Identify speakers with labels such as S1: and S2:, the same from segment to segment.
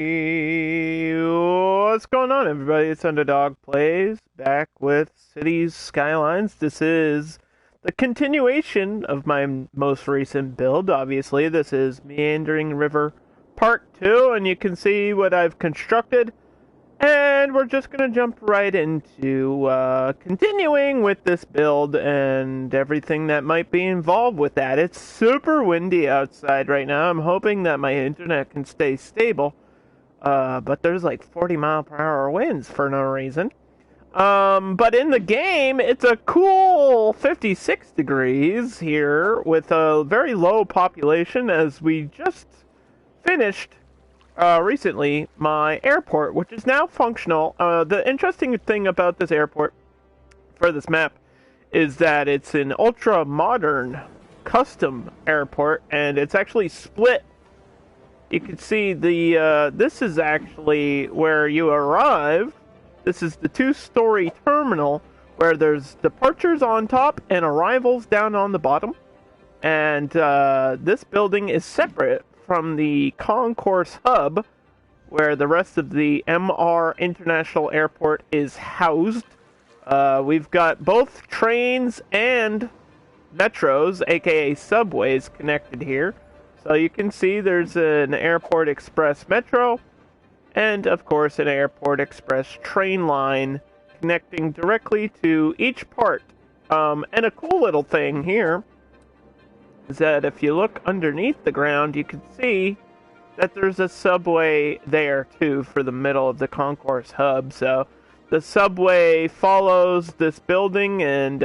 S1: What's going on, everybody? It's Underdog Plays, back with Cities Skylines. This is the continuation of my most recent build, obviously. This is Meandering River Part 2, and you can see what I've constructed. And we're just going to jump right into continuing with this build and everything that might be involved with that. It's super windy outside right now. I'm hoping that my internet can stay stable. But there's like 40-mile-per-hour winds for no reason. But in the game, it's a cool 56 degrees here with a very low population as we just finished recently my airport, which is now functional. The interesting thing about this airport for this map is that it's an ultra-modern custom airport, and it's actually split. You can see this is actually where you arrive. This is the two-story terminal where there's departures on top and arrivals down on the bottom. And this building is separate from the concourse hub where the rest of the MR International Airport is housed. We've got both trains and metros, aka subways, connected here. So you can see there's an Airport Express Metro and, of course, an Airport Express train line connecting directly to each part. And a cool little thing here is that if you look underneath the ground, you can see that there's a subway there, too, for the middle of the concourse hub. So the subway follows this building and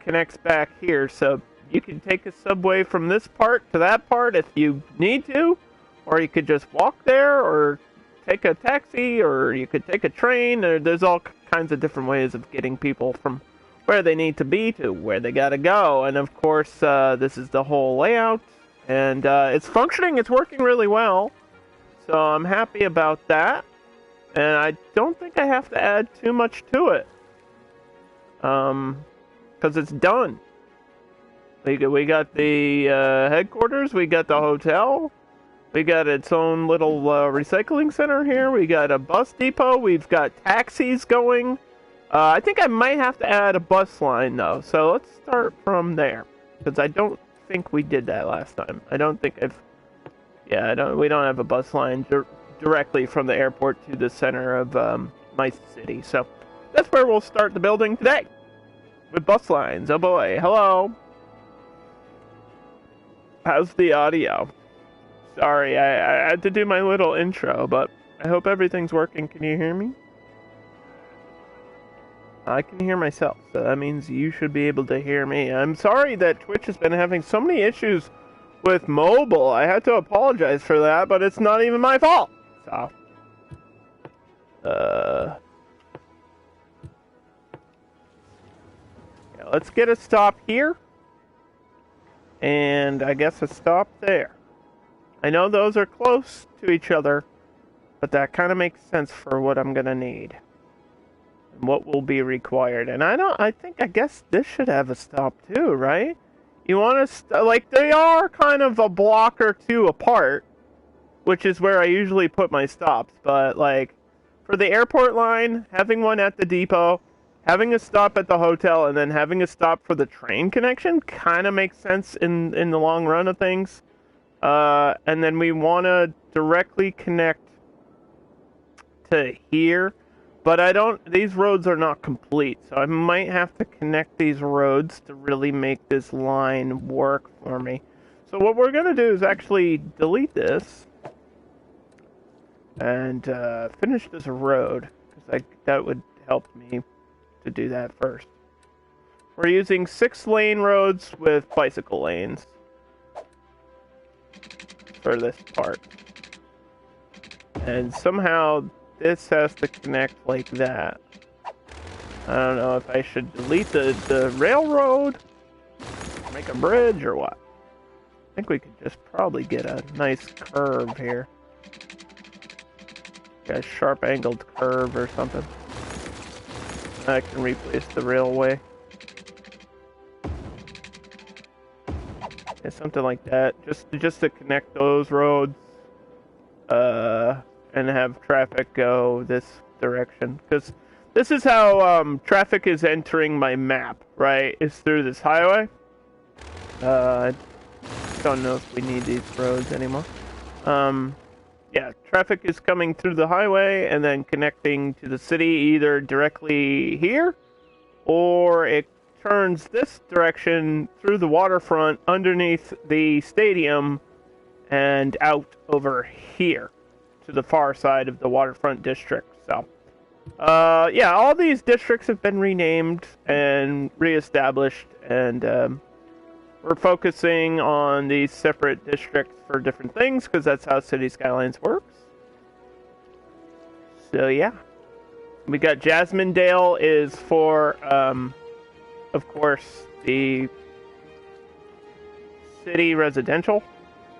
S1: connects back here. So you can take a subway from this part to that part if you need to, or you could just walk there, or take a taxi, or you could take a train. There's all kinds of different ways of getting people from where they need to be to where they gotta go. And of course, this is the whole layout, and it's functioning, it's working really well, so I'm happy about that. And I don't think I have to add too much to it, because it's done. We got the headquarters, we got the hotel, we got its own little recycling center here, we got a bus depot, we've got taxis going. I think I might have to add a bus line, though, so let's start from there, because I don't think we did that last time. I don't think we don't have a bus line directly from the airport to the center of my city, so that's where we'll start the building today, with bus lines. Oh boy, hello. How's the audio? Sorry, I had to do my little intro, but I hope everything's working. Can you hear me? I can hear myself, so that means you should be able to hear me. I'm sorry that Twitch has been having so many issues with mobile. I had to apologize for that, but it's not even my fault. So, yeah, let's get a stop here. And I guess a stop there. I know those are close to each other, but that kind of makes sense for what I'm gonna need. What will be required. And I guess this should have a stop too, right? You want to, like, they are kind of a block or two apart, which is where I usually put my stops, but, like, for the airport line, having one at the depot, having a stop at the hotel, and then having a stop for the train connection kind of makes sense in the long run of things. And then we want to directly connect to here. But these roads are not complete, so I might have to connect these roads to really make this line work for me. So what we're going to do is actually delete this and finish this road, because that would help me to do that first. We're using 6-lane roads with bicycle lanes for this part. And somehow this has to connect like that. I don't know if I should delete the railroad, make a bridge, or what. I think we could just probably get a nice curve here. Like a sharp angled curve or something. I can replace the railway. Yeah, something like that. Just to connect those roads. and have traffic go this direction. Because this is how traffic is entering my map, right? It's through this highway. I don't know if we need these roads anymore. Yeah, traffic is coming through the highway and then connecting to the city either directly here, or it turns this direction through the waterfront underneath the stadium and out over here to the far side of the Waterfront District. So, yeah, all these districts have been renamed and reestablished, and we're focusing on these separate districts for different things because that's how City Skylines works. So, yeah. We got Jasmindale is for, of course, the city residential.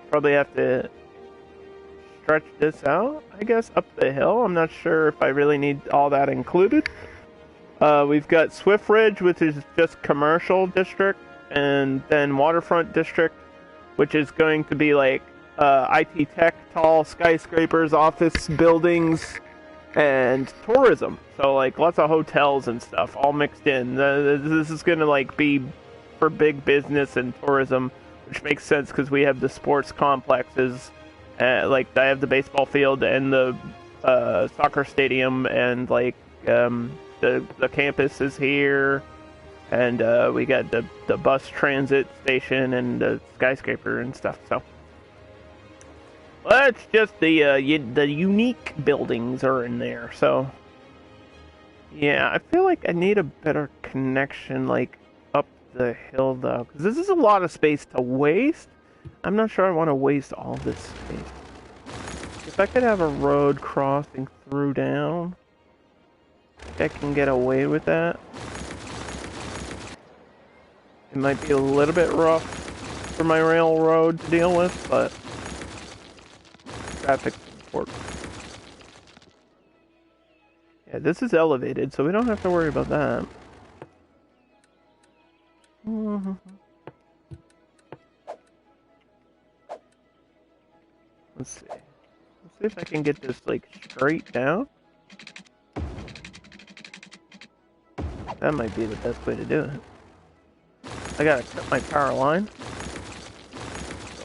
S1: Probably have to stretch this out, I guess, up the hill. I'm not sure if I really need all that included. We've got Swift Ridge, which is just commercial district, and then Waterfront District, which is going to be like IT tech, tall skyscrapers, office buildings, and tourism. So like lots of hotels and stuff all mixed in. This is going to like be for big business and tourism, which makes sense because we have the sports complexes. Like I have the baseball field and the soccer stadium, and like the campus is here, and we got the bus transit station and the skyscraper and stuff. So well, that's just the unique buildings are in there. So yeah, I feel like I need a better connection, like up the hill though, because this is a lot of space to waste. I'm not sure I want to waste all this space. If I could have a road crossing through down, I think I can get away with that. It might be a little bit rough for my railroad to deal with, but traffic's important. Yeah, this is elevated, so we don't have to worry about that. Let's see. Let's see if I can get this, like, straight down. That might be the best way to do it. I gotta cut my power line.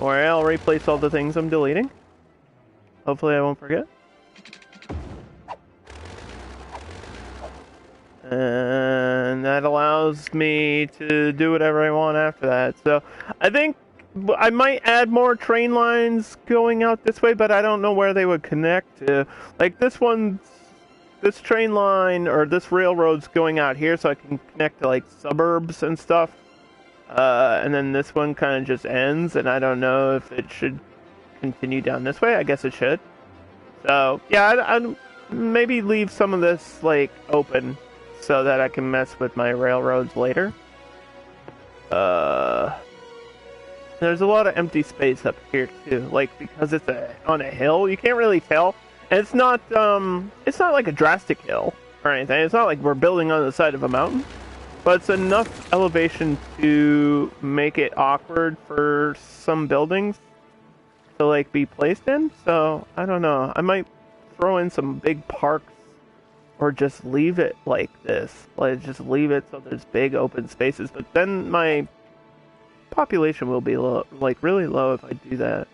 S1: Or I'll replace all the things I'm deleting. Hopefully I won't forget. And that allows me to do whatever I want after that. So I think I might add more train lines going out this way, but I don't know where they would connect to. Like this train line or this railroad's going out here, so I can connect to like suburbs and stuff. And then this one kind of just ends, and I don't know if it should continue down this way. I guess it should. So yeah, I'd maybe leave some of this like open so that I can mess with my railroads later. There's a lot of empty space up here too, like because it's on a hill, you can't really tell. And it's not like a drastic hill or anything. It's not like we're building on the side of a mountain, but it's enough elevation to make it awkward for some buildings to like be placed in. So I don't know. I might throw in some big parks, or just leave it like this. Like just leave it so there's big open spaces. But then my population will be low, like really low if I do that.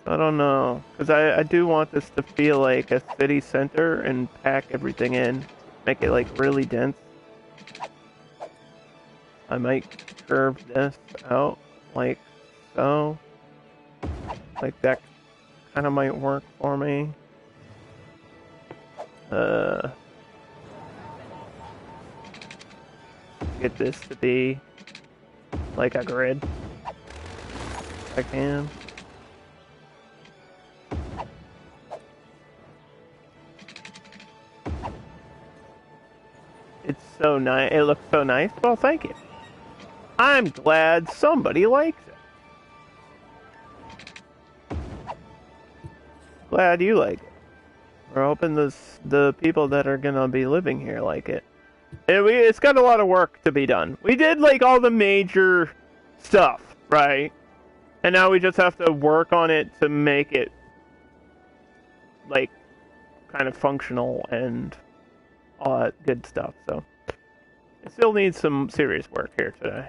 S1: So I don't know, because I do want this to feel like a city center and pack everything in, make it like really dense. I might curve this out like so. Like that kind of might work for me. Get this to be like a grid. If I can. It's so nice. It looks so nice. Well, thank you. I'm glad somebody likes it. Glad you like it. We're hoping the people that are gonna be living here like it. It's got a lot of work to be done. We did like all the major stuff, right? And now we just have to work on it to make it like kind of functional and all that good stuff. So it still needs some serious work here today.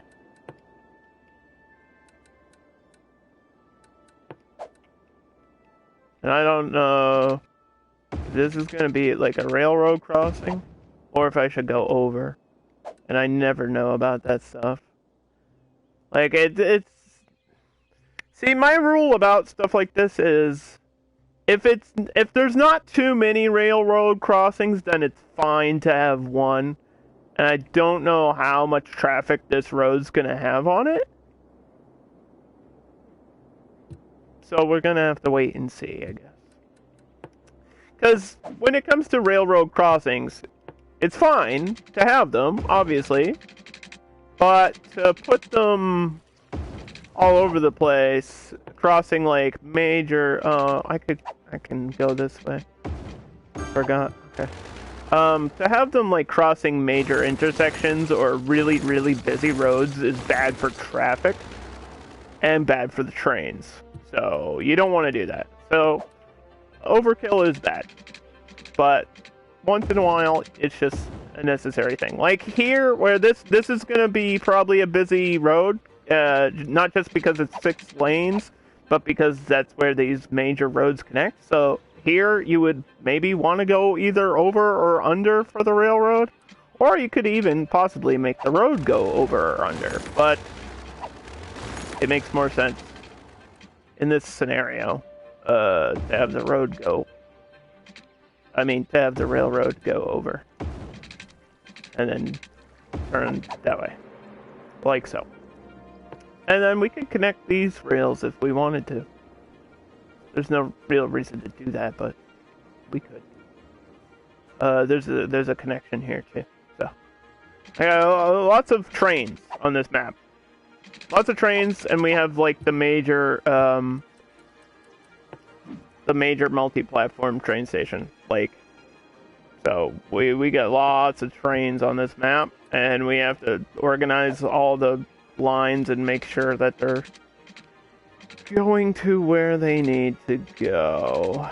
S1: And I don't know if this is going to be like a railroad crossing or if I should go over. And I never know about that stuff. Like, it's... See, my rule about stuff like this is if there's not too many railroad crossings, then it's fine to have one. And I don't know how much traffic this road's going to have on it. So we're going to have to wait and see, I guess. Because when it comes to railroad crossings, it's fine to have them, obviously. But to put them all over the place, crossing like major... I can go this way. Forgot. Okay. To have them like crossing major intersections or really, really busy roads is bad for traffic and bad for the trains. So you don't want to do that. So overkill is bad, but once in a while it's just a necessary thing. Like here, where this is going to be probably a busy road, not just because it's 6 lanes, but because that's where these major roads connect. So here you would maybe want to go either over or under for the railroad, or you could even possibly make the road go over or under, but it makes more sense in this scenario to have the road go... to have the railroad go over. And then turn that way. Like so. And then we could connect these rails if we wanted to. There's no real reason to do that, but we could. There's a connection here too. So I got lots of trains on this map. Lots of trains, and we have like the major multi-platform train station. Like, so we got lots of trains on this map, and we have to organize all the lines and make sure that they're going to where they need to go.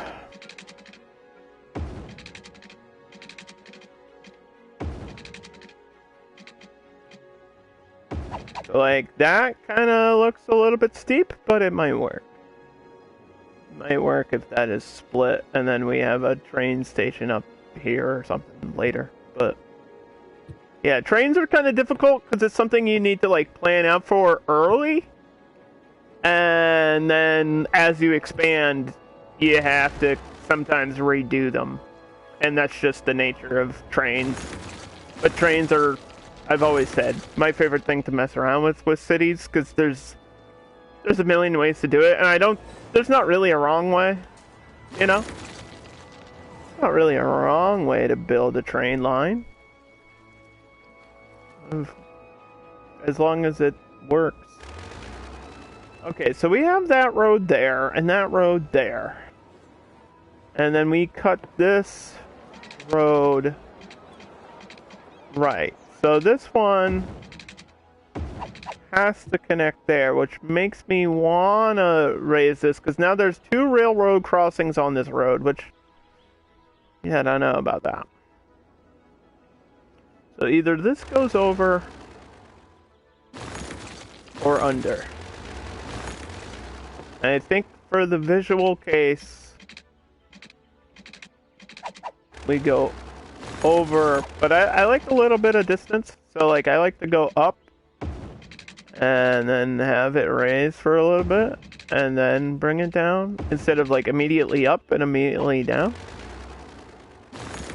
S1: Like, that kind of looks a little bit steep, but it might work. Might work if that is split, and then we have a train station up here or something later. But yeah, trains are kind of difficult because it's something you need to like plan out for early, and then as you expand, you have to sometimes redo them, and that's just the nature of trains. But trains are, I've always said, my favorite thing to mess around with cities, because there's a million ways to do it, and there's not really a wrong way, you know? It's not really a wrong way to build a train line. As long as it works. Okay, so we have that road there, and that road there. And then we cut this road right. So this one has to connect there, which makes me want to raise this, because now there's 2 railroad crossings on this road, which, yeah, I don't know about that. So either this goes over or under. And I think for the visual case, we go over, but I like a little bit of distance, so like I like to go up and then have it raise for a little bit and then bring it down instead of like immediately up and immediately down.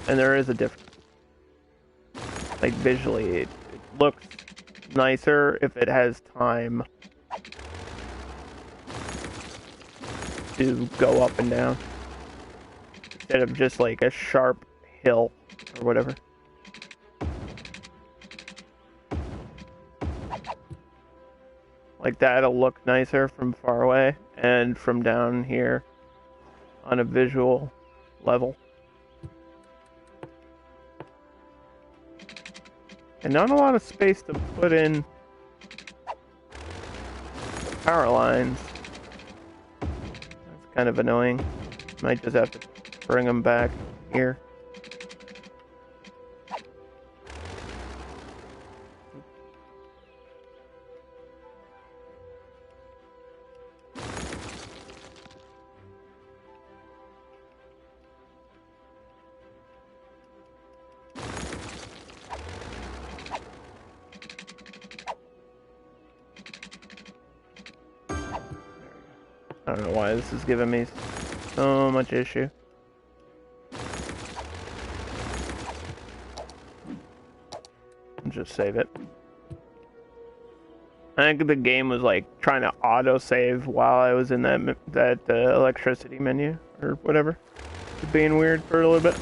S1: And there is a difference. Like visually, it looks nicer if it has time to go up and down instead of just like a sharp hill or whatever. Like that'll look nicer from far away and from down here on a visual level. And not a lot of space to put in power lines. That's kind of annoying. Might just have to bring them back here. I don't know why this is giving me so much issue. I'll just save it. I think the game was like trying to auto-save while I was in that electricity menu or whatever. It's being weird for a little bit.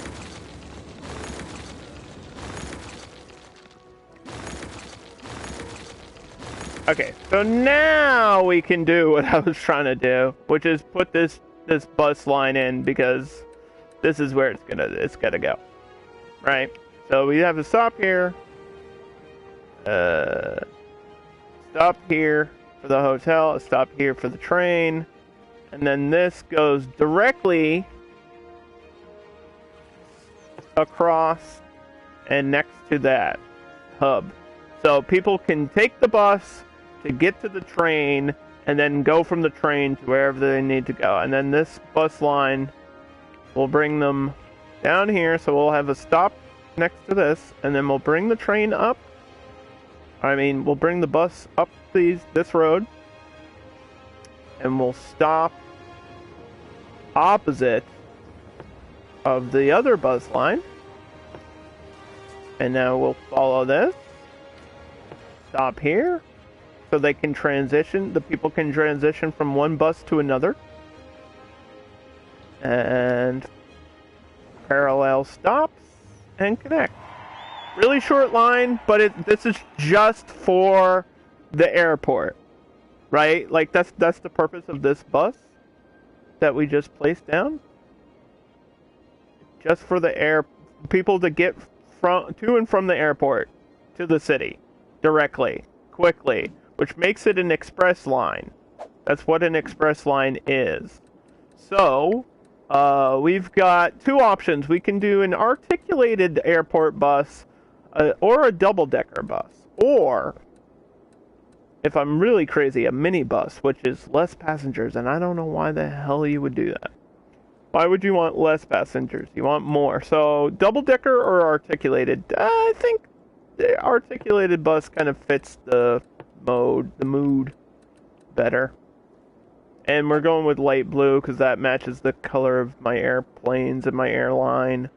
S1: Okay, so now we can do what I was trying to do, which is put this bus line in, because this is where it's gonna go, right? So we have a stop here, stop here for the hotel, a stop here for the train, and then this goes directly across and next to that hub, so people can take the bus to get to the train, and then go from the train to wherever they need to go. And then this bus line will bring them down here, so we'll have a stop next to this, and then we'll bring the train up. We'll bring the bus up this road, and we'll stop opposite of the other bus line. And now we'll follow this. Stop here. So they can transition, the people can transition from one bus to another. And parallel stops and connect. Really short line, but this is just for the airport, right? Like that's the purpose of this bus that we just placed down. Just for the people to get to and from the airport to the city directly, quickly. Which makes it an express line. That's what an express line is. So, we've got two options. We can do an articulated airport bus, or a double-decker bus. Or, if I'm really crazy, a minibus, which is less passengers, and I don't know why the hell you would do that. Why would you want less passengers? You want more. So, double-decker or articulated? I think the articulated bus kind of fits the mood better. And we're going with light blue because that matches the color of my airplanes and my airline.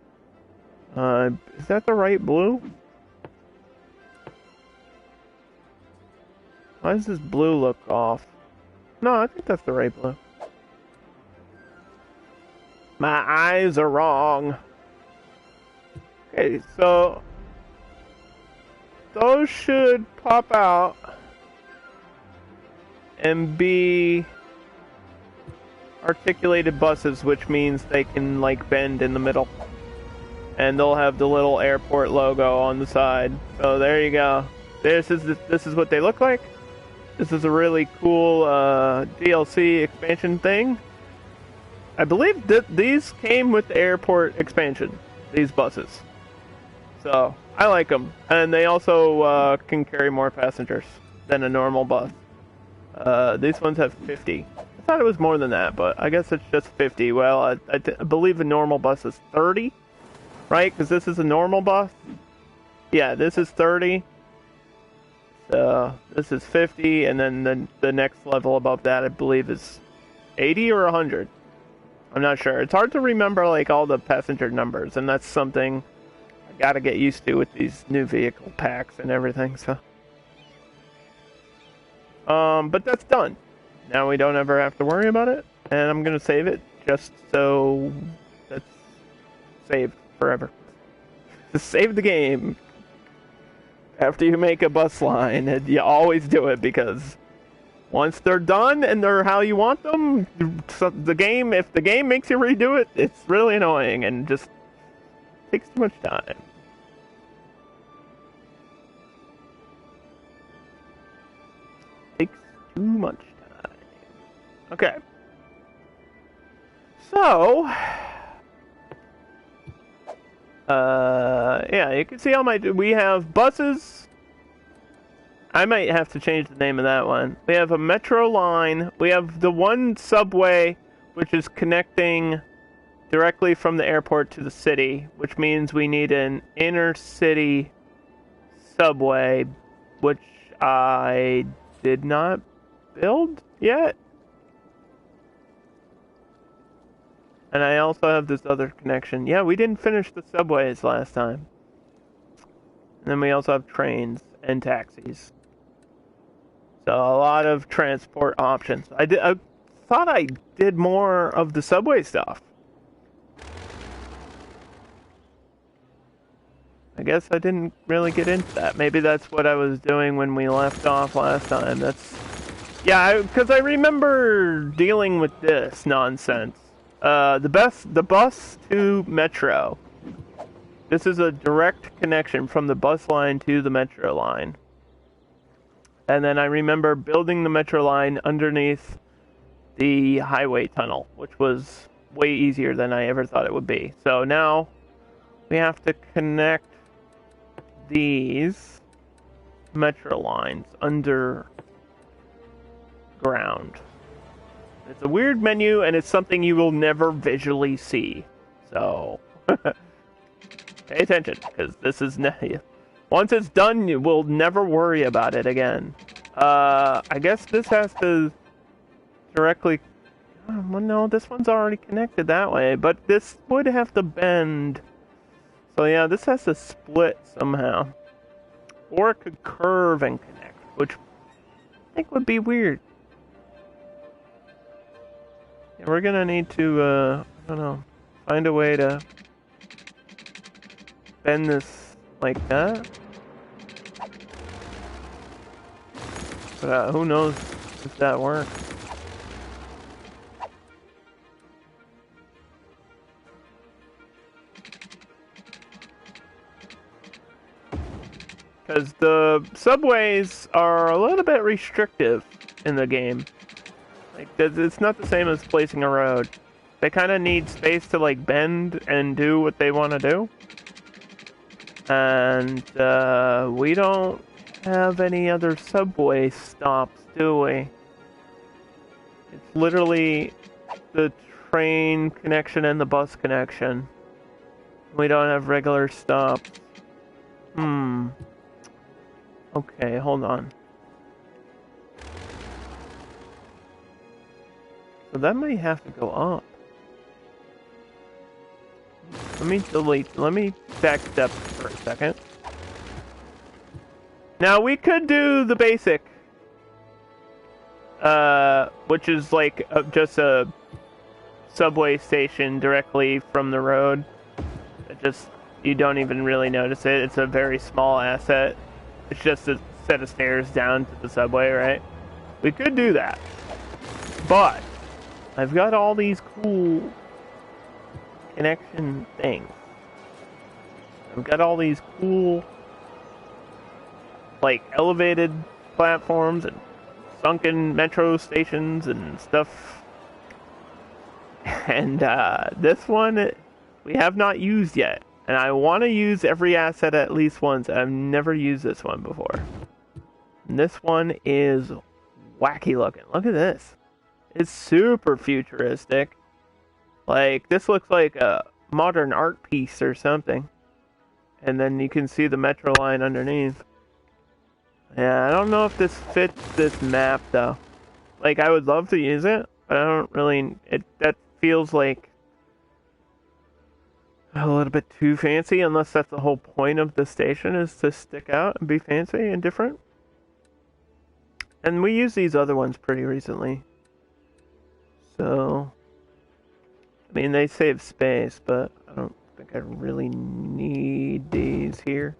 S1: Is that the right blue? Why does this blue look off? No, I think that's the right blue. My eyes are wrong. Okay, so those should pop out and be articulated buses, which means they can like bend in the middle, and they'll have the little airport logo on the side. So there you go. This is what they look like. This is a really cool DLC expansion thing. I believe that these came with the airport expansion, these buses. So I like them, and they also can carry more passengers than a normal bus. These ones have 50. I thought it was more than that, but I guess it's just 50. Well, I believe a normal bus is 30, right? Because this is a normal bus. Yeah, this is 30. So this is 50, and then the next level above that, I believe, is 80 or 100. I'm not sure. It's hard to remember like all the passenger numbers, and that's something I gotta get used to with these new vehicle packs and everything. So. But that's done. Now we don't ever have to worry about it, and I'm gonna save it just so that's saved forever. Just save the game after you make a bus line, and you always do it because once they're done and they're how you want them, if the game makes you redo it, it's really annoying and just takes too much time. Too much time. Okay. So, yeah, you can see all we have buses. I might have to change the name of that one. We have a metro line. We have the one subway, which is connecting directly from the airport to the city, which means we need an inner city subway, which I did not build yet. And I also have this other connection. Yeah, we didn't finish the subways last time. And then we also have trains and taxis. So a lot of transport options. I thought I did more of the subway stuff. I guess I didn't really get into that. Maybe that's what I was doing when we left off last time. Yeah, because I remember dealing with this nonsense. The bus to metro. This is a direct connection from the bus line to the metro line. And then I remember building the metro line underneath the highway tunnel, which was way easier than I ever thought it would be. So now we have to connect these metro lines underground. It's a weird menu, and it's something you will never visually see. So, pay attention, because this is... Once it's done, you will never worry about it again. I guess this has to directly... Well, no, this one's already connected that way, but this would have to bend. So yeah, this has to split somehow. Or it could curve and connect, which I think would be weird. Yeah, we're gonna need to, I don't know, find a way to bend this like that. But who knows if that works. Because the subways are a little bit restrictive in the game. Like, it's not the same as placing a road. They kind of need space to, like, bend and do what they want to do. And, we don't have any other subway stops, do we? It's literally the train connection and the bus connection. We don't have regular stops. Okay, hold on. So that might have to go up. Let me backstep for a second. Now we could do the basic, which is like just a subway station directly from the road. You don't even really notice it. It's a very small asset. It's just a set of stairs down to the subway, right? We could do that. But I've got all these cool connection things. I've got all these cool, like, elevated platforms and sunken metro stations and stuff. And this one we have not used yet. And I want to use every asset at least once. I've never used this one before. And this one is wacky looking. Look at this. It's super futuristic. Like, this looks like a modern art piece or something. And then you can see the metro line underneath. Yeah, I don't know if this fits this map, though. Like, I would love to use it, but I don't really... That feels like a little bit too fancy, unless that's the whole point of the station, is to stick out and be fancy and different. And we used these other ones pretty recently. So, I mean, they save space, but I don't think I really need these here.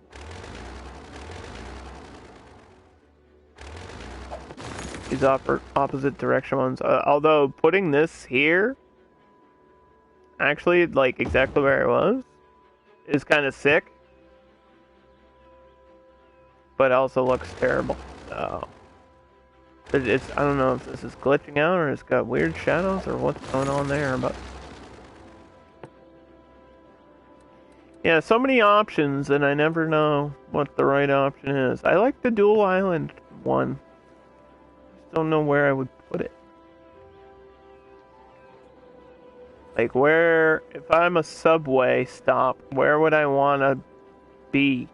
S1: These opposite direction ones. Although, putting this here, actually, like, exactly where it was, is kind of sick. But also looks terrible. So, I don't know if this is glitching out or it's got weird shadows or what's going on there, but Yeah, so many options, and I never know what the right option is. I like the dual island one. Just don't know where I would put it. Like, where, if I'm a subway stop, where would I want to be?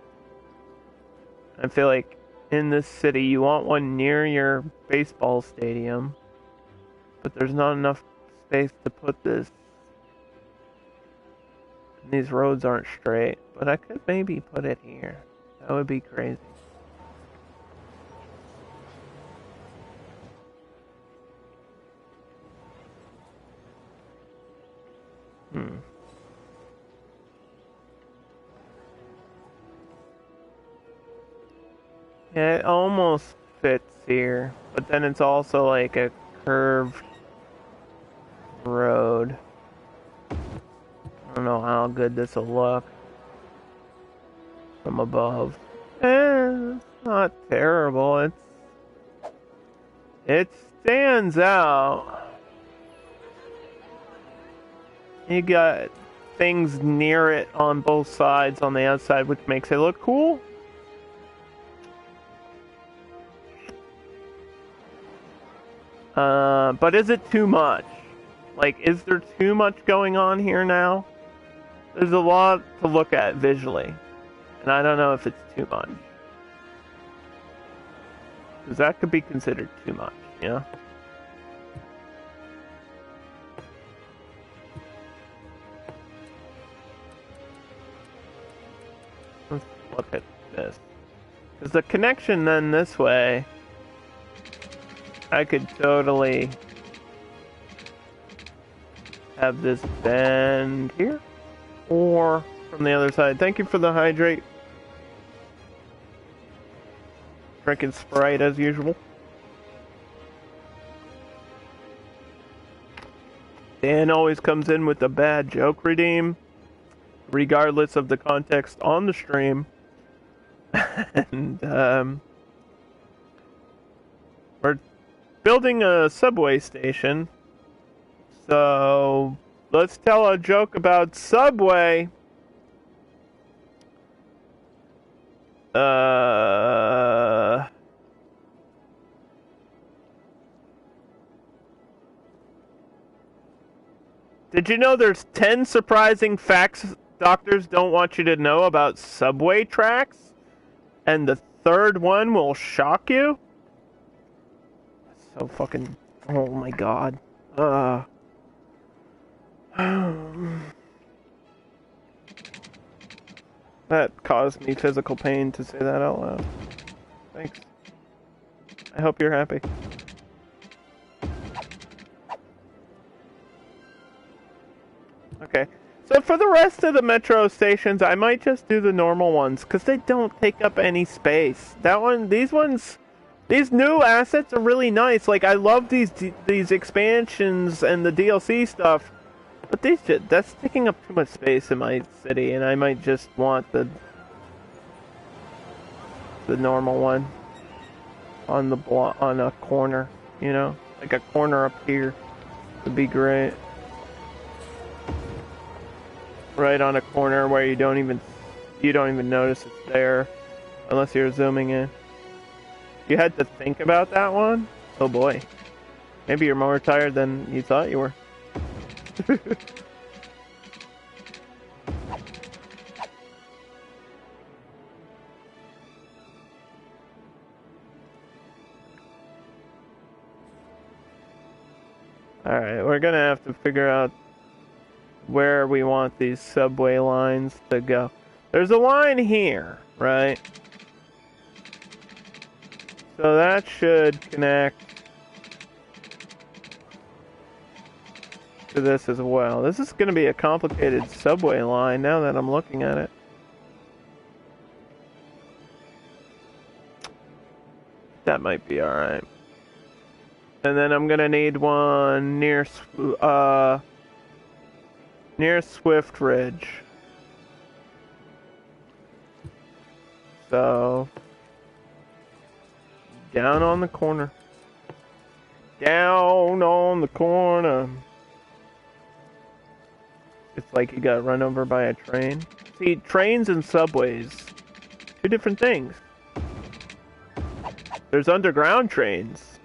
S1: I feel like in this city, you want one near your baseball stadium, but there's not enough space to put this. These roads aren't straight, but I could maybe put it here. That would be crazy. Yeah, it almost fits here, but then it's also like a curved road. I don't know how good this will look from above. It's not terrible. It stands out. You got things near it on both sides on the outside, which makes it look cool. But is it too much? Like, is there too much going on here now? There's a lot to look at visually, and I don't know if it's too much. Because that could be considered too much, you know? Let's look at this. Because the connection then this way, I could totally have this bend here, or from the other side. Thank you for the hydrate. Drinking Sprite as usual. Dan always comes in with a bad joke redeem, regardless of the context on the stream. And we're building a subway station, so let's tell a joke about Subway. Did you know there's 10 surprising facts doctors don't want you to know about subway tracks? And the third one will shock you? So fucking... Oh my god. That caused me physical pain to say that out loud. Thanks. I hope you're happy. Okay. So for the rest of the metro stations, I might just do the normal ones, because they don't take up any space. These new assets are really nice. Like, I love these expansions and the DLC stuff, but that's taking up too much space in my city, and I might just want the normal one on on a corner, you know, like a corner up here would be great. Right on a corner where you don't even notice it's there unless you're zooming in. You had to think about that one? Oh boy. Maybe you're more tired than you thought you were. Alright, we're gonna have to figure out where we want these subway lines to go. There's a line here, right? So that should connect to this as well. This is going to be a complicated subway line now that I'm looking at it. That might be alright. And then I'm going to need one near Swift Ridge. So, down on the corner. Down on the corner. It's like you got run over by a train. See, trains and subways, two different things. There's underground trains.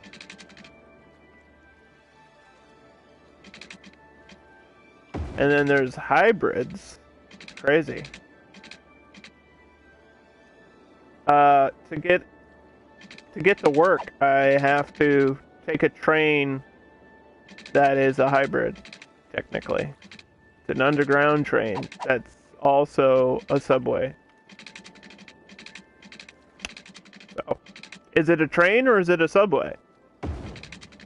S1: And then there's hybrids. Crazy. To get to work, I have to take a train that is a hybrid, technically. It's an underground train that's also a subway. So, is it a train or is it a subway?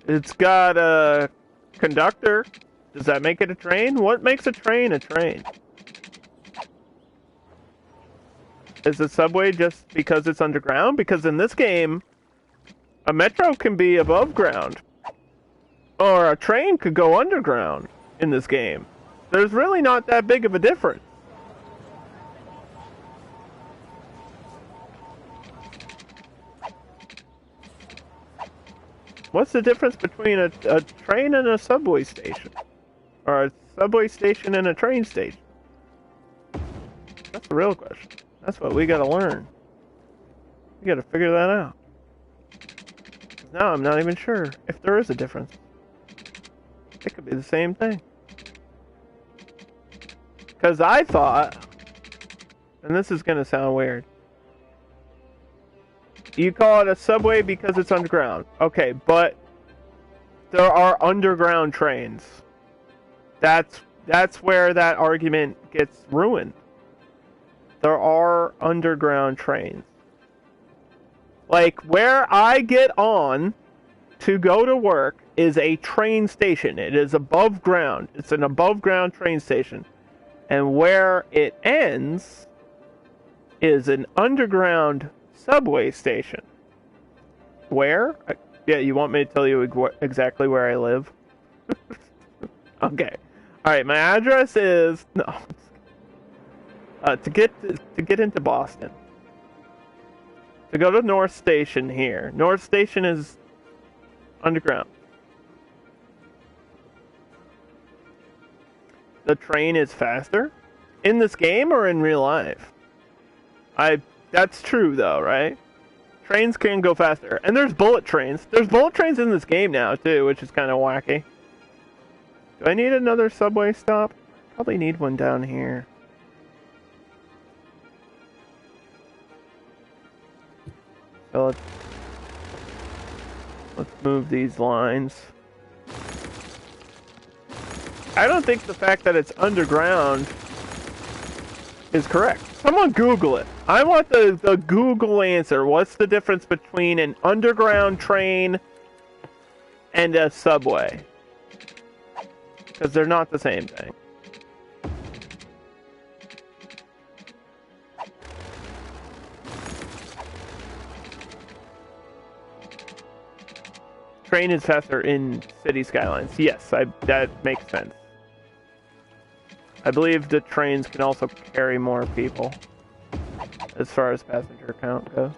S1: It's got a conductor. Does that make it a train? What makes a train a train? Is a subway just because it's underground? Because in this game, a metro can be above ground. Or a train could go underground in this game. There's really not that big of a difference. What's the difference between a train and a subway station? Or a subway station and a train station? That's the real question. That's what we gotta learn. We gotta figure that out. Now I'm not even sure if there is a difference. It could be the same thing. Because I thought, and this is gonna sound weird, you call it a subway because it's underground. Okay, but there are underground trains. That's where that argument gets ruined. There are underground trains. Like, where I get on to go to work is a train station. It is above ground. It's an above ground train station. And where it ends is an underground subway station. Where? Yeah, you want me to tell you exactly where I live? Okay. Alright, my address is... No. To get into Boston. To go to North Station here. North Station is underground. The train is faster? In this game or in real life? That's true though, right? Trains can go faster. And there's bullet trains. There's bullet trains in this game now too, which is kind of wacky. Do I need another subway stop? Probably need one down here. So let's move these lines. I don't think the fact that it's underground is correct. Someone Google it. I want the Google answer. What's the difference between an underground train and a subway? Because they're not the same thing. Train is faster in City Skylines. Yes, that makes sense. I believe the trains can also carry more people as far as passenger count goes.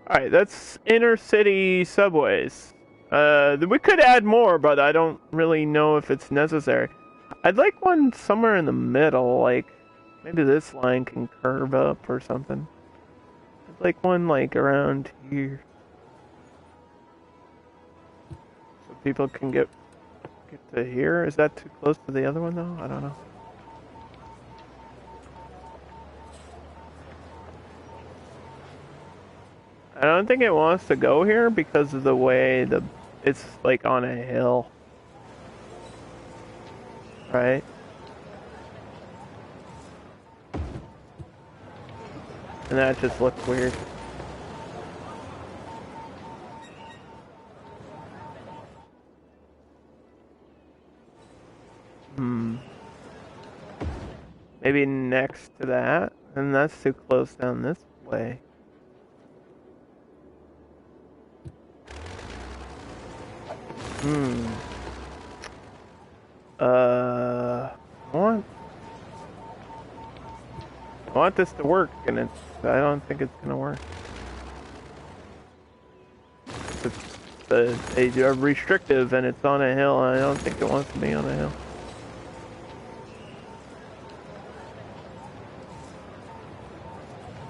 S1: Alright, that's inner city subways. We could add more, but I don't really know if it's necessary. I'd like one somewhere in the middle, like maybe this line can curve up or something. I'd like one like around here. So people can get to here. Is that too close to the other one though? I don't know. I don't think it wants to go here because of the way it's like on a hill. Right? And that just looks weird. Maybe next to that, and that's too close down this way. I want this to work, and I don't think it's gonna work. a restrictive and it's on a hill, and I don't think it wants to be on a hill.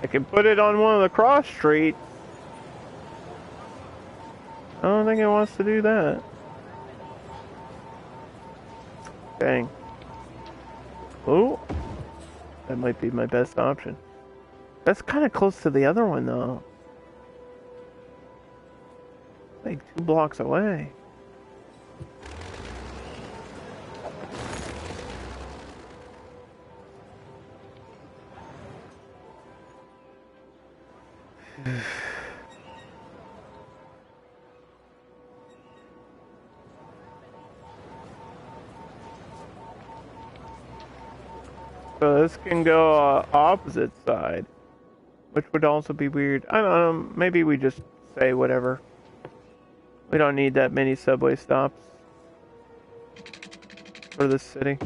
S1: I can put it on one of the cross streets. I don't think it wants to do that. Dang. Oh, that might be my best option. That's kind of close to the other one, though. Like 2 blocks away. So this can go opposite side, which would also be weird. I don't know, maybe we just say whatever. We don't need that many subway stops for this city.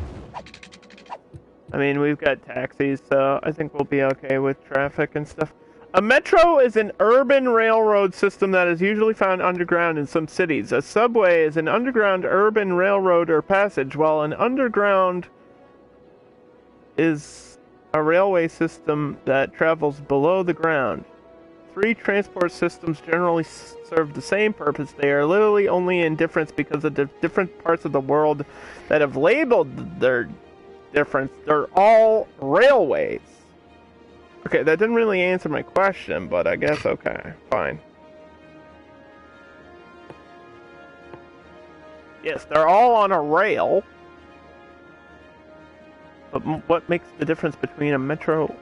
S1: I mean, we've got taxis, so I think we'll be okay with traffic and stuff. A metro is an urban railroad system that is usually found underground in some cities. A subway is an underground urban railroad or passage, while an underground is a railway system that travels below the ground. 3 transport systems generally serve the same purpose. They are literally only in difference because of the different parts of the world that have labeled their difference. They're all railways. Okay, that didn't really answer my question, but I guess okay, fine. Yes, they're all on a rail. But what makes the difference between a metro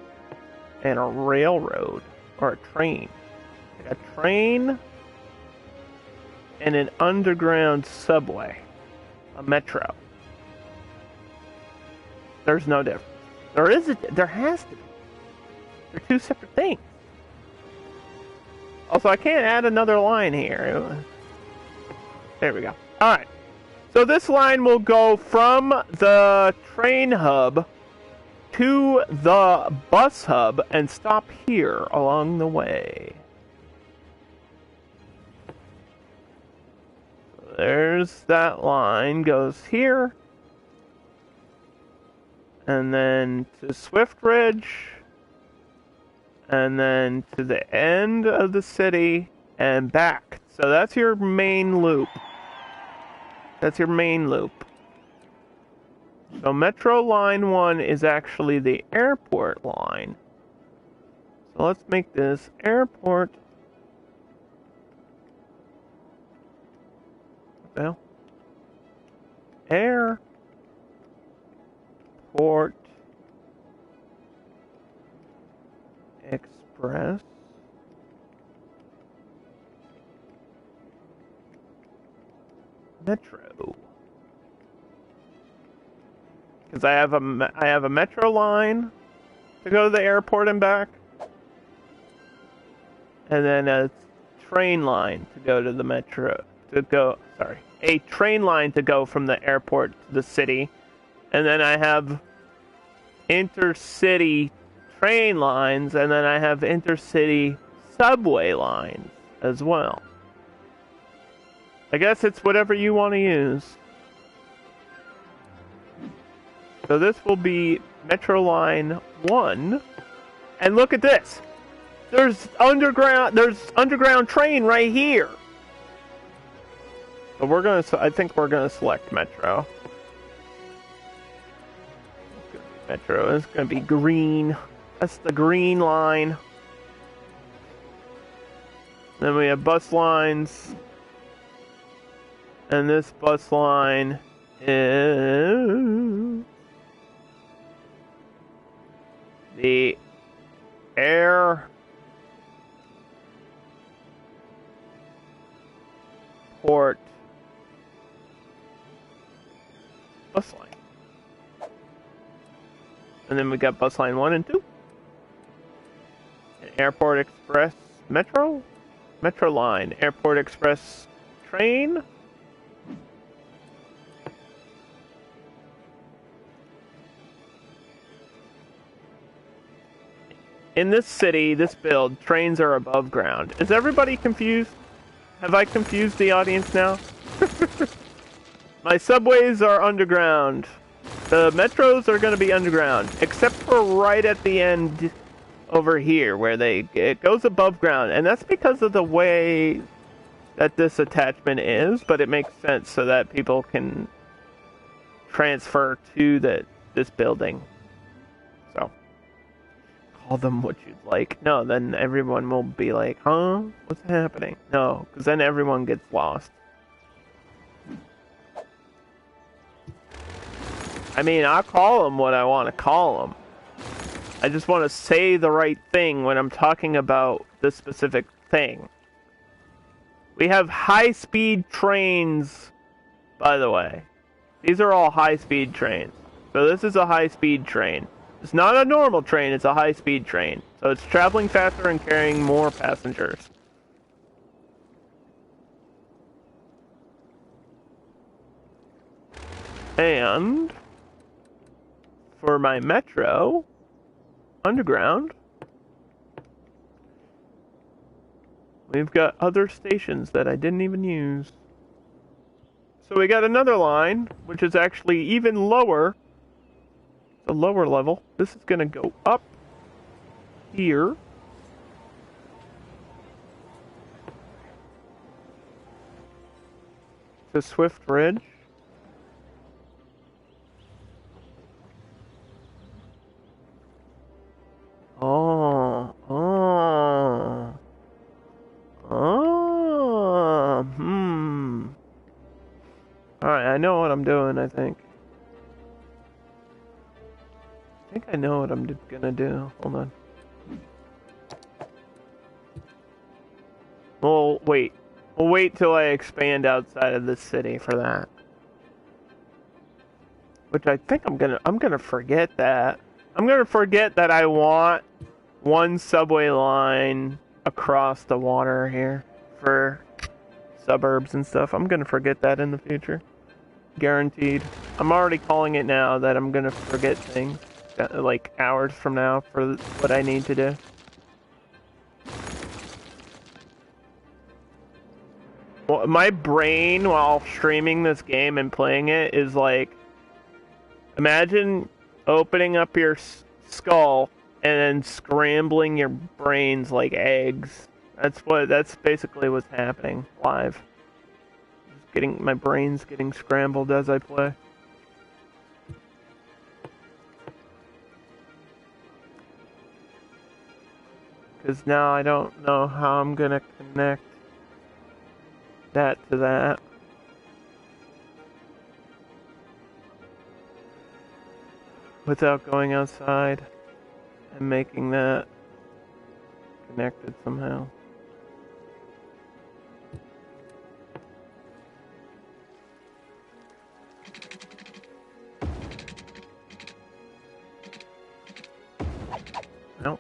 S1: and a railroad or a train? Like a train and an underground subway. A metro. There's no difference. There has to be. They're 2 separate things. Also, I can't add another line here. There we go. Alright. So this line will go from the train hub to the bus hub and stop here along the way. There's that line, goes here. And then to Swift Ridge. And then to the end of the city and back. So that's your main loop. That's your main loop. So Metro Line 1 is actually the airport line. So let's make this airport. Well, Airport Express Metro, because I have a metro line to go to the airport and back, and then a train line to go to the metro a train line to go from the airport to the city, and then I have intercity train lines, and then I have intercity subway lines as well. I guess it's whatever you want to use. So this will be Metro Line 1. And look at this. There's underground train right here. So I think we're gonna select Metro. Metro is gonna be green. That's the green line. Then we have bus lines. And this bus line is the airport bus line. And then we got bus line 1 and 2. And Airport Express Metro? Metro line. Airport Express train. In this city, this build, trains are above ground. Is everybody confused? Have I confused the audience now? My subways are underground. The metros are going to be underground, except for right at the end over here, where it goes above ground, and that's because of the way that this attachment is, but it makes sense so that people can transfer to this building. So, call them what you'd like. No, then everyone will be like, huh? What's happening? No, because then everyone gets lost. I mean, I'll call them what I want to call them. I just want to say the right thing when I'm talking about this specific thing. We have high-speed trains, by the way. These are all high-speed trains. So this is a high-speed train. It's not a normal train, it's a high-speed train. So it's traveling faster and carrying more passengers. And for my metro, underground, we've got other stations that I didn't even use. So we got another line, which is actually even lower. The lower level. This is going to go up here. To Swift Ridge. Alright, I know what I'm doing, I think. I know what I'm gonna do. Hold on. We'll wait. We'll wait till I expand outside of the city for that. Which I think I'm gonna forget that. I'm gonna forget that I want one subway line across the water here for suburbs and stuff. I'm gonna forget that in the future. Guaranteed. I'm already calling it now that I'm gonna forget things. Like hours from now for what I need to do. Well, my brain while streaming this game and playing it is like, imagine opening up your skull and then scrambling your brains like eggs. That's basically what's happening live. My brain's getting scrambled as I play. Because now I don't know how I'm gonna connect that to that. Without going outside and making that connected somehow. Nope.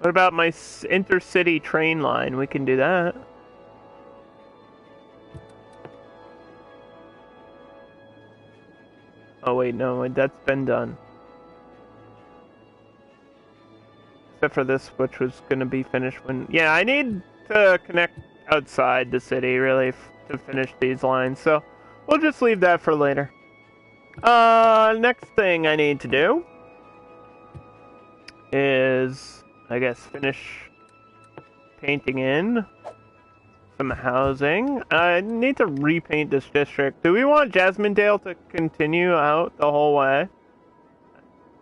S1: What about my intercity train line? We can do that. Oh wait, no, that's been done. Except for this, which was going to be finished when... Yeah, I need to connect outside the city, really, to finish these lines, so we'll just leave that for later. Next thing I need to do is, I guess, finish painting in some housing. I need to repaint this district. Do we want Jasmindale to continue out the whole way?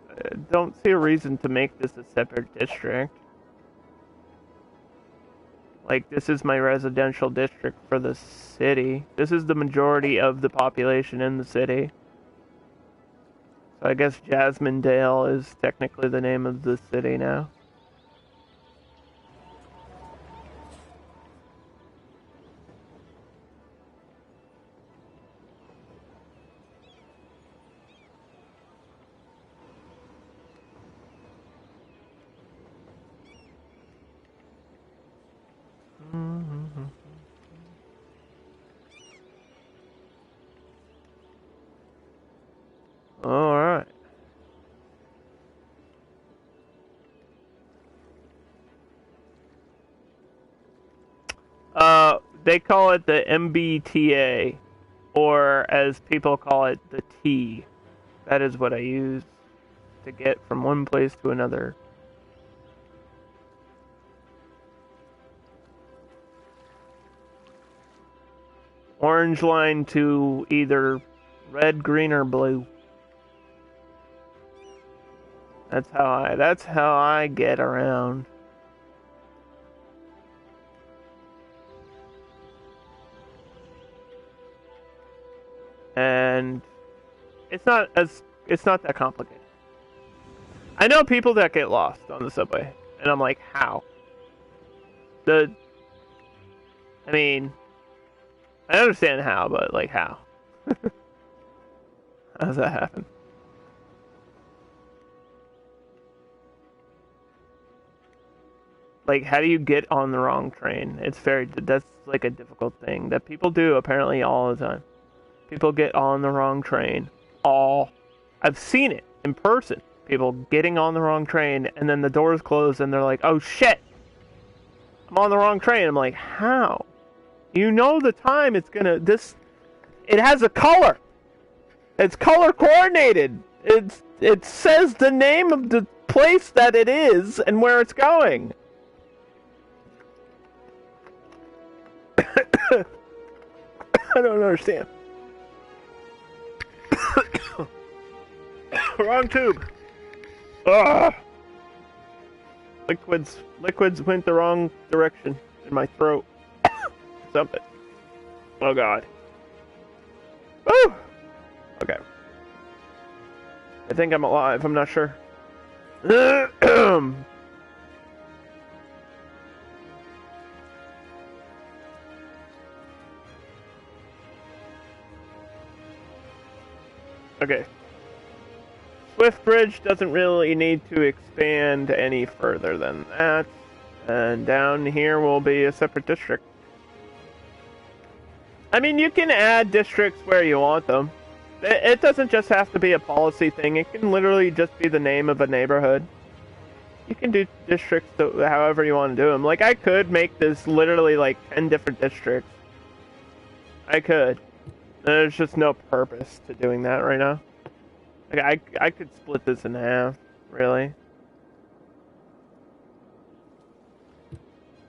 S1: I don't see a reason to make this a separate district. Like, this is my residential district for the city. This is the majority of the population in the city. So I guess Jasmindale is technically the name of the city now. Alright. They call it the MBTA, or as people call it, the T. That is what I use to get from one place to another. Orange line to either red, green, or blue. That's how I get around. And it's not that complicated. I know people that get lost on the subway, and I'm like, how? I mean, I understand how, but like how? How does that happen? Like, how do you get on the wrong train? That's like a difficult thing that people do apparently all the time. People get on the wrong train. I've seen it in person. People getting on the wrong train, and then the doors close, and they're like, oh shit! I'm on the wrong train. I'm like, how? You know the time it's gonna... It has a color! It's color coordinated! It says the name of the place that it is, and where it's going. I don't understand. Wrong tube. Ugh. Liquids went the wrong direction in my throat. Something. Oh god. Woo! Okay. I think I'm alive. I'm not sure. Okay. Swift Bridge doesn't really need to expand any further than that. And down here will be a separate district. I mean, you can add districts where you want them. It doesn't just have to be a policy thing. It can literally just be the name of a neighborhood. You can do districts however you want to do them. Like, I could make this literally like 10 different districts. I could. There's just no purpose to doing that right now. Like, I could split this in half, really.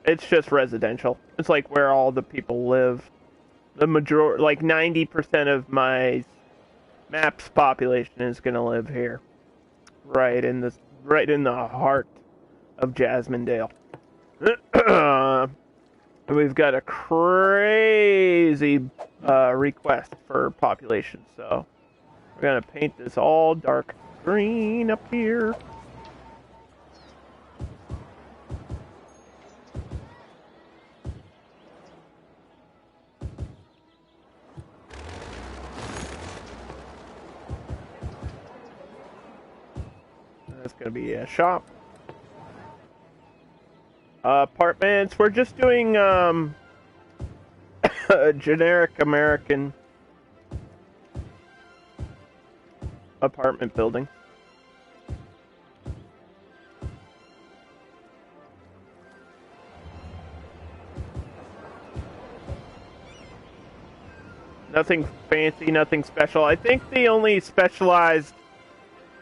S1: It's just residential. It's like where all the people live. The majority, like 90% of my map's population is gonna live here. Right in the heart of Jasmine-Dale. We've got a crazy request for population, so we're gonna paint this all dark green up here. That's gonna be a shop. Apartments, we're just doing a generic American apartment building. Nothing fancy, nothing special. I think the only specialized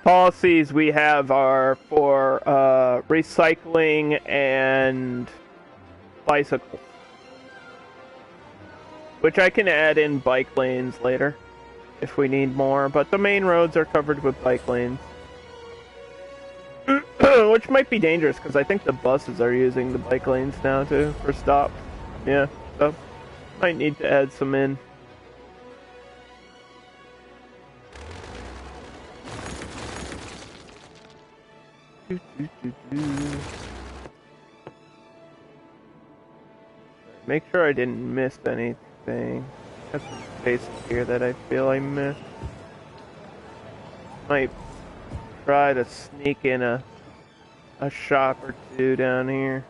S1: policies we have are for recycling and bicycles, which I can add in bike lanes later if we need more, but the main roads are covered with bike lanes. Which might be dangerous because I think the buses are using the bike lanes now too for stops. Yeah, so might need to add some in. Make sure I didn't miss anything. Got some spaces here that I feel I missed. Might try to sneak in a shop or two down here.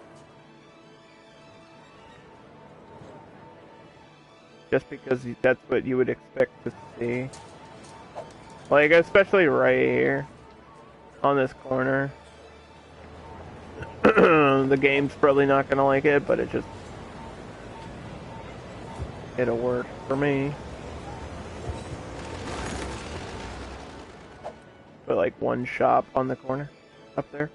S1: Just because that's what you would expect to see. Like, especially right here. On this corner. The game's probably not gonna like it, but it just... It'll work for me. Put like one shop on the corner up there.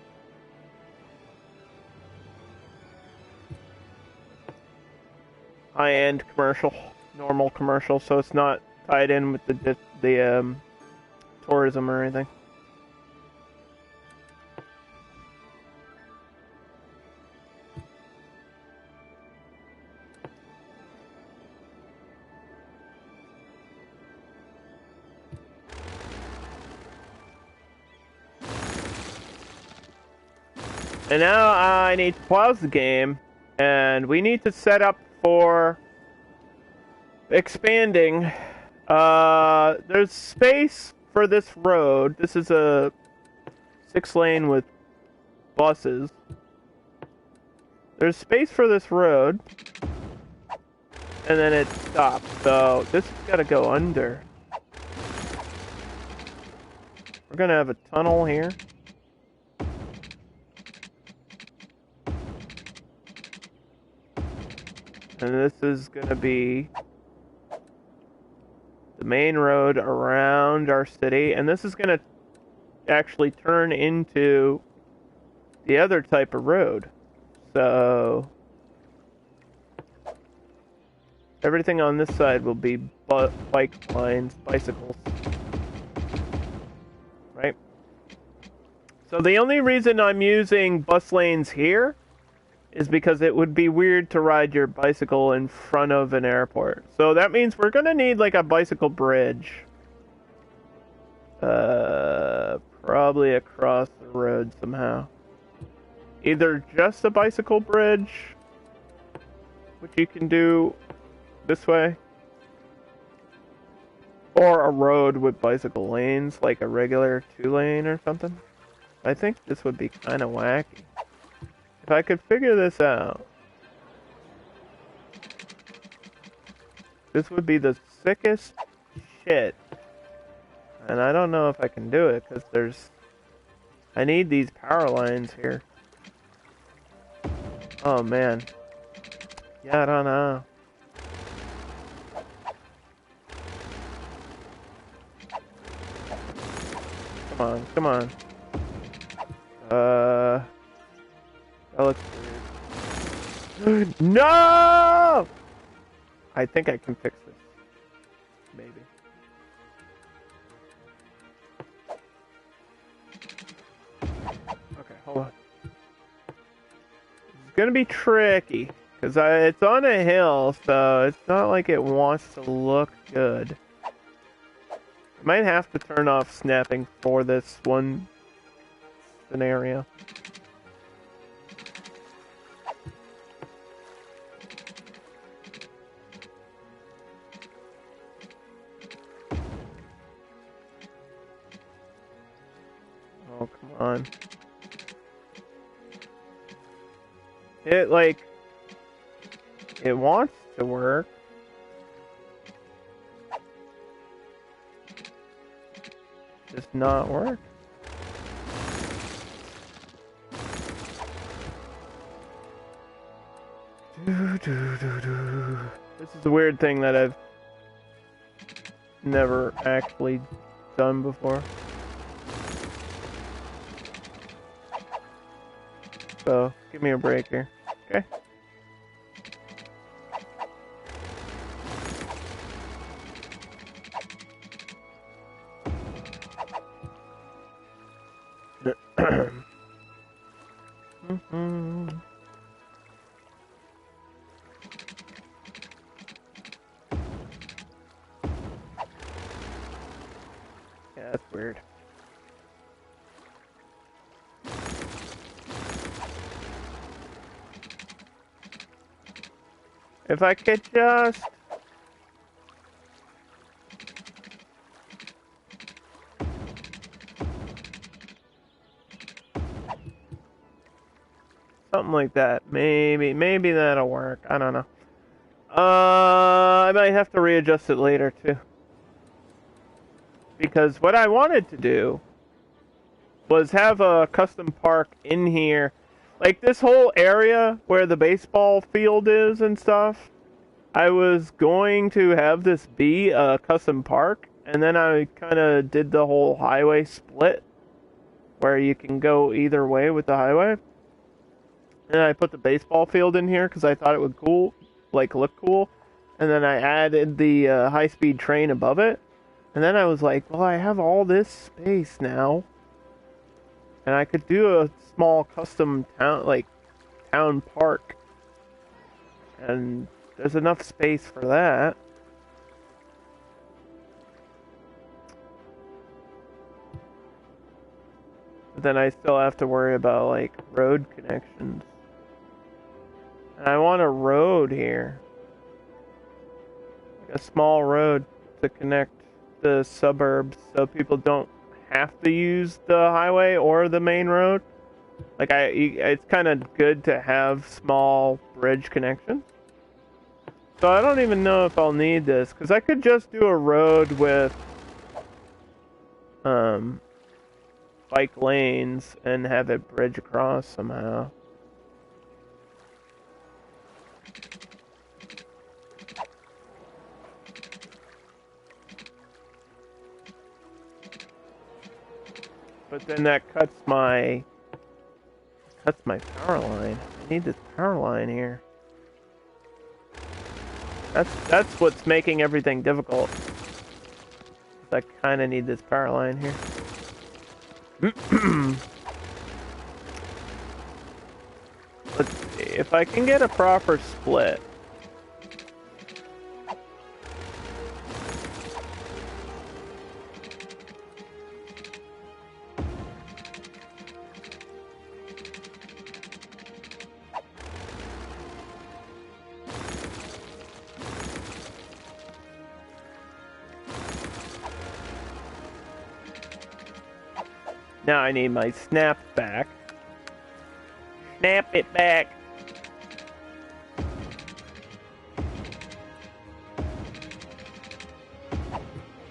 S1: High-end commercial, normal commercial, so it's not tied in with the tourism or anything. And now I need to pause the game, and we need to set up for expanding. There's space for this road. This is a 6-lane with buses. There's space for this road, and then it stops. So this has got to go under. We're gonna have a tunnel here. And this is going to be the main road around our city. And this is going to actually turn into the other type of road. So everything on this side will be bike lines, bicycles. Right? So the only reason I'm using bus lanes here is because it would be weird to ride your bicycle in front of an airport. So that means we're gonna need like a bicycle bridge. Probably across the road somehow. Either just a bicycle bridge, which you can do this way, or a road with bicycle lanes, like a regular 2-lane or something. I think this would be kind of wacky. If I could figure this out, this would be the sickest shit. And I don't know if I can do it, because I need these power lines here. Oh man. Yeah, I don't know. Come on, come on. That looks weird. No! I think I can fix this. Maybe. Okay, hold on. It's gonna be tricky, because it's on a hill, so it's not like it wants to look good. I might have to turn off snapping for this one scenario. Oh, come on. It wants to work. Just not work. This is a weird thing that I've never actually done before. So, give me a break here. Okay? Yeah, that's weird. If I could just... something like that. Maybe that'll work. I don't know. I might have to readjust it later, too. Because what I wanted to do was have a custom park in here. Like this whole area where the baseball field is and stuff. I was going to have this be a custom park, and then I kind of did the whole highway split, where you can go either way with the highway. And I put the baseball field in here because I thought it would look cool. And then I added the high-speed train above it. And then I was like, well, I have all this space now. And I could do a small custom town park. And there's enough space for that. But then I still have to worry about, like, road connections. And I want a road here. Like a small road to connect the suburbs so people don't have to use the highway or the main road. Like, it's kind of good to have small bridge connections. So I don't even know if I'll need this, because I could just do a road with bike lanes and have it bridge across somehow. But then that cuts my power line. I need this power line here. That's what's making everything difficult. I kind of need this power line here. Let's see if I can get a proper split. Now I need my snap back. Snap it back.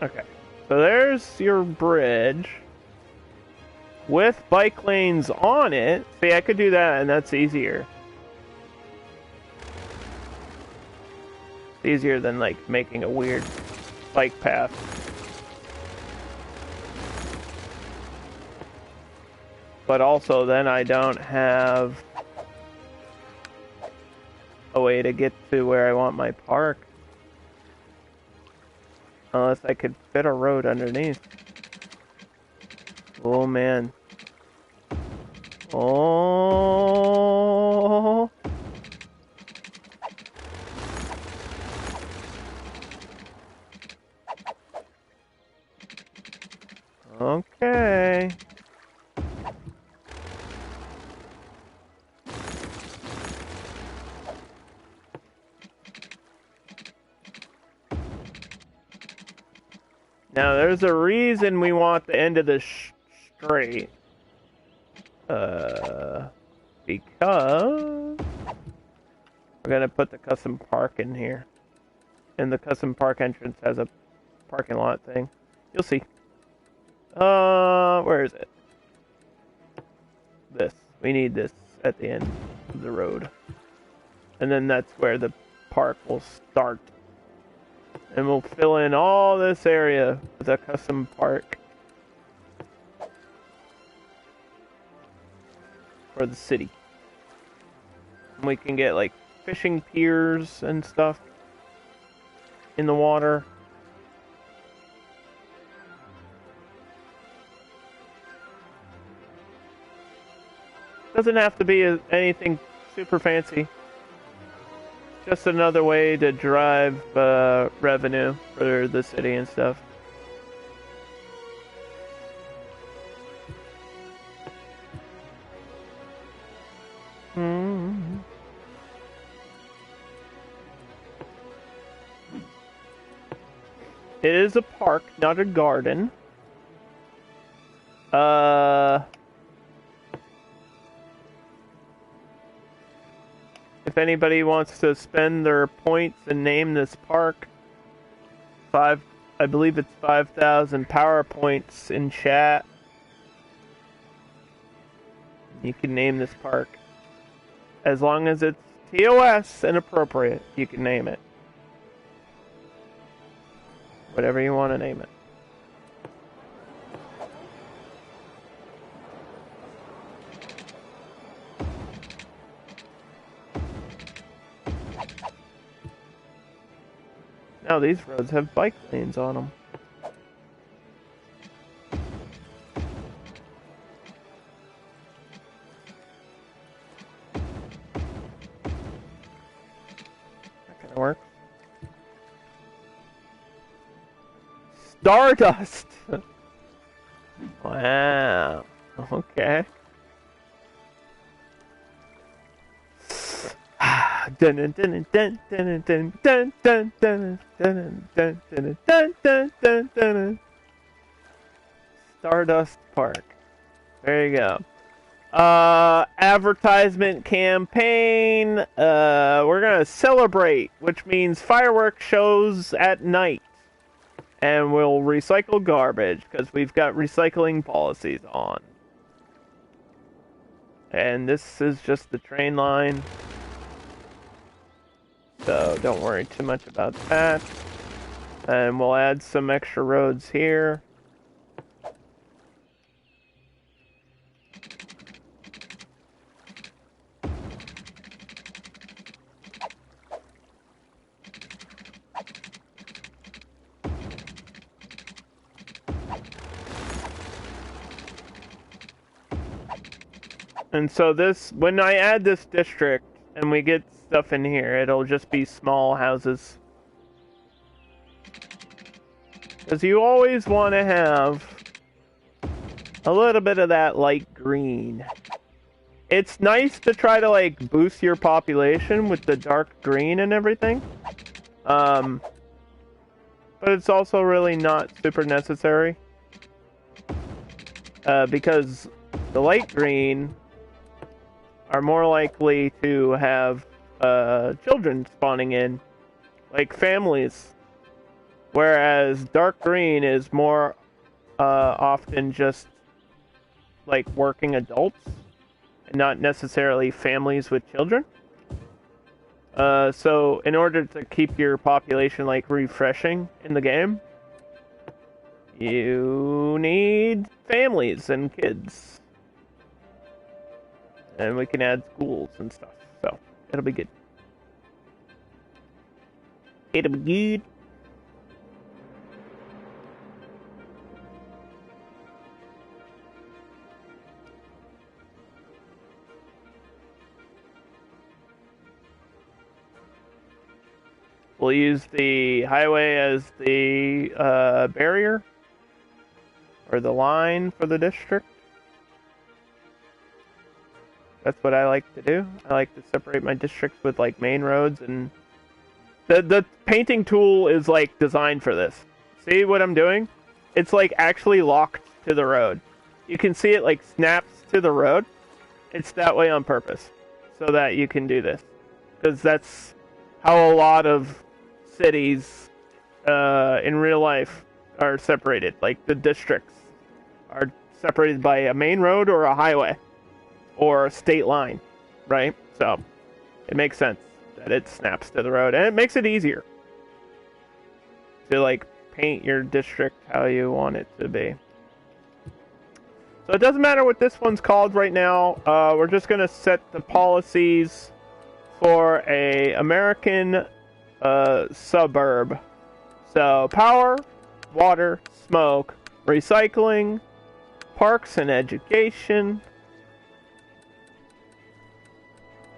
S1: Okay, so there's your bridge with bike lanes on it. See, I could do that, and that's easier. It's easier than, like, making a weird bike path. But also, then I don't have a way to get to where I want my park. Unless I could fit a road underneath. Oh, man. Oh. Okay. Now, there's a reason we want the end of the straight. Because we're gonna put the custom park in here. And the custom park entrance has a parking lot thing. You'll see. Where is it? This. We need this at the end of the road. And then that's where the park will start. And we'll fill in all this area with a custom park for the city. And we can get, like, fishing piers and stuff in the water. Doesn't have to be anything super fancy. Just another way to drive revenue for the city and stuff. Mm-hmm. It is a park, not a garden. If anybody wants to spend their points and name this park, I believe it's 5,000 power points in chat. You can name this park. As long as it's TOS and appropriate, you can name it. whatever you want to name it. Now these roads have bike lanes on them. That kind of works. Stardust! Wow. Okay. Stardust Park. There you go. Advertisement campaign. We're gonna celebrate, which means fireworks shows at night. And we'll recycle garbage, because we've got recycling policies on. And this is just the train line. So don't worry too much about that. And we'll add some extra roads here. And so this, when I add this district and we get stuff in here, it'll just be small houses. Because you always want to have a little bit of that light green. It's nice to try to like boost your population with the dark green and everything. But it's also really not super necessary. Because the light green are more likely to have children spawning in, like families, whereas dark green is more often just like working adults and not necessarily families with children. So in order to keep your population like refreshing in the game, you need families and kids. And we can add schools and stuff, so it'll be good. It'll be good. We'll use the highway as the barrier, or the line for the district. That's what I like to do. I like to separate my districts with like main roads, and the painting tool is like designed for this. See what I'm doing? It's like actually locked to the road. You can see it like snaps to the road. It's that way on purpose, so that you can do this. Because that's how a lot of cities in real life are separated. Like the districts are separated by a main road or a highway. Or a state line, right? So, it makes sense that it snaps to the road. And it makes it easier to, like, paint your district how you want it to be. So, it doesn't matter what this one's called right now. We're just going to set the policies for a American suburb. So, power, water, smoke, recycling, parks and education.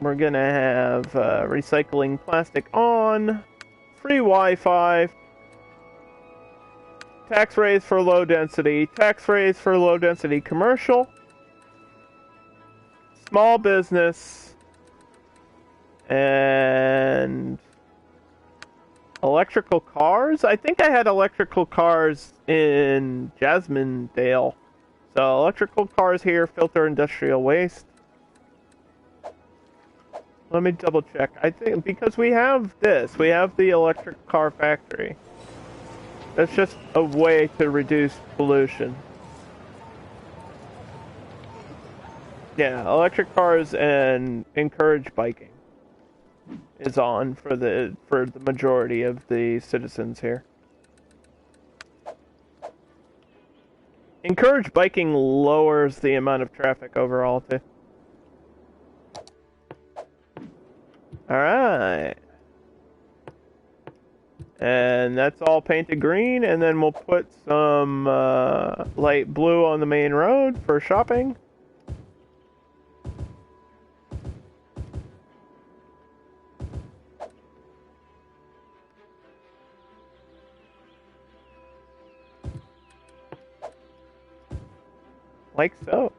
S1: We're gonna have recycling plastic on, free Wi-Fi, tax raise for low density, tax raise for low density commercial, small business, and electrical cars. I think I had electrical cars in Jasmine-dale. So electrical cars here, filter industrial waste. Let me double check. I think because we have this, we have the electric car factory. That's just a way to reduce pollution. Yeah, electric cars and encourage biking is on for the majority of the citizens here. encourage biking lowers the amount of traffic overall, too. Alright. And that's all painted green, and then we'll put some light blue on the main road for shopping. Like so.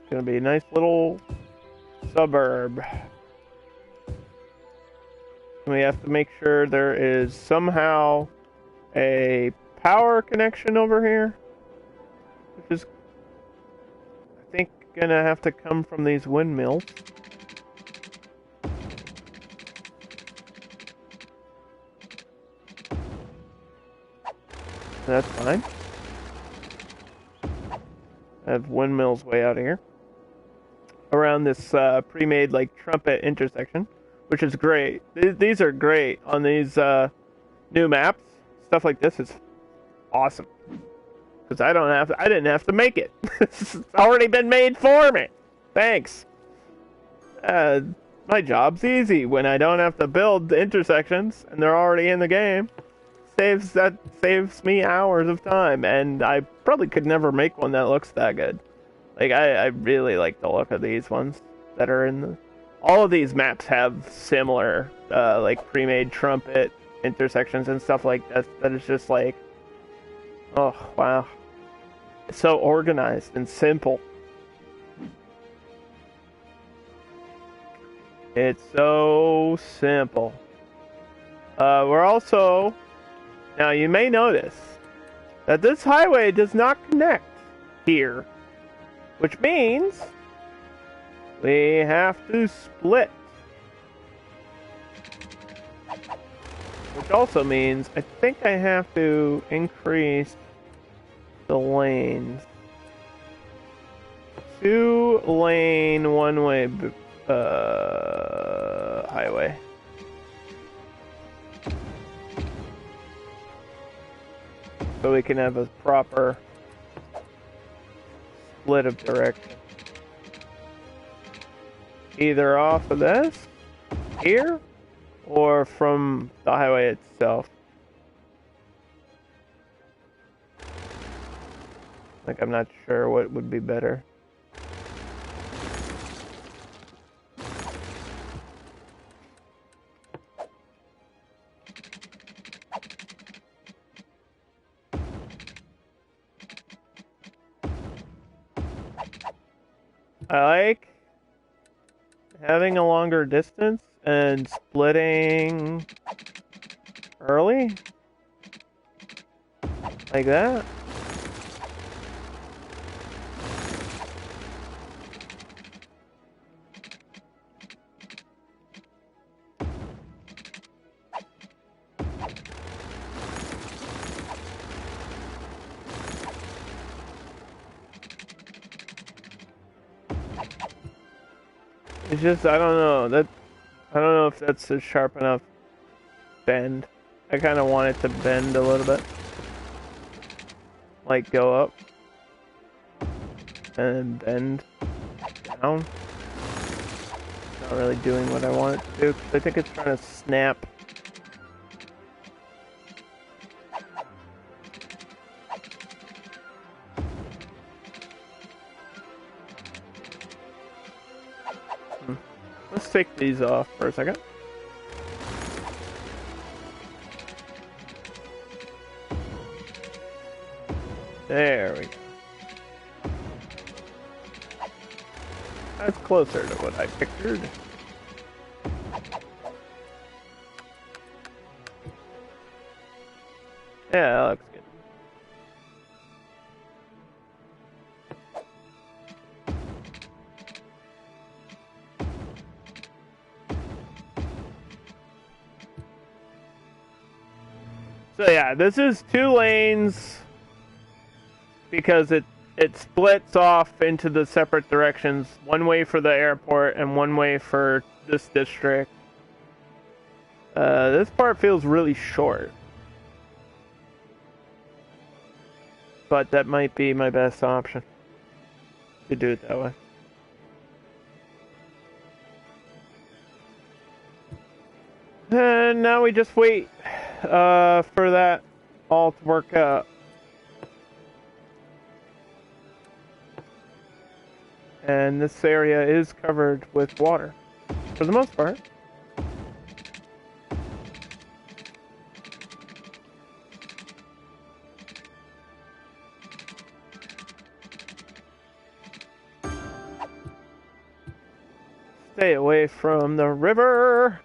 S1: It's gonna be a nice little suburb. We have to make sure there is somehow a power connection over here, which is, I think, gonna have to come from these windmills. That's fine. I have windmills way out here around this pre-made like trumpet intersection, which is great. These are great on these new maps. Stuff like this is awesome because I didn't have to make it. It's already been made for me. Thanks. My job's easy when I don't have to build the intersections and they're already in the game. Saves me hours of time, and I probably could never make one that looks that good. Like I really like the look of these ones that are in the. All of these maps have similar like pre-made trumpet intersections and stuff like that. That is just like, oh wow, it's so organized and simple. It's so simple. We're also, now you may notice that this highway does not connect here, which means we have to split. Which also means I think I have to increase the lanes. 2-lane one-way highway. So we can have a proper split of direction. Either off of this, here, or from the highway itself. Like, I'm not sure what would be better. I like having a longer distance and splitting early, like that. It's just, I don't know if that's a sharp enough bend. I kind of want it to bend a little bit. Like go up. And bend down. Not really doing what I want it to do, because I think it's trying to snap. Let's take these off for a second. There we go. That's closer to what I pictured. Yeah, that looks good. So yeah, this is 2 lanes because it it splits off into the separate directions. One way for the airport and one way for this district. This part feels really short. But that might be my best option. To do it that way. And now we just wait for that all to work out. And this area is covered with water, for the most part. Stay away from the river.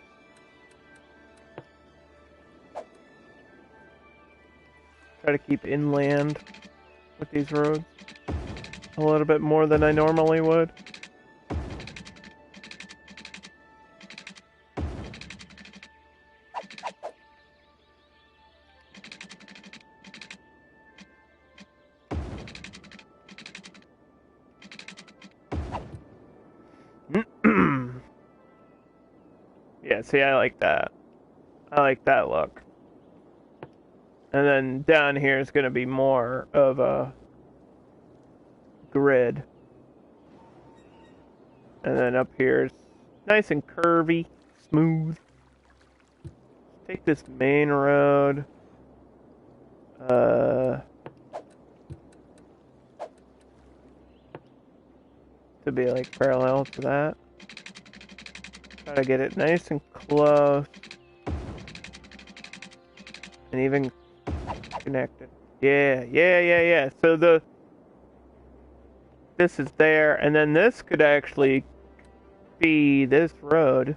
S1: Try to keep inland with these roads a little bit more than I normally would. Yeah, see, I like that. I like that look. And then down here is going to be more of a grid. And then up here is nice and curvy, smooth. Take this main road. To be like parallel to that. Try to get it nice and close. And even connected. Yeah. So this is there, and then this could actually be this road.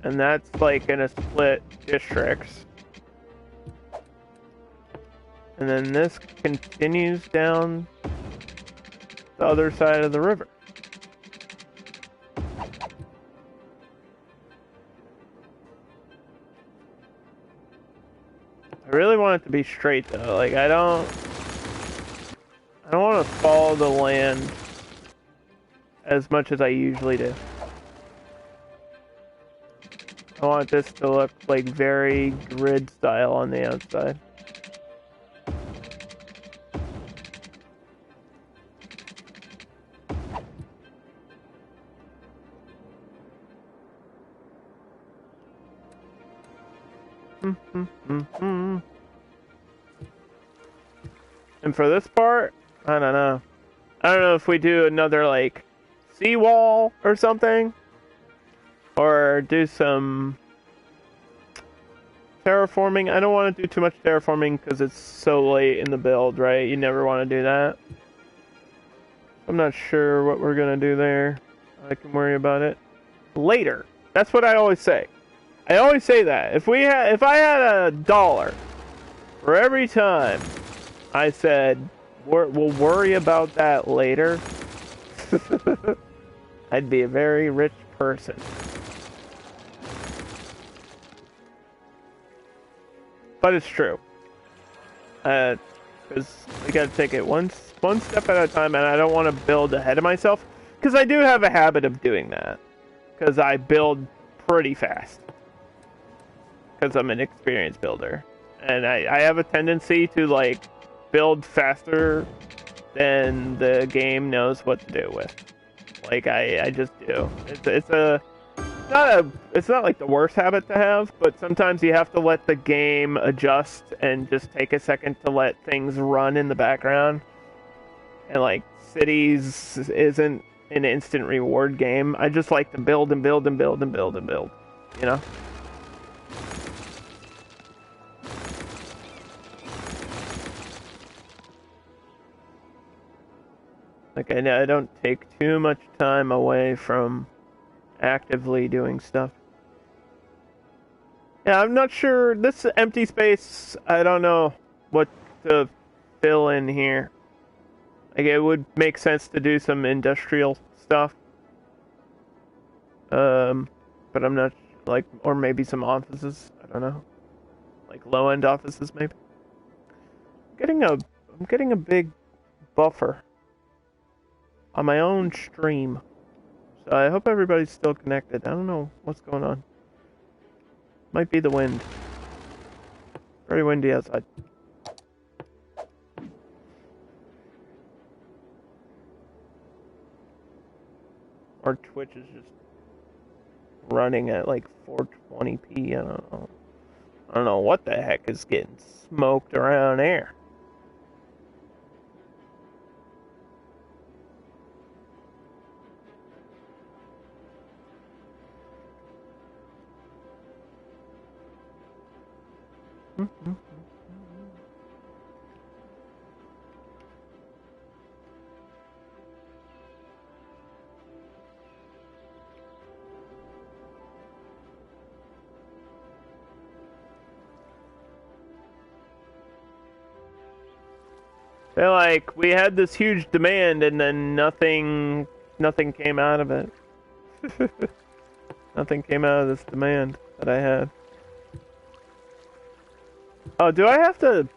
S1: And that's like in a split districts. And then this continues down the other side of the river. I really want it to be straight though. Like I don't want to follow the land as much as I usually do. I want this to look like very grid style on the outside. And for this part, I don't know. I don't know if we do another like seawall or something, or do some terraforming. I don't want to do too much terraforming because it's so late in the build, right? You never want to do that. I'm not sure what we're gonna do there. I can worry about it later. That's what I always say. I always say that if I had $1 for every time I said we'll worry about that later, I'd be a very rich person. But it's true. Because we gotta take it one step at a time, and I don't want to build ahead of myself. Because I do have a habit of doing that. Because I build pretty fast. Because I'm an experienced builder. And I have a tendency to, like, build faster than the game knows what to do with. Like, I just do. It's not like the worst habit to have, but sometimes you have to let the game adjust and just take a second to let things run in the background. And like Cities isn't an instant reward game. I just like to build and build and build and build and build, you know? Like I don't take too much time away from actively doing stuff. Yeah, I'm not sure. This empty space, I don't know what to fill in here. Like, it would make sense to do some industrial stuff. But I'm not, like, or maybe some offices. I don't know. like low-end offices maybe. I'm getting a big buffer on my own stream. So I hope everybody's still connected. I don't know what's going on. Might be the wind. Very windy outside. Or Twitch is just running at like 420p. I don't know. I don't know what the heck is getting smoked around here. Feel like we had this huge demand and then nothing came out of it. Nothing came out of this demand that I had. Oh, do I have to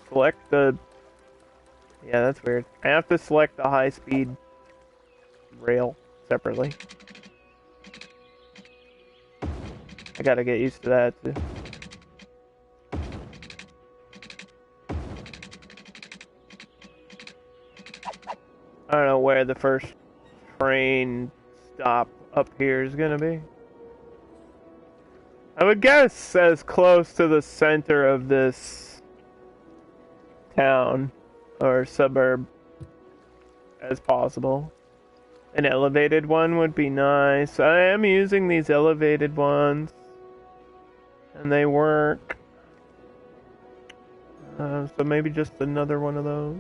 S1: select the... Yeah, that's weird. I have to select the high-speed rail separately. I gotta get used to that, too. I don't know where the first train stop up here is gonna be. I would guess as close to the center of this town or suburb as possible. An elevated one would be nice. I am using these elevated ones and they work. So maybe just another one of those.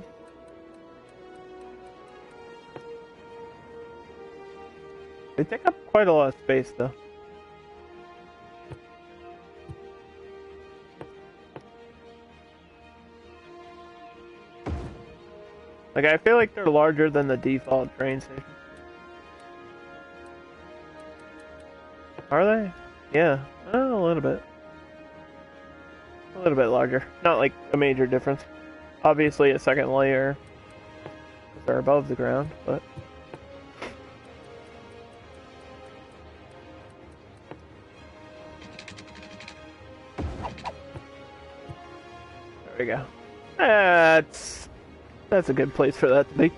S1: They take up quite a lot of space, though. Like, I feel like they're larger than the default train station. Are they? Yeah. Oh, a little bit. A little bit larger. Not like a major difference. Obviously a second layer, because they're above the ground, but... There we go. That's a good place for that to be.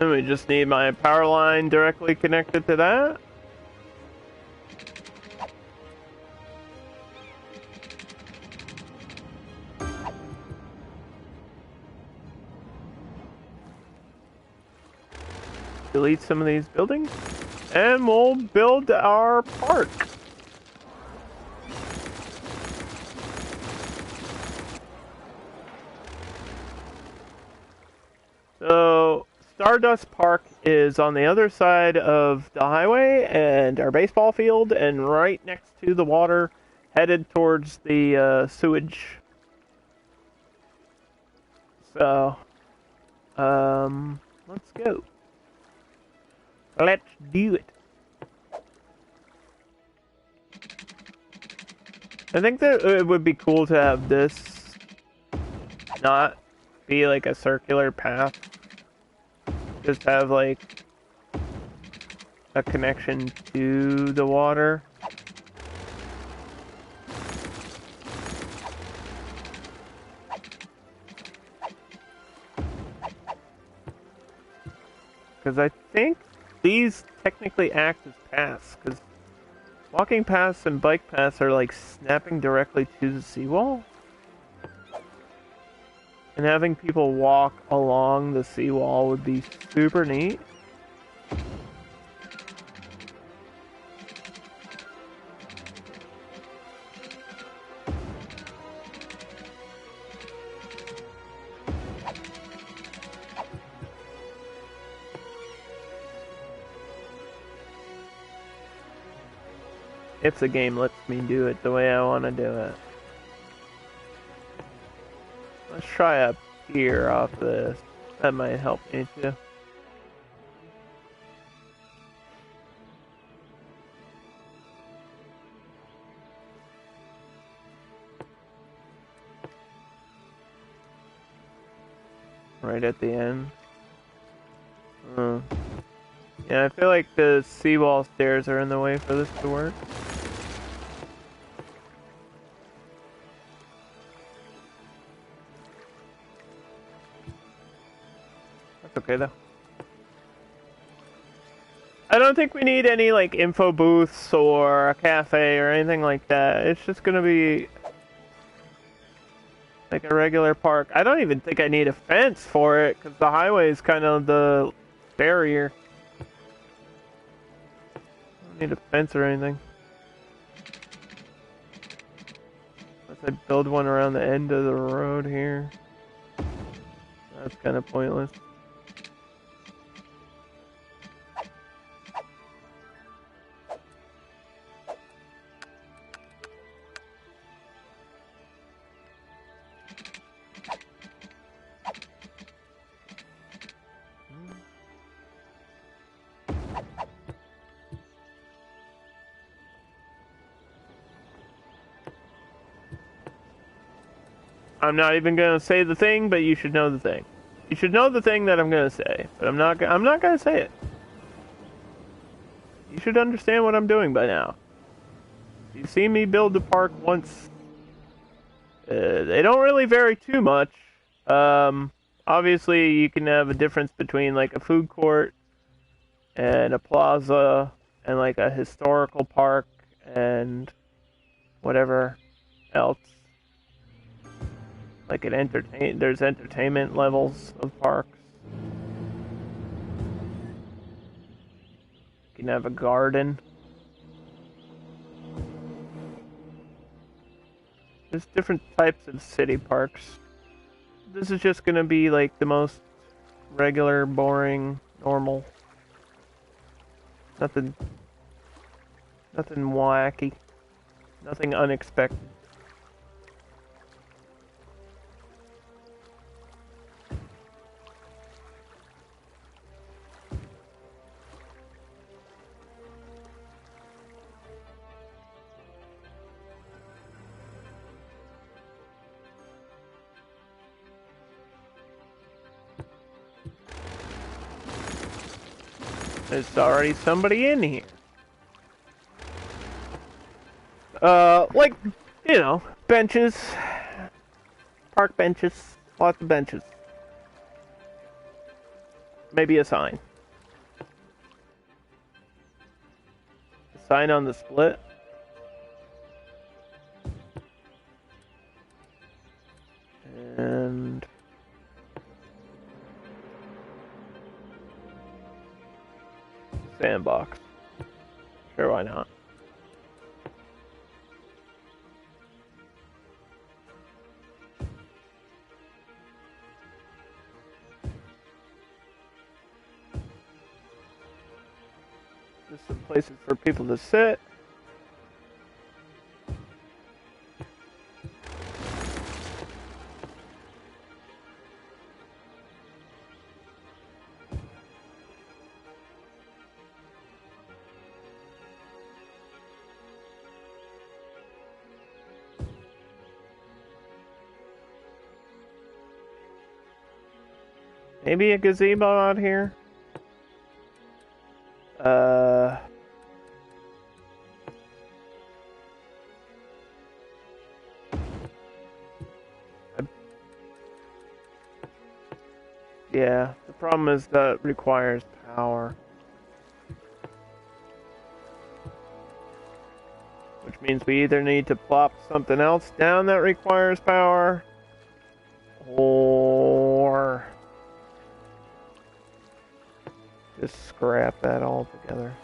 S1: And we just need my power line directly connected to that. Delete some of these buildings, and we'll build our park. So, Stardust Park is on the other side of the highway and our baseball field, and right next to the water, headed towards the sewage. So, let's go. Let's do it. I think that it would be cool to have this not be like a circular path. Just have like a connection to the water. Because I think these technically act as paths, because walking paths and bike paths are like snapping directly to the seawall. And having people walk along the seawall would be super neat. If the game lets me do it the way I want to do it. Let's try up here off this. That might help me too. right at the end. Yeah, I feel like the seawall stairs are in the way for this to work. That's okay though. I don't think we need any like info booths or a cafe or anything like that. It's just gonna be like a regular park. I don't even think I need a fence for it because the highway is kind of the barrier. I don't need a fence or anything. Unless I build one around the end of the road here. That's kind of pointless. I'm not even gonna say the thing, but you should know the thing. You should know the thing that I'm gonna say, but I'm not gonna say it. You should understand what I'm doing by now. You've seen me build the park once. They don't really vary too much. Obviously, you can have a difference between like a food court and a plaza and like a historical park and whatever else. Like there's entertainment levels of parks. You can have a garden. There's different types of city parks. This is just gonna be like the most regular, boring, normal. Nothing wacky. Nothing unexpected. There's already somebody in here. Like, you know, benches. Park benches. Lots of benches. Maybe a sign. A sign on the split. And sandbox. Sure, why not? Just some places for people to sit. Maybe a gazebo out here. Yeah, the problem is that it requires power. Which means we either need to plop something else down that requires power, or just scrap that altogether.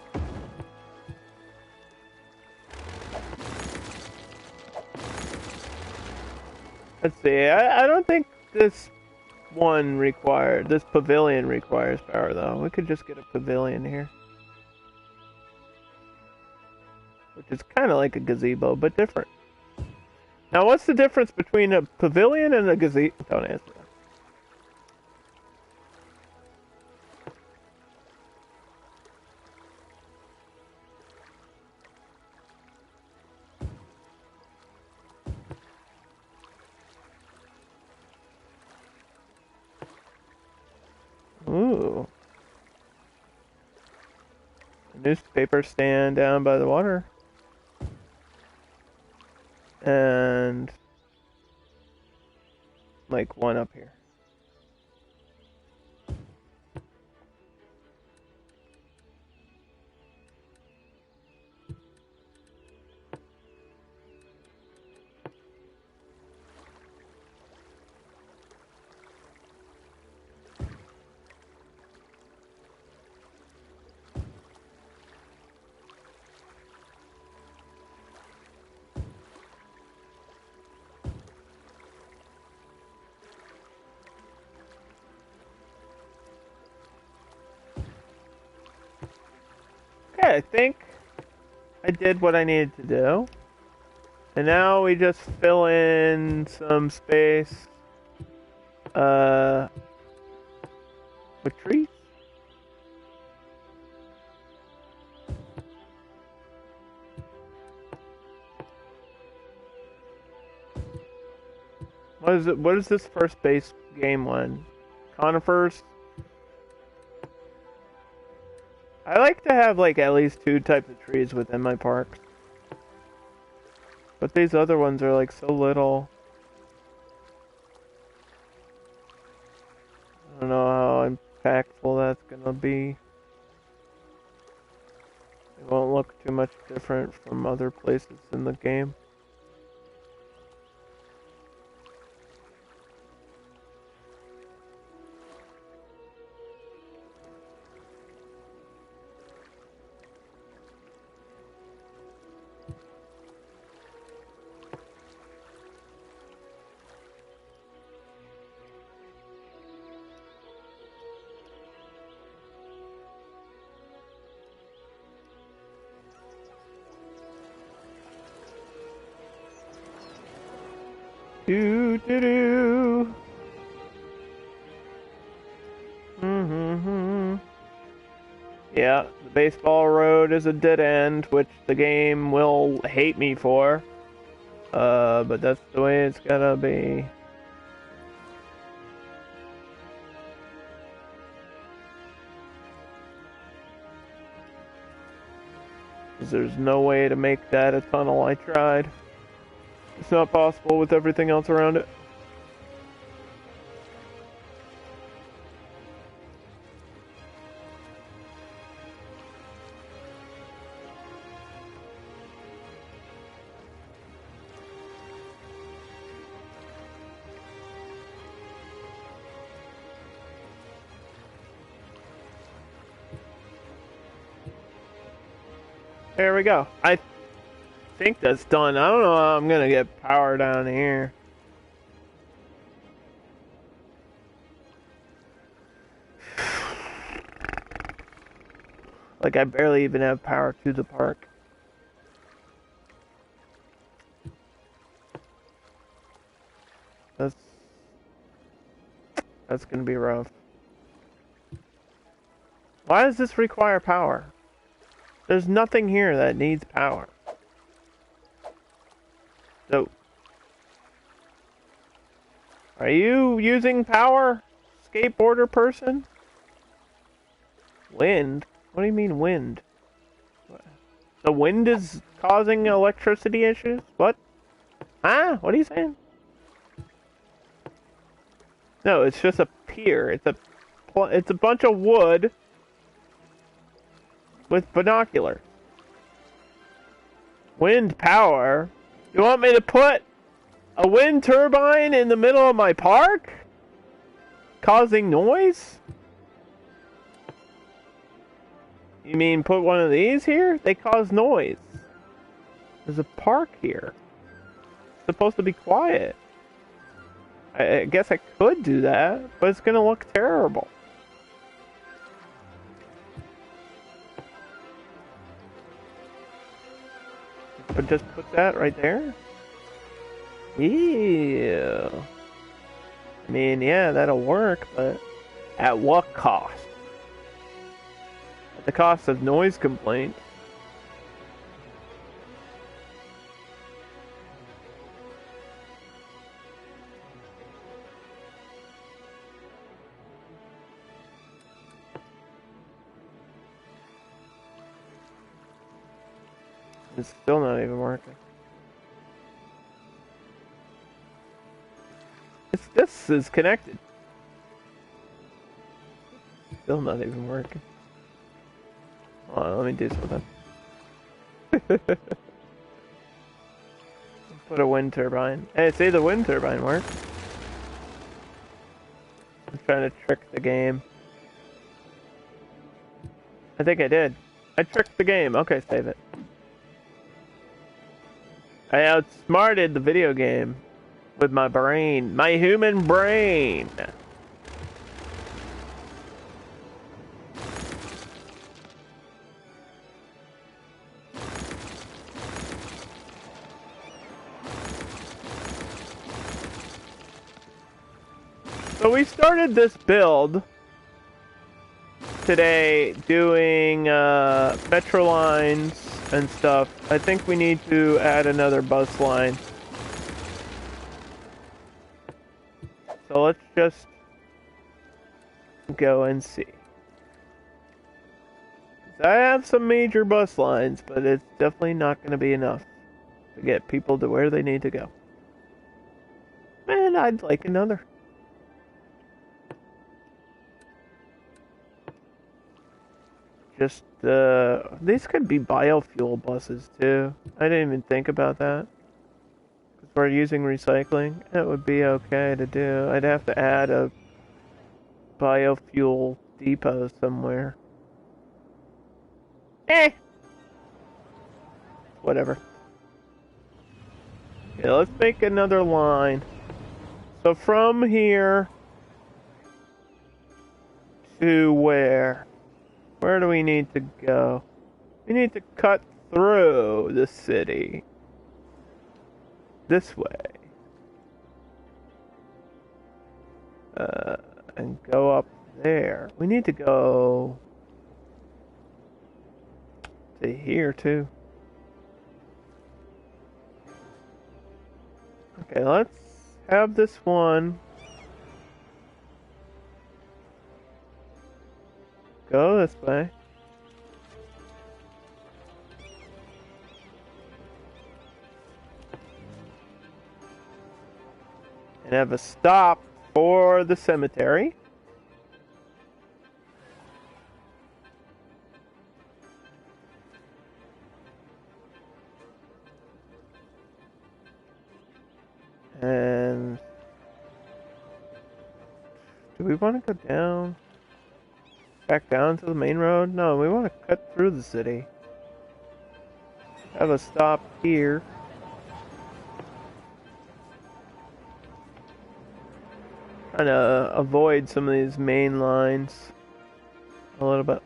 S1: Let's see, I don't think this pavilion requires power though. We could just get a pavilion here. Which is kind of like a gazebo, but different. Now what's the difference between a pavilion and a gazebo? Don't answer that. newspaper stand down by the water. And like one up here. Okay, I think I did what I needed to do. And now we just fill in some space with trees. What is it? What is this first base game one? Conifers? I like to have like at least 2 types of trees within my parks. But these other ones are like so little. I don't know how impactful that's gonna be. It won't look too much different from other places in the game. Do do do. Yeah, the baseball road is a dead end, which the game will hate me for. But that's the way it's gotta be. There's no way to make that a tunnel. I tried. It's not possible with everything else around it. There we go. I think that's done. I don't know how I'm gonna get power down here. Like, I barely even have power to the park. That's gonna be rough. Why does this require power? There's nothing here that needs power. So, are you using power, skateboarder person? Wind? What do you mean wind? The wind is causing electricity issues? What? Huh? What are you saying? No, it's just a pier. It's a bunch of wood with binoculars. Wind power? You want me to put a wind turbine in the middle of my park? Causing noise? You mean put one of these here? They cause noise. There's a park here. It's supposed to be quiet. I guess I could do that, but it's gonna look terrible. But just put that right there? Ew. I mean, yeah, that'll work, but at what cost? At the cost of noise complaints. It's still not even working. This is connected. Still not even working. Hold on, let me do something. Put a wind turbine. Hey, see, the wind turbine works. I'm trying to trick the game. I think I did. I tricked the game. Okay, save it. I outsmarted the video game with my brain. My human brain. So we started this build today doing metro lines and stuff. I think we need to add another bus line. So let's just go and see. I have some major bus lines, but it's definitely not going to be enough to get people to where they need to go. And I'd like another. Just, these could be biofuel buses too. I didn't even think about that. Because we're using recycling. That would be okay to do. I'd have to add a biofuel depot somewhere. Whatever. Okay, let's make another line. So from here to where? Where do we need to go? We need to cut through the city. This way. And go up there. We need to go to here too. Okay, let's have this one go this way. And have a stop for the cemetery. And do we want to go down? Back down to the main road? No, we want to cut through the city. Have a stop here. Trying to avoid some of these main lines a little bit.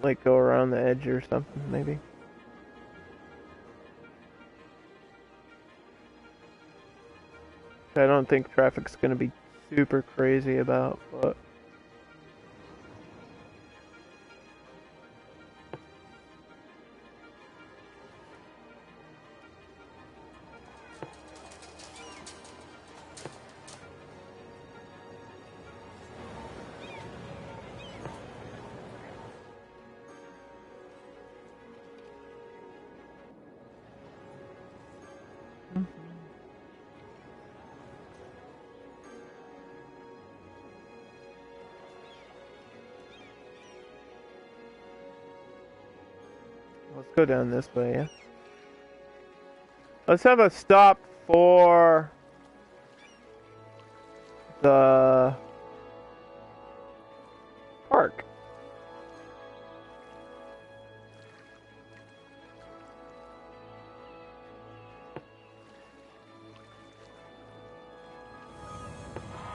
S1: Like go around the edge or something, maybe. I don't think traffic's gonna be super crazy about, but let's go down this way, yeah? Let's have a stop for the park.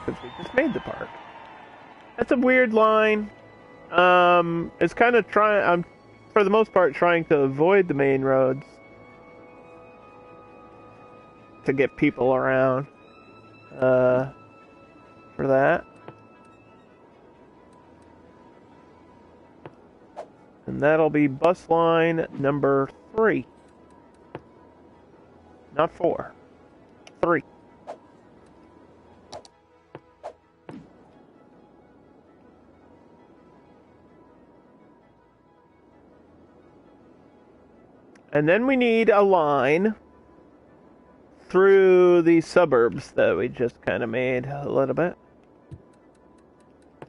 S1: Because we just made the park. That's a weird line. It's kind of I'm for the most part trying to avoid the main roads to get people around for that. And that'll be bus line number 3. Not 4. 3. And then we need a line through the suburbs that we just kind of made a little bit.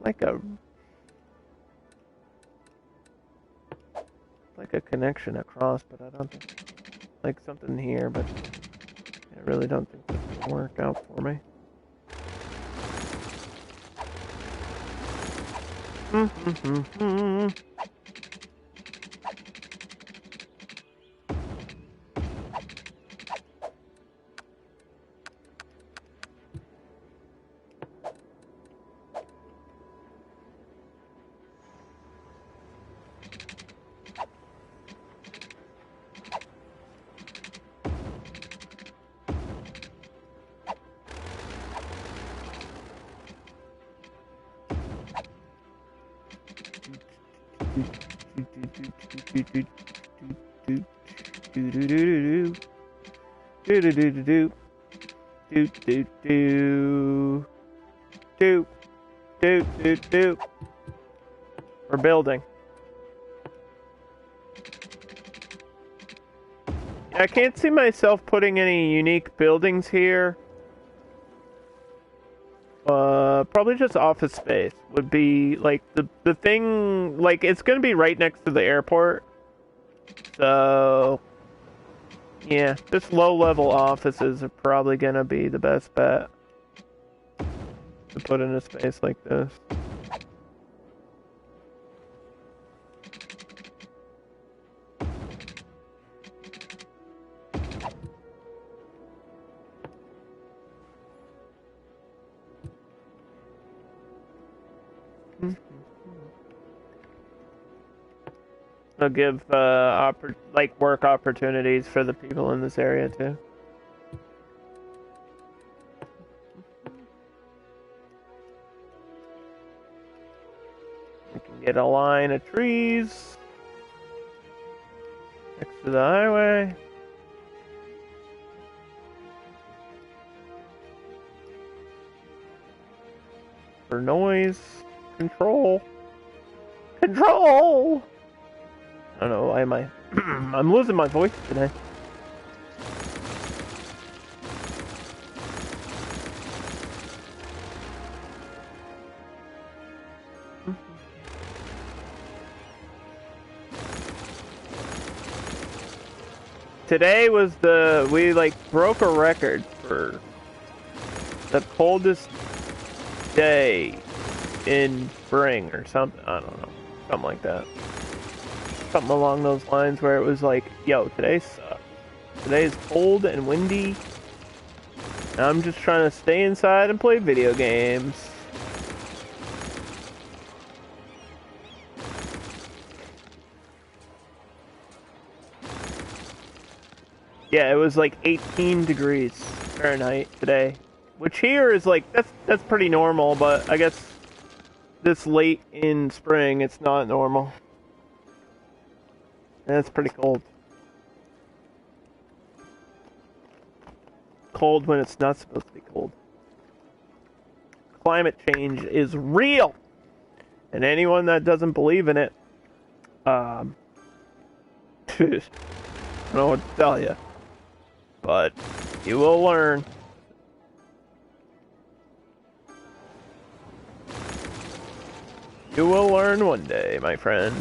S1: Like a connection across, but I don't think, like something here, but I really don't think this will work out for me. We're building. I can't see myself putting any unique buildings here. Probably just office space would be like the thing, like it's gonna be right next to the airport. So yeah, just low-level offices are probably gonna be the best bet to put in a space like this. They'll give work opportunities for the people in this area too. We can get a line of trees next to the highway. For noise control. Control! I don't know, why am I... I'm losing my voice today. Today was we broke a record for the coldest day in spring or something. I don't know. Something like that. Something along those lines where it was like, yo, today sucks. Today is cold and windy. And I'm just trying to stay inside and play video games. Yeah, it was like 18 degrees Fahrenheit today. Which here is like, that's pretty normal, but I guess this late in spring, it's not normal. And it's pretty cold. Cold when it's not supposed to be cold. Climate change is real! And anyone that doesn't believe in it, I don't know what to tell you. But you will learn. You will learn one day, my friend.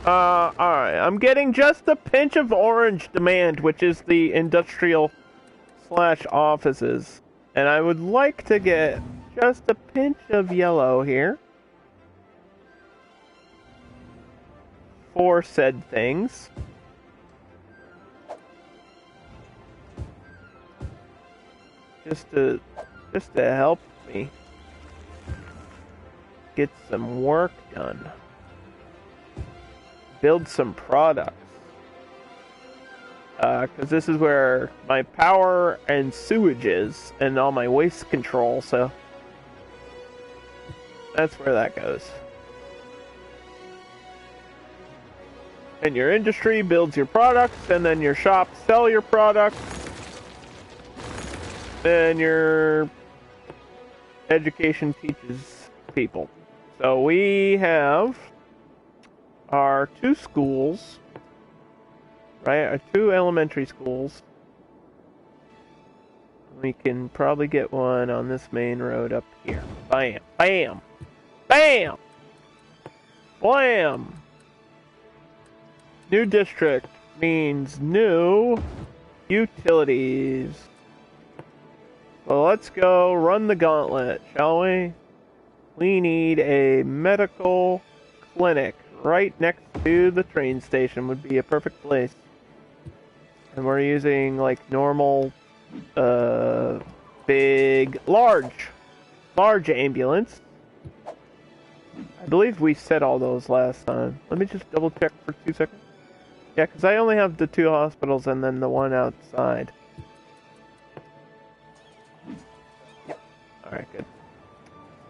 S1: Alright, I'm getting just a pinch of orange demand, which is the industrial / offices. And I would like to get just a pinch of yellow here. For said things. Just to help me get some work done. Build some products. Because this is where my power and sewage is, and all my waste control, so that's where that goes. And your industry builds your products, and then your shops sell your products. Then your education teaches people. So we have our 2 schools, right? Our 2 elementary schools. We can probably get one on this main road up here. Bam! Bam! Bam! Blam! New district means new utilities. Well, let's go run the gauntlet, shall we? We need a medical clinic right next to the train station. Would be a perfect place. And we're using like normal, large ambulance. I believe we said all those last time. Let me just double check for 2 seconds. Yeah, because I only have the 2 hospitals and then the one outside. Yep. Alright, good.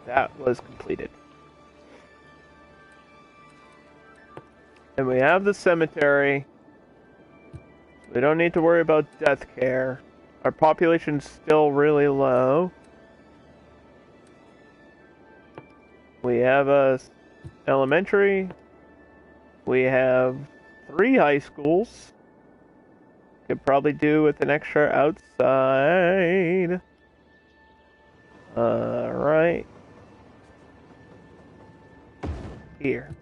S1: That was completed. And we have the cemetery. We don't need to worry about death care. Our population's still really low. We have a elementary. We have 3 high schools. Could probably do with an extra outside. Right here.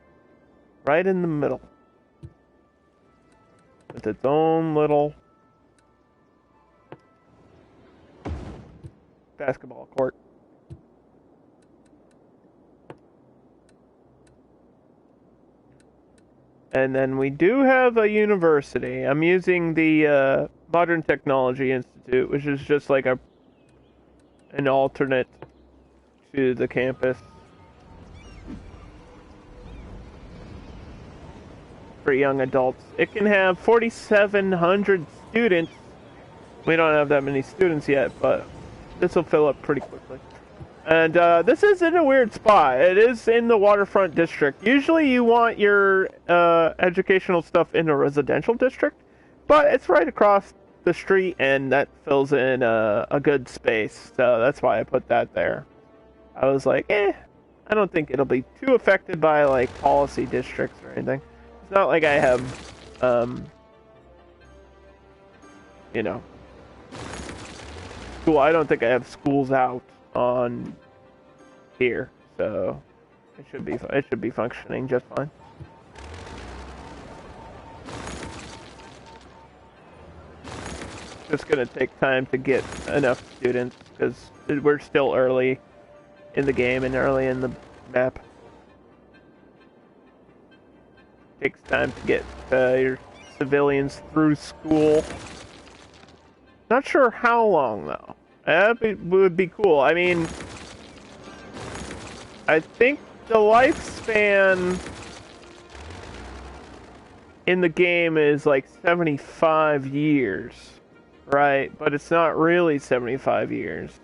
S1: Right in the middle. With its own little basketball court. And then we do have a university. I'm using the Modern Technology Institute, which is just like an alternate to the campus for young adults. It can have 4,700 students. We don't have that many students yet, but this will fill up pretty quickly. And this is in a weird spot. It is in the Waterfront District. Usually you want your educational stuff in a residential district, but it's right across the street, and that fills in a good space. So that's why I put that there. I was like, I don't think it'll be too affected by like policy districts or anything. It's not like I have, you know, school. I don't think I have schools out on here, so it should be functioning just fine. Just gonna take time to get enough students because we're still early in the game and early in the map. Takes time to get your civilians through school. Not sure how long though. That would be cool. I mean, I think the lifespan in the game is like 75 years, right? But it's not really 75 years.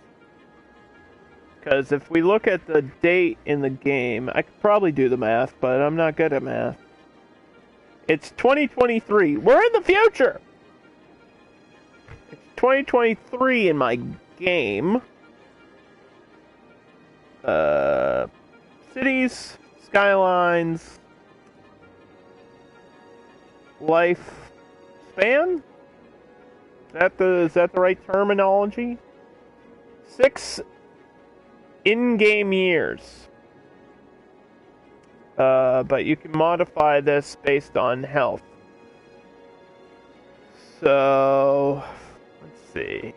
S1: Because if we look at the date in the game, I could probably do the math, but I'm not good at math. It's 2023. We're in the future! It's 2023 in my game. Cities, skylines, lifespan? Is that the right terminology? 6 in-game years. But you can modify this based on health. So, let's see.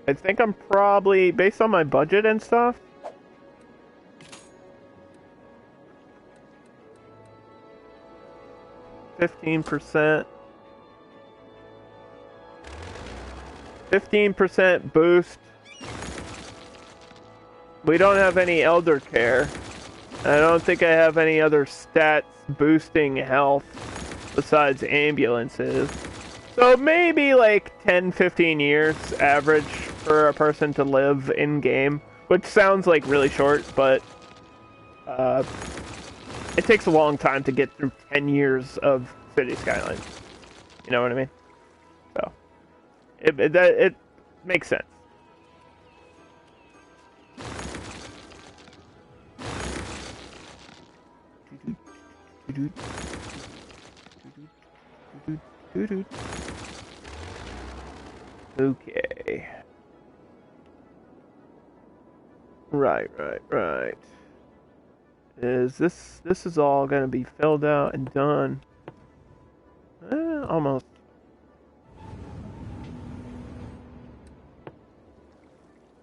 S1: I think I'm probably, based on my budget and stuff, %15 boost. We don't have any elder care. I don't think I have any other stats boosting health besides ambulances. So maybe like 10-15 years average for a person to live in game, which sounds like really short, but it takes a long time to get through 10 years of City Skylines. You know what I mean? So it makes sense. Okay. Right. This is all gonna be filled out and done? Almost.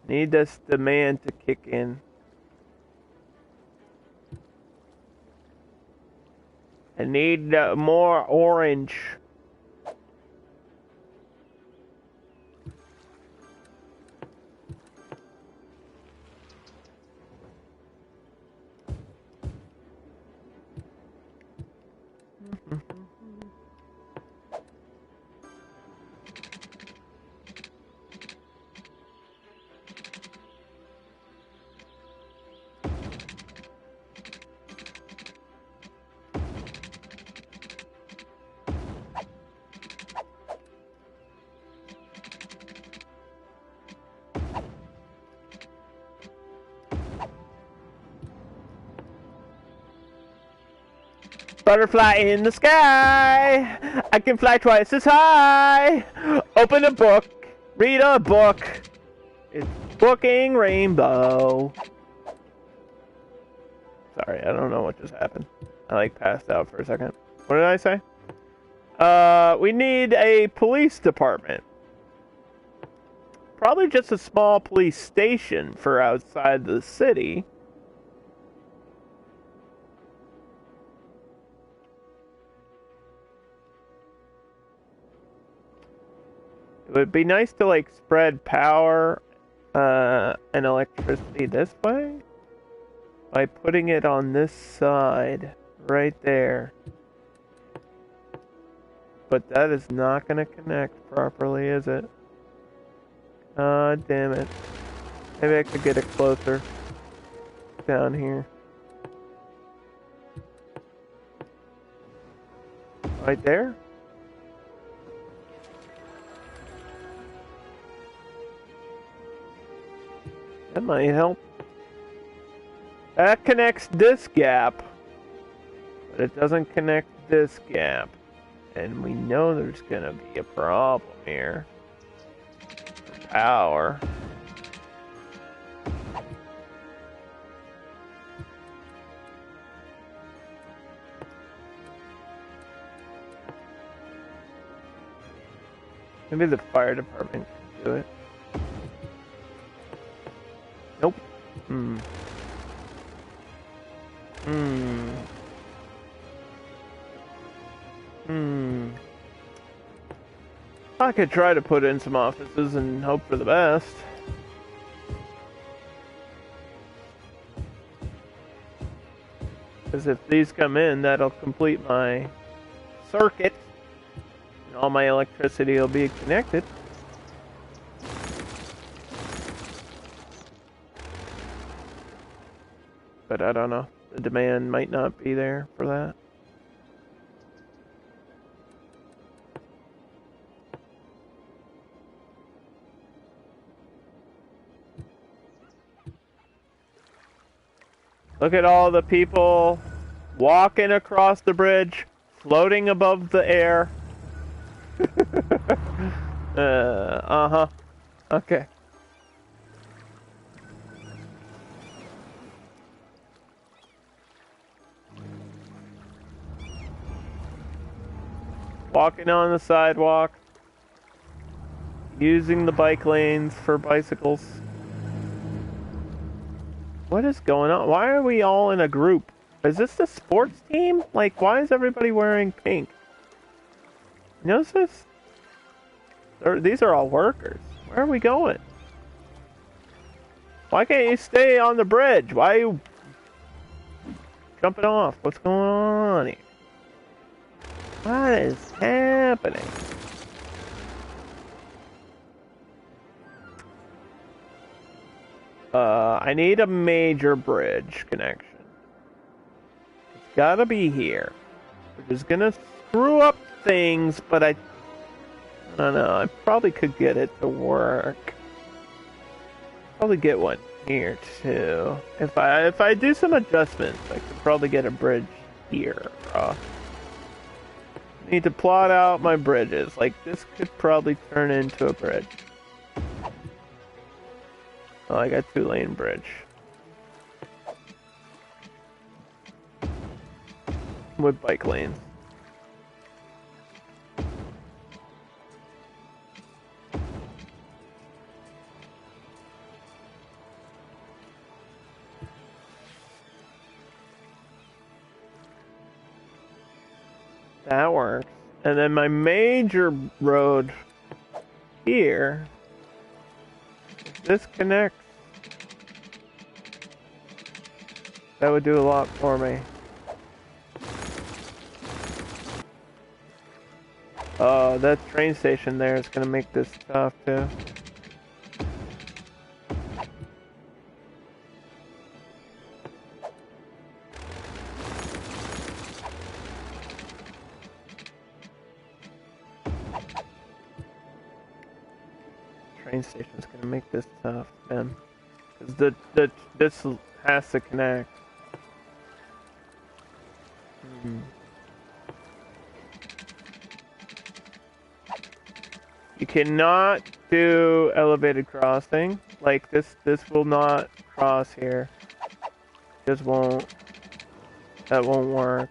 S1: Need this demand to kick in. I need more orange. Butterfly in the sky, I can fly twice as high. Open a book, read a book. It's booking rainbow. Sorry, I don't know what just happened. I like passed out for a second. What did I say? We need a police department. Probably just a small police station for outside the city. It would be nice to like spread power and electricity this way by putting it on this side right there. But that is not going to connect properly, is it? Damn it. Maybe I could get it closer down here. Right there? That might help. That connects this gap, but it doesn't connect this gap. And we know there's gonna be a problem here. Power. Maybe the fire department can do it. Nope. I could try to put in some offices and hope for the best. Because if these come in, that'll complete my circuit. And all my electricity will be connected. But I don't know. The demand might not be there for that. Look at all the people walking across the bridge, floating above the air. Okay. Walking on the sidewalk, using the bike lanes for bicycles. What is going on? Why are we all in a group? Is this the sports team? Like, why is everybody wearing pink? You notice this? These are all workers. Where are we going? Why can't you stay on the bridge? Why are you jumping off? What's going on here? What is happening? I need a major bridge connection. It's gotta be here. Which is gonna screw up things, but I don't know, I probably could get it to work. Probably get one here too. If I do some adjustments, I could probably get a bridge here across. Need to plot out my bridges. Like, this could probably turn into a bridge. Oh, I got 2-lane bridge. With bike lanes. That works. And then my major road here, if this connects, that would do a lot for me. Oh, that train station there is gonna make this tough too. Train station's gonna make this tough, man. Because this has to connect. You cannot do elevated crossing. Like this will not cross here. Just won't. That won't work.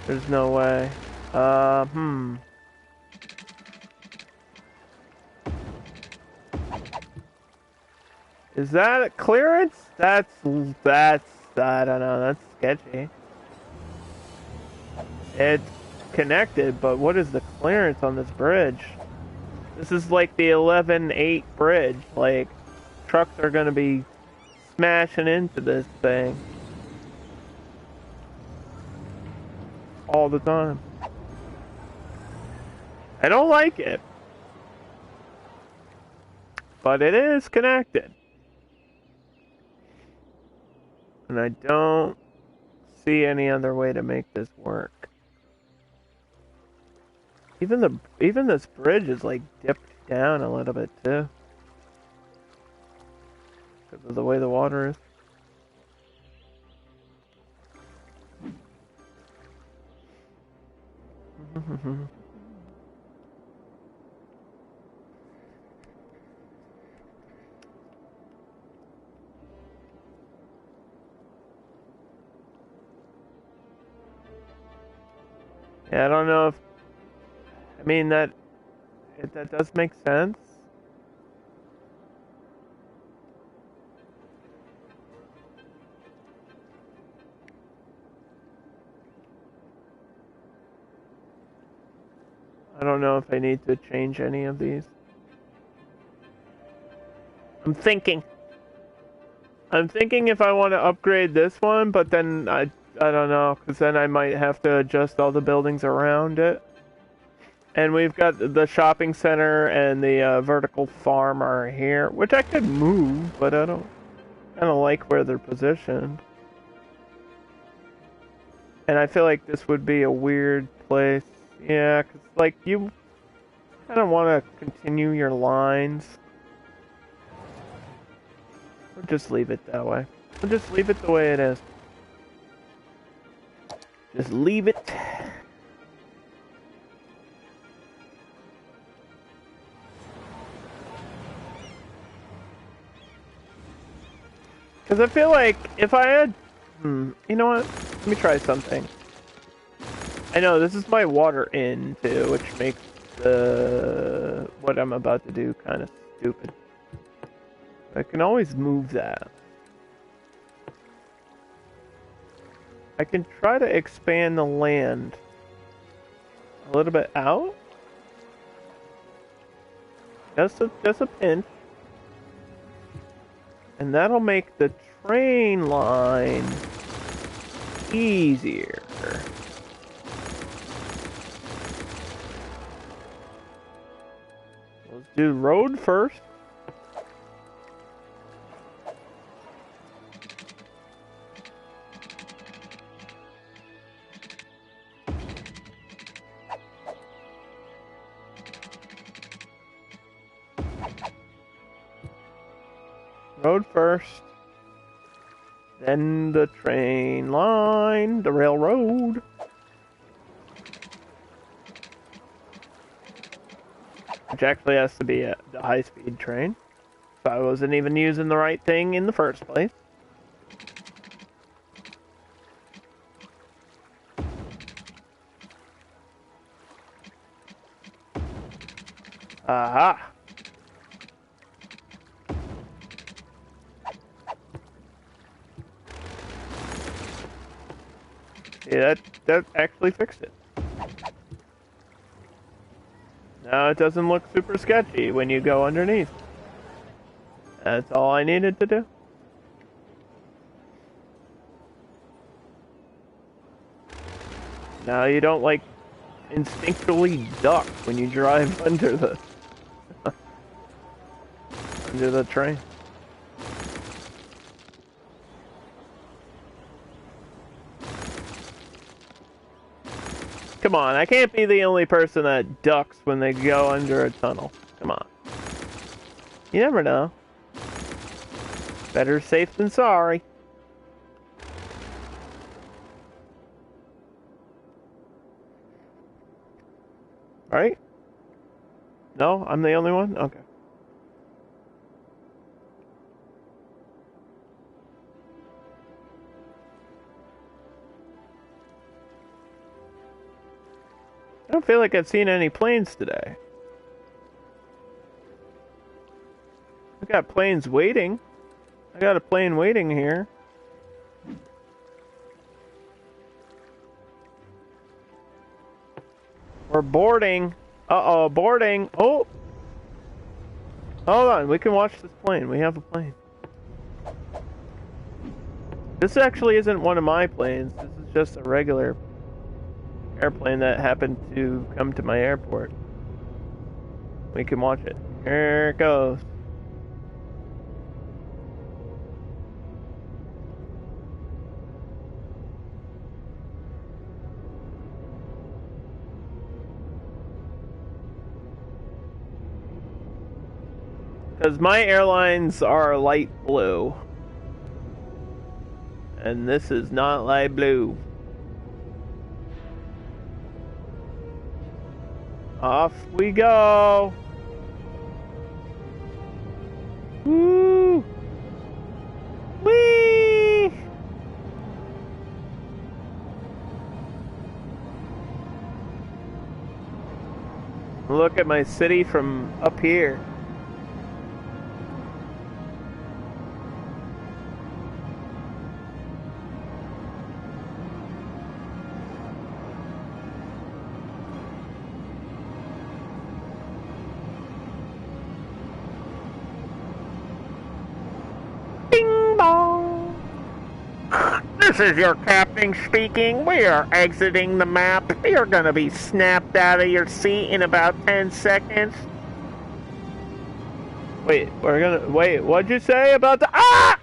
S1: There's no way. Is that a clearance? That's I don't know, that's sketchy. It's connected, but what is the clearance on this bridge? This is like the 11-8 bridge. Like, trucks are gonna be smashing into this thing all the time. I don't like it, but it is connected. And I don't see any other way to make this work. Even this bridge is like dipped down a little bit too, because of the way the water is. Yeah, I don't know if, I mean, that does make sense. I don't know if I need to change any of these. I'm thinking if I want to upgrade this one, but then I don't know, because then I might have to adjust all the buildings around it. And we've got the shopping center and the vertical farm are here, which I could move, but I don't kind of like where they're positioned. And I feel like this would be a weird place. Yeah, because like you kind of want to continue your lines. Or just leave it that way. Or just leave it the way it is. Just leave it. Because I feel like if I had... you know what? Let me try something. I know, this is my water in, too, which makes what I'm about to do kind of stupid. I can always move that. I can try to expand the land a little bit out. Just a pinch. And that'll make the train line easier. Let's do road first. Road first. Then the train line, the railroad. Which actually has to be the high-speed train. So I wasn't even using the right thing in the first place. Aha! Yeah, that actually fixed it. Now it doesn't look super sketchy when you go underneath. That's all I needed to do. Now you don't, like, instinctually duck when you drive under the under the train. Come on, I can't be the only person that ducks when they go under a tunnel. Come on. You never know. Better safe than sorry. Right? No? I'm the only one? Okay. I don't feel like I've seen any planes today. I got planes waiting. I got a plane waiting here. We're boarding. Uh-oh, boarding. Oh! Hold on, we can watch this plane. We have a plane. This actually isn't one of my planes. This is just a regular airplane that happened to come to my airport. We can watch it. Here it goes. Because my airlines are light blue. And this is not light blue. Off we go. Woo! Whee! Look at my city from up here. This is your captain speaking. We are exiting the map. You're gonna be snapped out of your seat in about 10 seconds. Wait, what'd you say about the... Ah!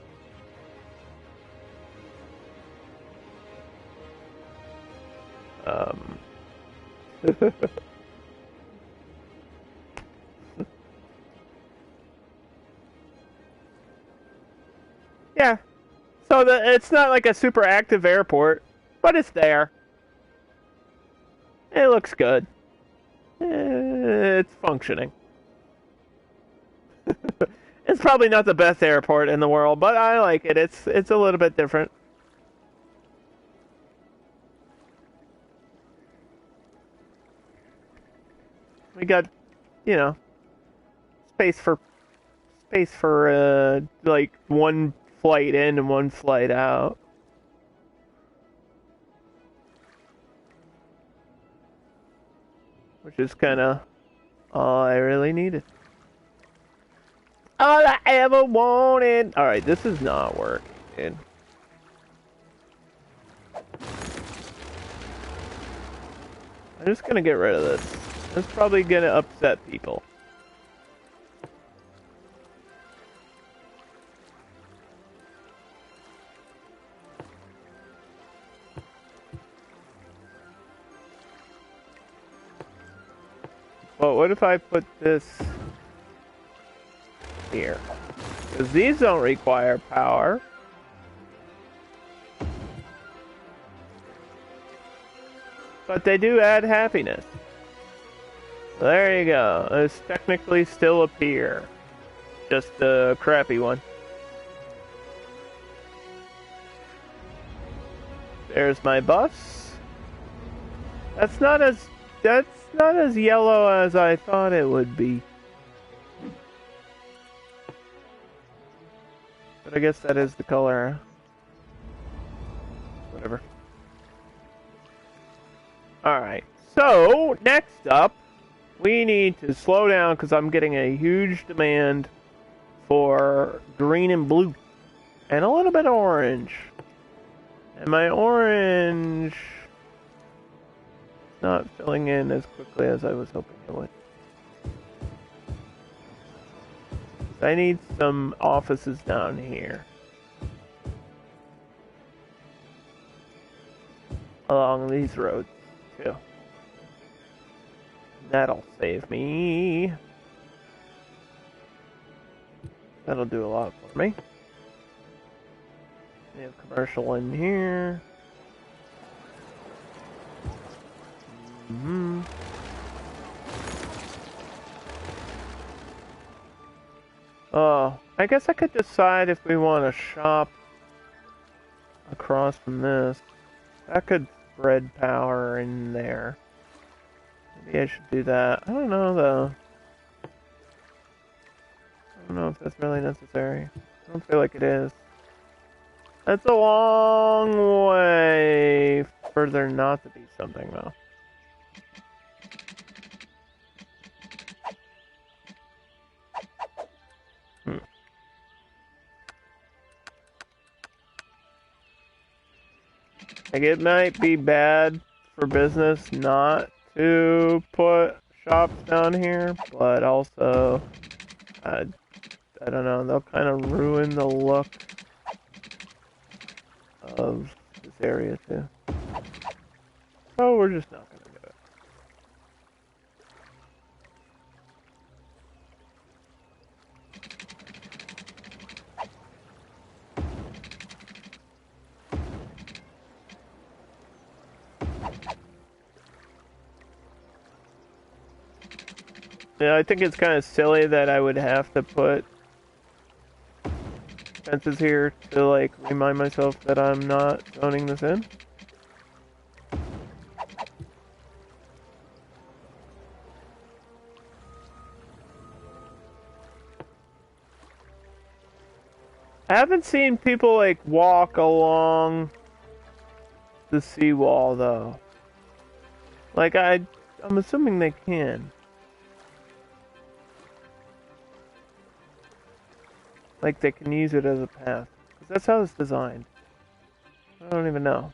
S1: Yeah. So it's not like a super active airport, but it's there. It looks good. It's functioning. It's probably not the best airport in the world, but I like it. It's a little bit different. We got, you know, space for like one flight in and one flight out. Which is kind of all I really needed. All I ever wanted. Alright, this is not working, dude. I'm just gonna get rid of this. That's probably gonna upset people. Well, what if I put this here? Because these don't require power. but they do add happiness. There you go. It's technically still a pier. Just a crappy one. There's my bus. That's not as yellow as I thought it would be. But I guess that is the color. Whatever. Alright, so next up, we need to slow down because I'm getting a huge demand for green and blue. And a little bit of orange. And my orange is not filling in as quickly as I was hoping it would. I need some offices down here. Along these roads, too. That'll save me. That'll do a lot for me. We have commercial in here. Mm-hmm. Oh, I guess I could decide if we want to shop across from this. That could spread power in there. Maybe I should do that. I don't know, though. I don't know if that's really necessary. I don't feel like it is. That's a long way for there not to be something, though. Like, it might be bad for business not to put shops down here, but also, I don't know, they'll kind of ruin the look of this area, too. So we're just not going to do it. Yeah, I think it's kind of silly that I would have to put fences here to, like, remind myself that I'm not zoning this in. I haven't seen people, like, walk along the seawall, though. Like, I'm assuming they can. Like, they can use it as a path. Because that's how it's designed. I don't even know.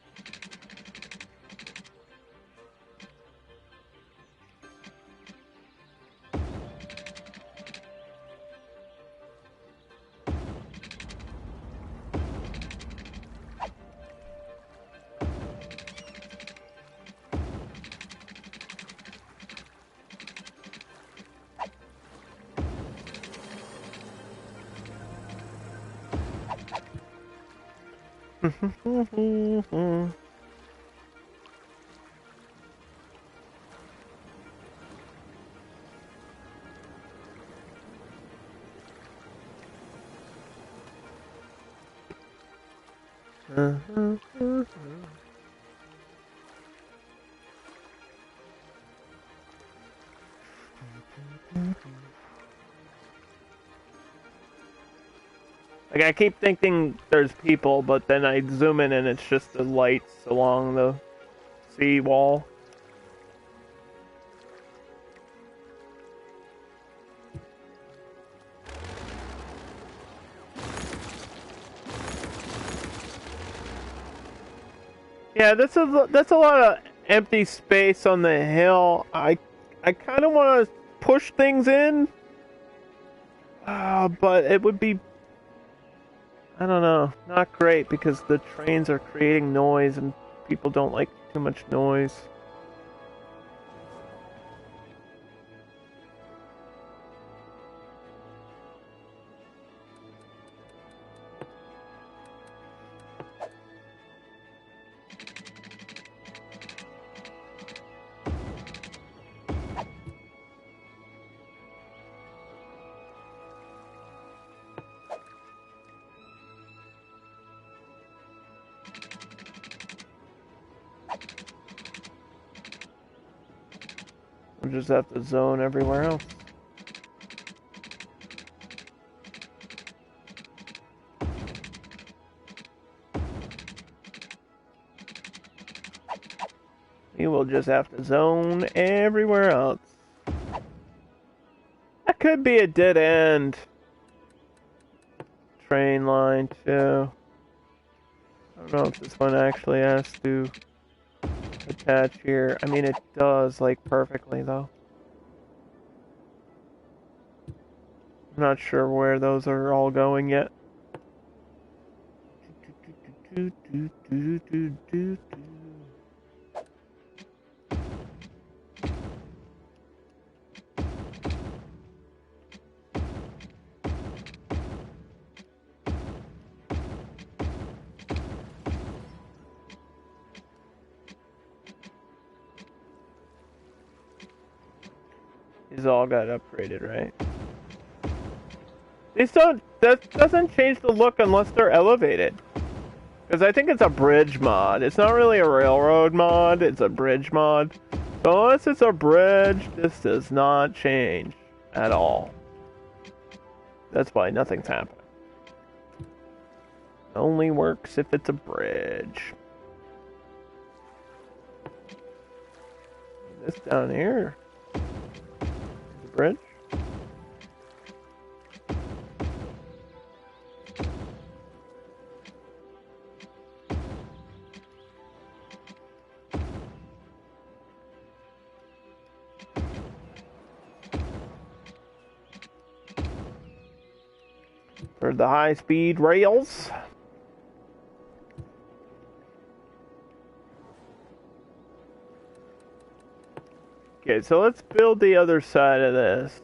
S1: Like, I keep thinking there's people, but then I zoom in and it's just the lights along the sea wall. Yeah, that's a lot of empty space on the hill. I kind of want to push things in, but it would be, I don't know, not great because the trains are creating noise and people don't like too much noise. just have to zone everywhere else. We will just have to zone everywhere else. That could be a dead end train line too. I don't know if this one actually has to attach here. I mean, it does, like, perfectly though. I'm not sure where those are all going yet. These all got upgraded, right? These don't. That doesn't change the look unless they're elevated. Because I think it's a bridge mod. It's not really a railroad mod. It's a bridge mod. So unless it's a bridge, this does not change at all. That's why nothing's happening. It only works if it's a bridge. This down here. Bridge. For the high-speed rails. Okay, so let's build the other side of this.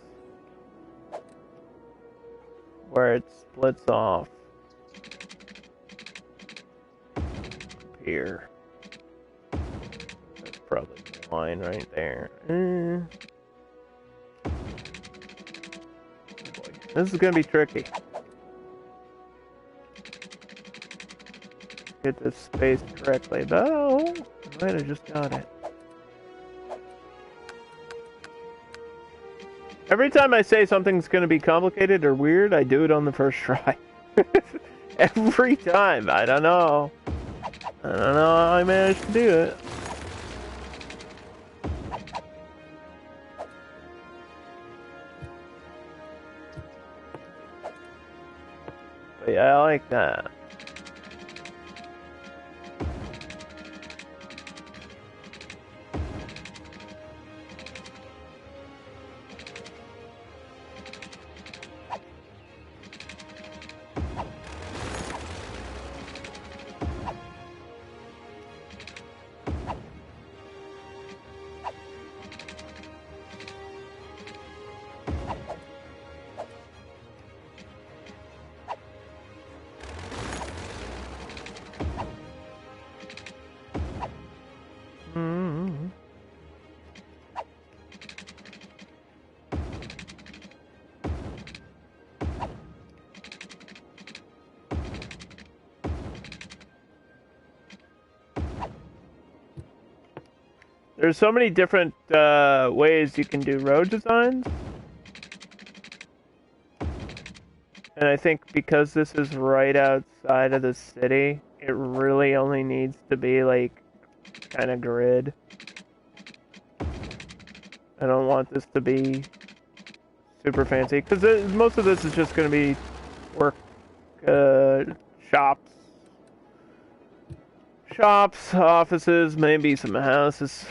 S1: Where it splits off. Here. That's probably the line right there. Boy, this is gonna be tricky. Get this spaced correctly, though. I might have just got it. Every time I say something's going to be complicated or weird, I do it on the first try. Every time. I don't know. I don't know how I managed to do it. But yeah, I like that. There's so many different ways you can do road designs. And I think because this is right outside of the city, it really only needs to be like kind of grid. I don't want this to be super fancy because most of this is just going to be work shops, offices, maybe some houses.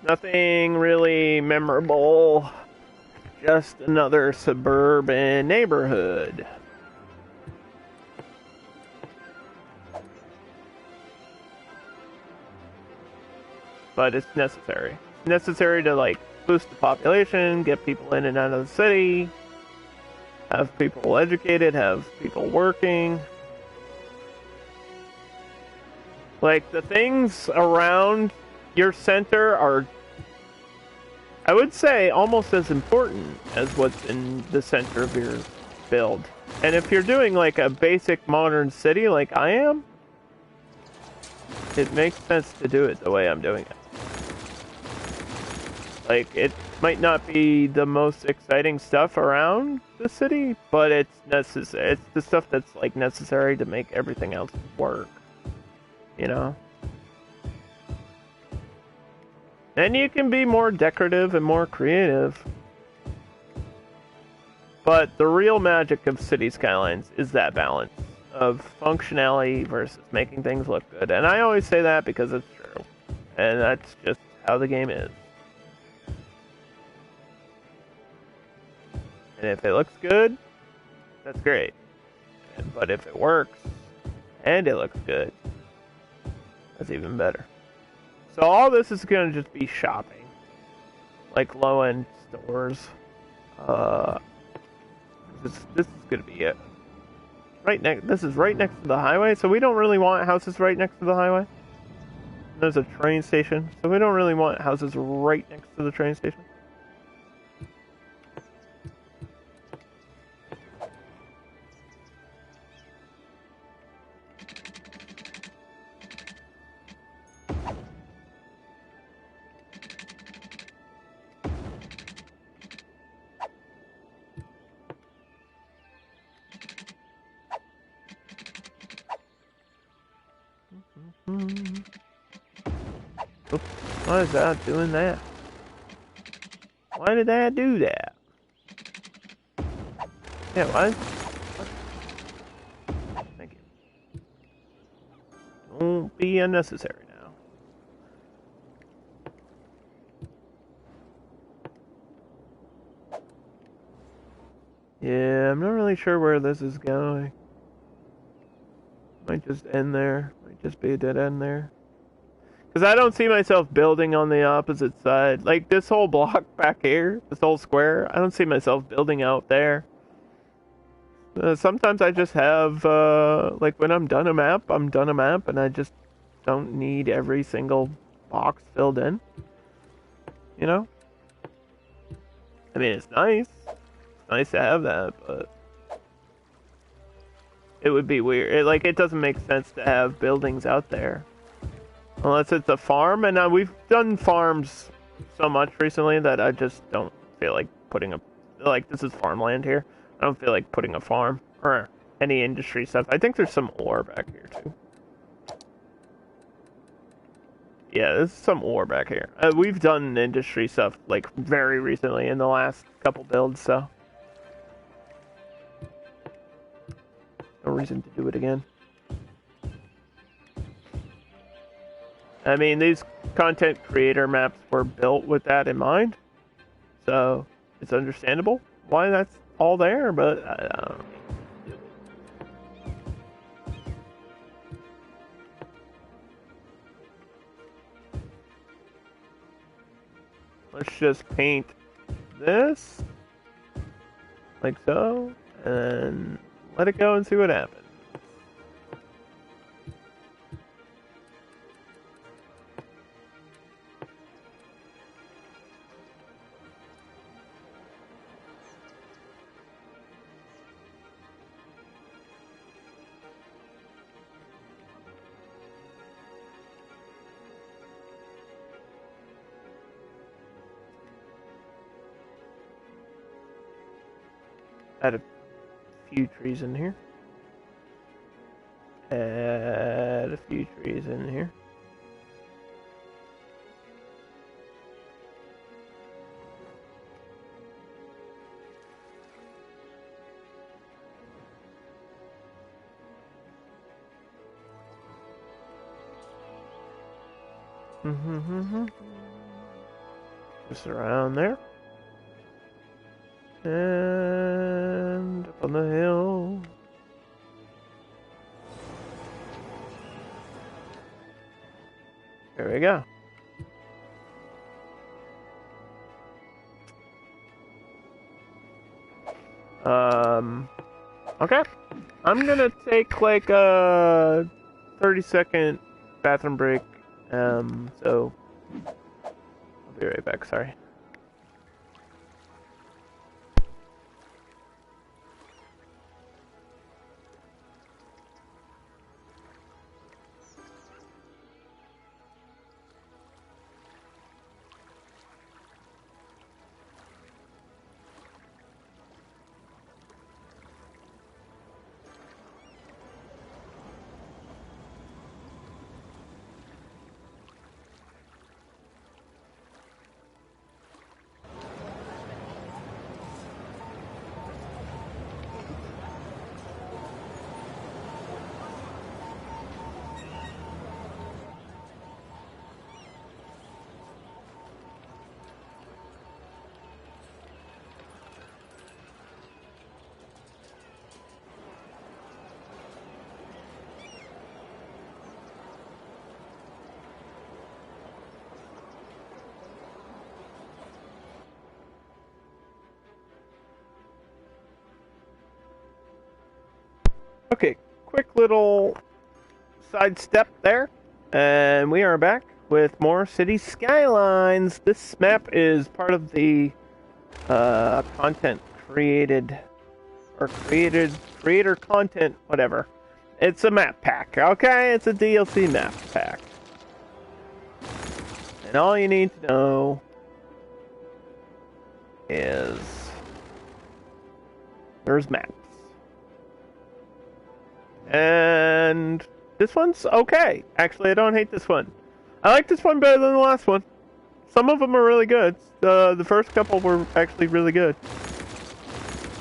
S1: Nothing really memorable, just another suburban neighborhood. But it's necessary. It's necessary to like boost the population, get people in and out of the city. have people educated, have people working. Like, the things around your center are, I would say, almost as important as what's in the center of your build. And if you're doing like a basic modern city like I am, it makes sense to do it the way I'm doing it. Like, it might not be the most exciting stuff around the city, but it's necessary. It's the stuff that's like necessary to make everything else work. You know? And you can be more decorative and more creative. But the real magic of City Skylines is that balance of functionality versus making things look good. And I always say that because it's true. And that's just how the game is. And if it looks good, that's great. But if it works, and it looks good, that's even better. So all this is going to just be shopping. Like low-end stores. This is going to be it. This is right next to the highway, so we don't really want houses right next to the highway. There's a train station, so we don't really want houses right next to the train station. Oops, why is that doing that? Why did that do that? Yeah, why? Thank you. Don't be unnecessary now. Yeah, I'm not really sure where this is going. Might just end there. Might just be a dead end there. Because I don't see myself building on the opposite side. Like, this whole block back here, this whole square, I don't see myself building out there. Sometimes I just have, like, when I'm done a map, and I just don't need every single box filled in. You know? I mean, it's nice. It's nice to have that, but it would be weird. It doesn't make sense to have buildings out there. Unless it's a farm, and we've done farms so much recently that I just don't feel like putting a... Like, this is farmland here. I don't feel like putting a farm or any industry stuff. I think there's some ore back here, too. Yeah, there's some ore back here. We've done industry stuff, like, very recently in the last couple builds, so... No reason to do it again. I mean, these content creator maps were built with that in mind, so it's understandable why that's all there, but I don't know. Let's just paint this, like so, and let it go and see what happens. Add a few trees in here. Add a few trees in here. Just around there. And up on the hill. There we go. Okay. I'm gonna take like a 30-second bathroom break. So I'll be right back, sorry. Okay, quick little sidestep there, and we are back with more City Skylines. This map is part of the content creator content, whatever. It's a map pack, okay? It's a DLC map pack. And all you need to know is there's maps. And this one's okay. Actually, I don't hate this one. I like this one better than the last one. Some of them are really good. The first couple were actually really good.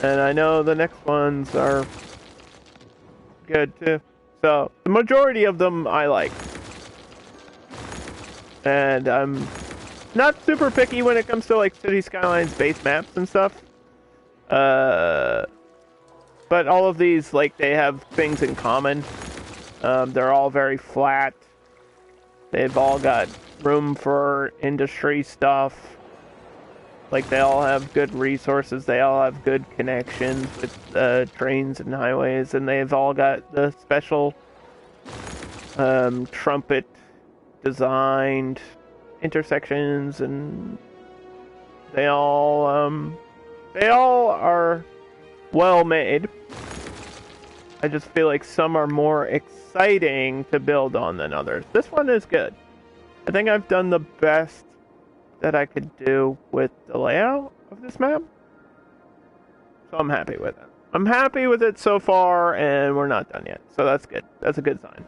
S1: And I know the next ones are good too. So, the majority of them I like. And I'm not super picky when it comes to like City Skylines base maps and stuff. But all of these, like, they have things in common. They're all very flat. They've all got room for industry stuff. Like, they all have good resources. They all have good connections with trains and highways. And they've all got the special trumpet designed intersections. And they all are well made. I just feel like some are more exciting to build on than others. This one is good. I think I've done the best that I could do with the layout of this map. So I'm happy with it. I'm happy with it so far, and we're not done yet. So that's good. That's a good sign.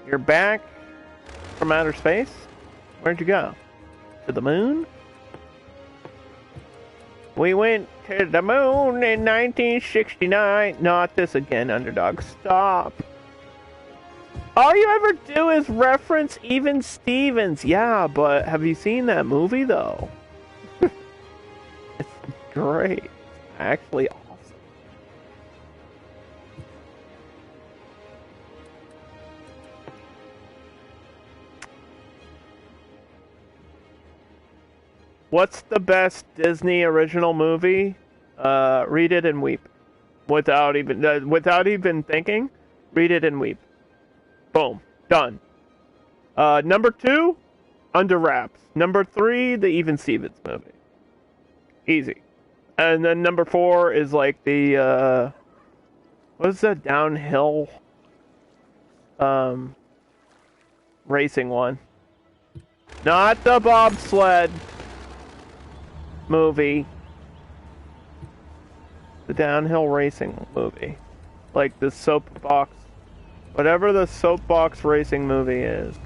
S1: You're back from outer space? Where'd you go? To the moon? We went to the moon in 1969. Not this again, Underdog. Stop. All you ever do is reference Even Stevens. Yeah, but have you seen that movie, though? It's great. It's actually awesome. What's the best Disney original movie? Read it and weep. Without even thinking, read it and weep. Boom. Done. Number 2, Under Wraps. Number 3, the Even Stevens movie. Easy. And then number 4 is like the, what is that downhill, racing one? Not the bobsled movie. The downhill racing movie. Like the soapbox. Whatever the soapbox racing movie is.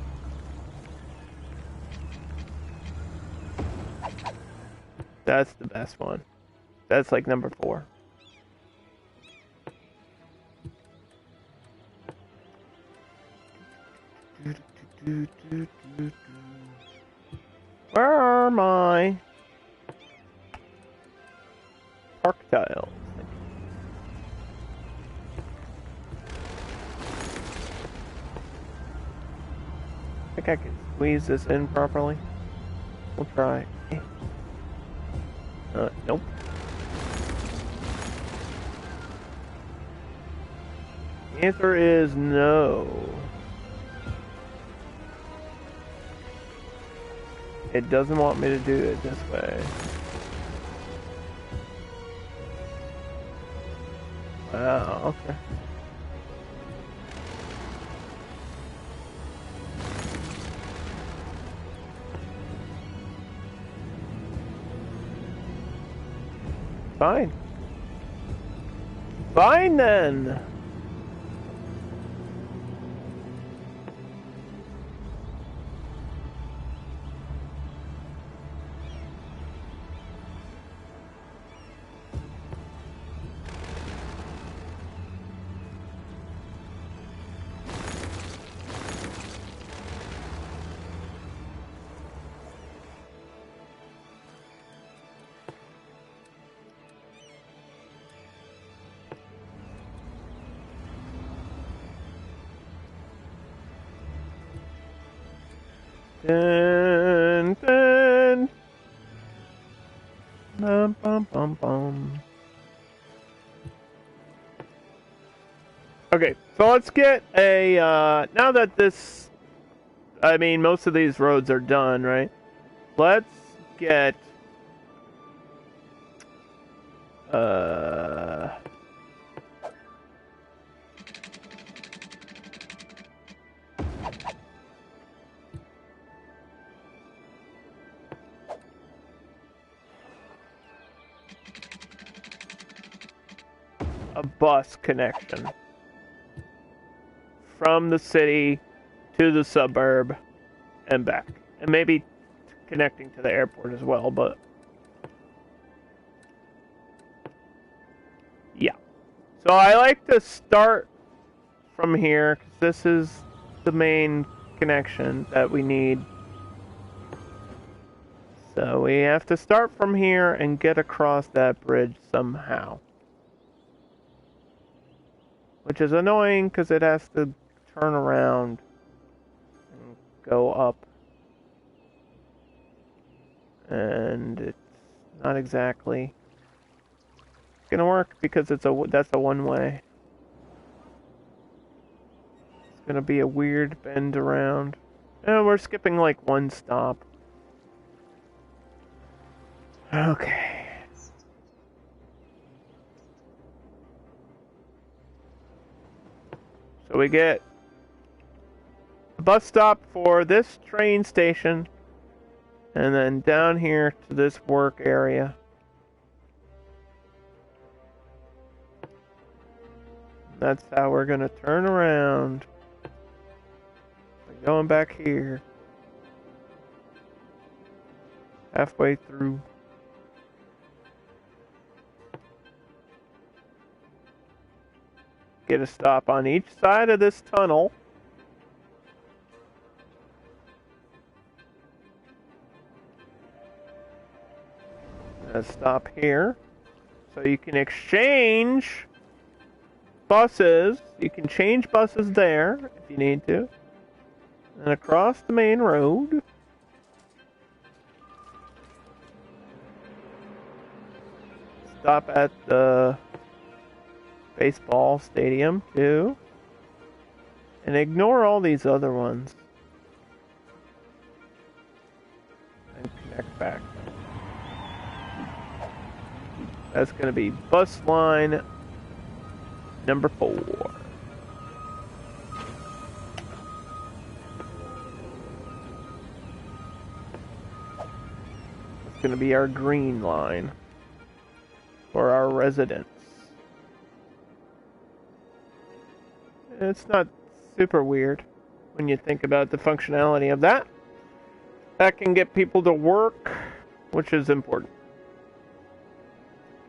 S1: That's the best one. That's like number 4. Where are my park tiles? I think I can squeeze this in properly. We'll try. Nope. Answer is no. It doesn't want me to do it this way. Wow, okay. Fine. Fine then. Dun, dun. Bum, bum, bum, bum. Okay, so let's get a, now that this, I mean, most of these roads are done, right? Let's get, a bus connection from the city to the suburb and back, and maybe connecting to the airport as well, but yeah. So I like to start from here because this is the main connection that we need. So we have to start from here and get across that bridge somehow. Which is annoying because it has to turn around and go up. And it's not exactly gonna work because that's a one-way. It's gonna be a weird bend around. And we're skipping like one stop. Okay. So we get a bus stop for this train station, and then down here to this work area. That's how we're gonna turn around. Going back here. Halfway through. Get a stop on each side of this tunnel. A stop here. So you can exchange buses. You can change buses there if you need to. And across the main road. Stop at the baseball stadium too, and ignore all these other ones and connect back. That's going to be bus line number 4. It's going to be our green line for our residents. It's not super weird when you think about the functionality of that. That can get people to work, which is important.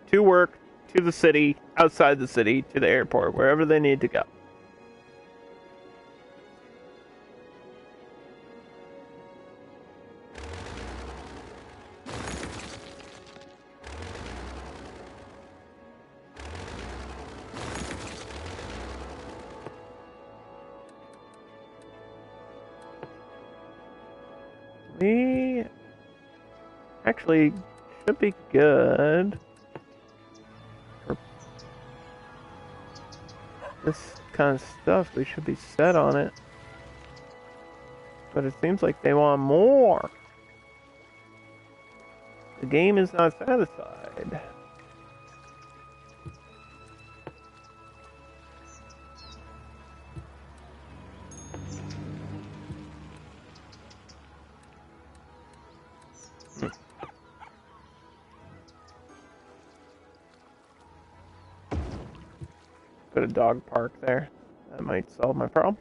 S1: To work, to the city, outside the city, to the airport, wherever they need to go. We actually should be good for this kind of stuff, we should be set on it. But it seems like they want more. The game is not satisfied. Put a dog park there. That might solve my problem.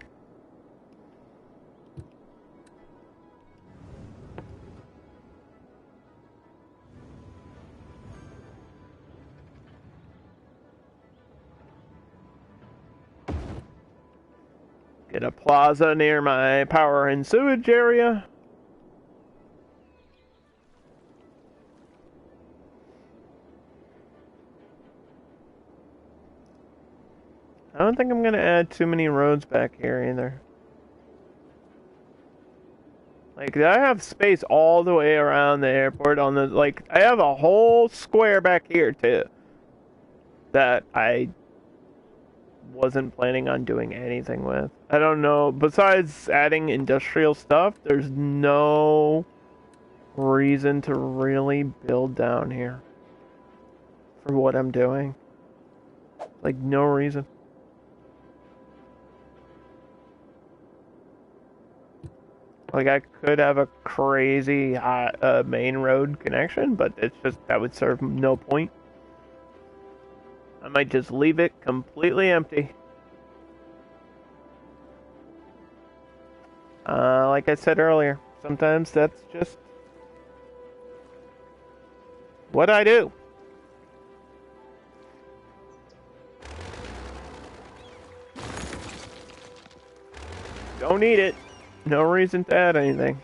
S1: Get a plaza near my power and sewage area. I don't think I'm gonna add too many roads back here either. Like, I have space all the way around the airport on the, like, I have a whole square back here too. That I wasn't planning on doing anything with. I don't know, besides adding industrial stuff, there's no reason to really build down here. For what I'm doing. Like, no reason. Like, I could have a crazy main road connection, but it's just, that would serve no point. I might just leave it completely empty. Like I said earlier, sometimes that's just what I do. Don't need it. No reason to add anything.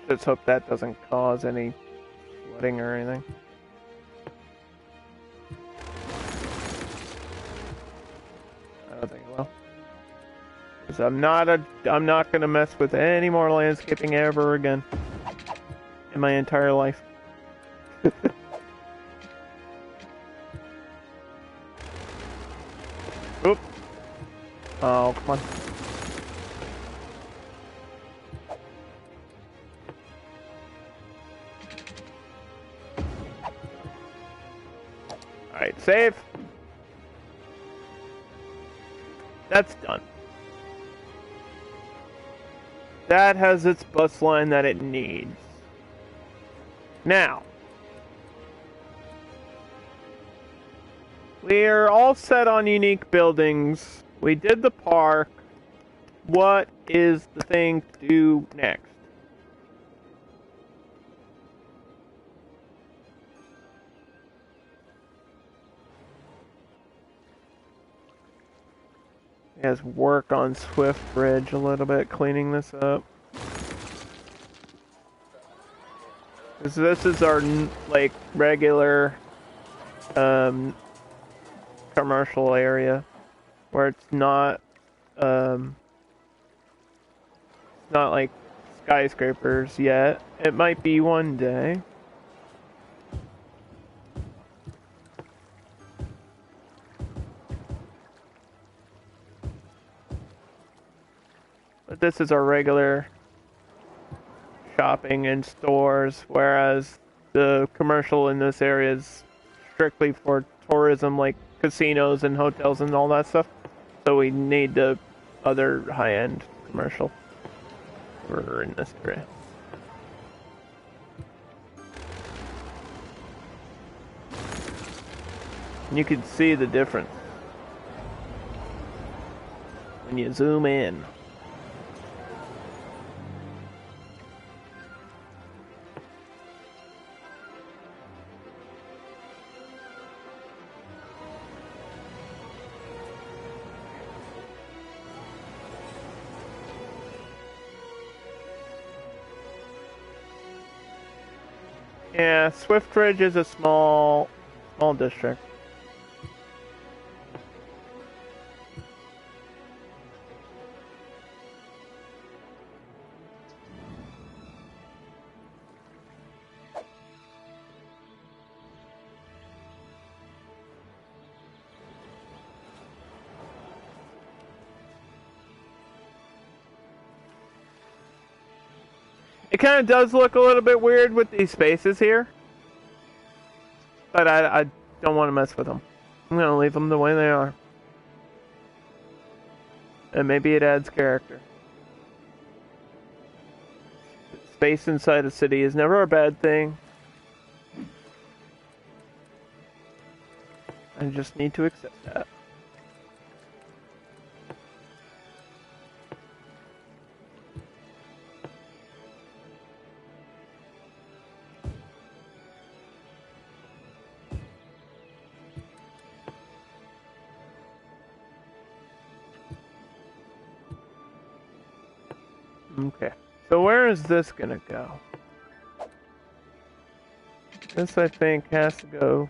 S1: Let's hope that doesn't cause any flooding or anything. I don't think it will. Because I'm not gonna mess with any more landscaping ever again. In my entire life. Oop. Oh, come on. Alright, save. That's done. That has its bus line that it needs. Now, we're all set on unique buildings. We did the park. What is the thing to do next? Has work on Swift Bridge a little bit, cleaning this up. This is our like regular commercial area where it's not like skyscrapers yet. It might be one day. But this is our regular shopping and stores, whereas the commercial in this area is strictly for tourism, like casinos and hotels and all that stuff. So we need the other high-end commercial for in this area. And you can see the difference when you zoom in. Yeah, Swiftridge is a small district. It kind of does look a little bit weird with these spaces here, but I don't want to mess with them. I'm going to leave them the way they are. And maybe it adds character. Space inside a city is never a bad thing. I just need to accept that. Okay, so where is this gonna go? This, I think, has to go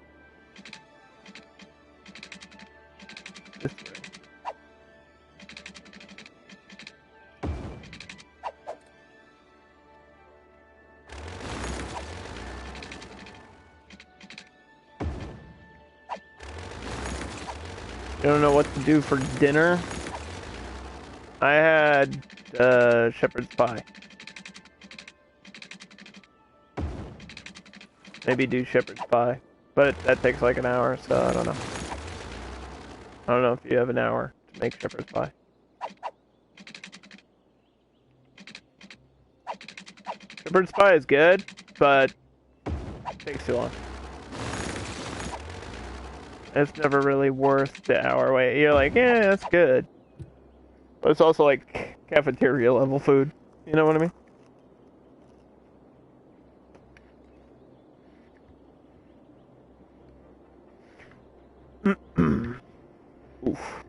S1: this way. You don't know what to do for dinner? I had shepherd's pie. Maybe do shepherd's pie, but that takes like an hour, so I don't know. I don't know if you have an hour to make shepherd's pie. Shepherd's pie is good, but it takes too long. It's never really worth the hour wait. You're like, yeah, that's good. But it's also like cafeteria level food. You know what I mean? Oof.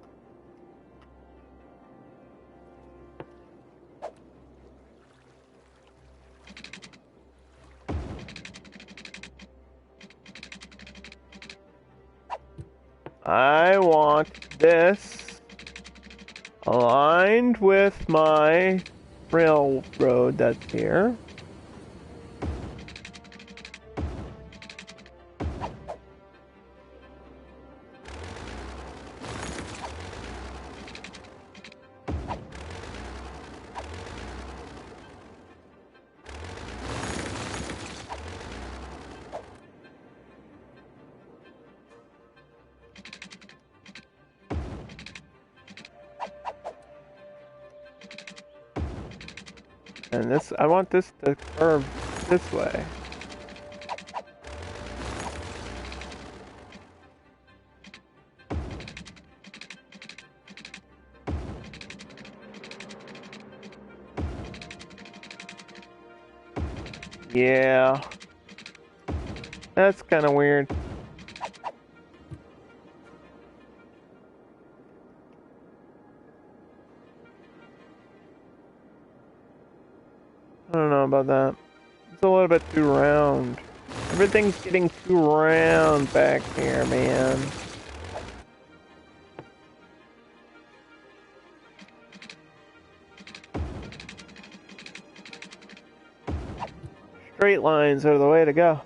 S1: I want this aligned with my railroad that's here. And this, I want this to curve this way. Yeah. That's kind of weird. I don't know about that. It's a little bit too round. Everything's getting too round back here, man. Straight lines are the way to go.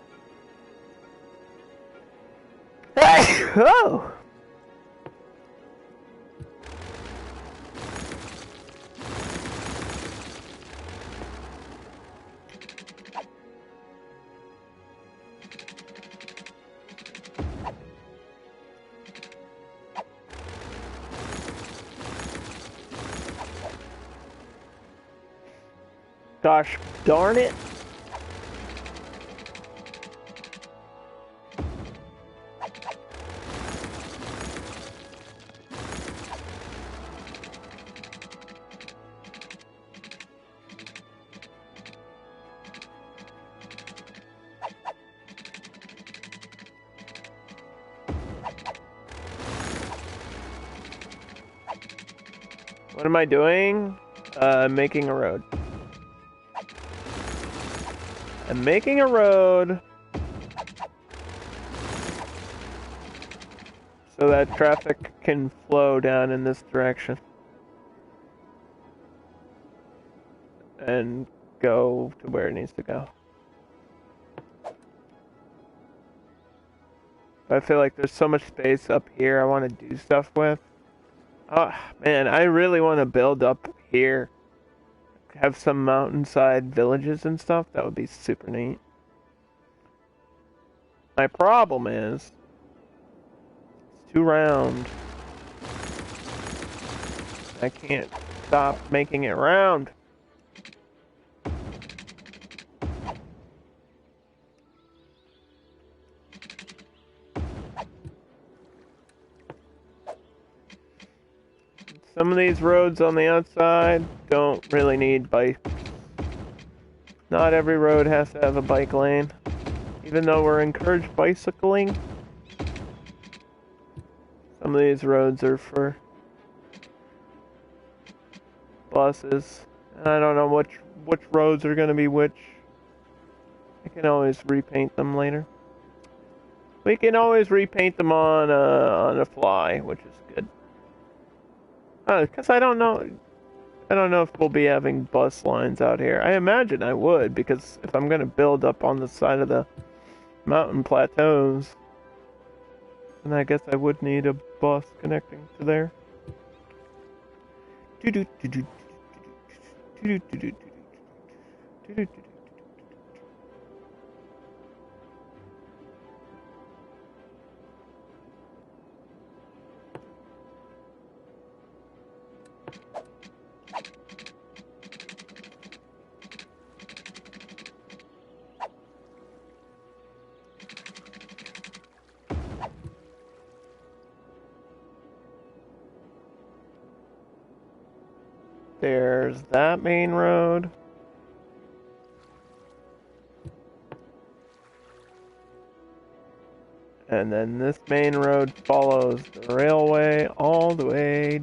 S1: Hey! Oh! Gosh darn it. What am I doing? Making a road. I'm making a road so that traffic can flow down in this direction and go to where it needs to go. I feel like there's so much space up here I want to do stuff with. Oh, man, I really want to build up here. Have some mountainside villages and stuff. That would be super neat. My problem is it's too round. I can't stop making it round. Some of these roads on the outside don't really need bikes. Not every road has to have a bike lane. Even though we're encouraged bicycling, some of these roads are for buses. And I don't know which roads are going to be which. I can always repaint them later. We can always repaint them on a fly, which is good. Because I don't know if we'll be having bus lines out here. I imagine I would, because if I'm going to build up on the side of the mountain plateaus, then I guess I would need a bus connecting to there. There's that main road. And then this main road follows the railway all the way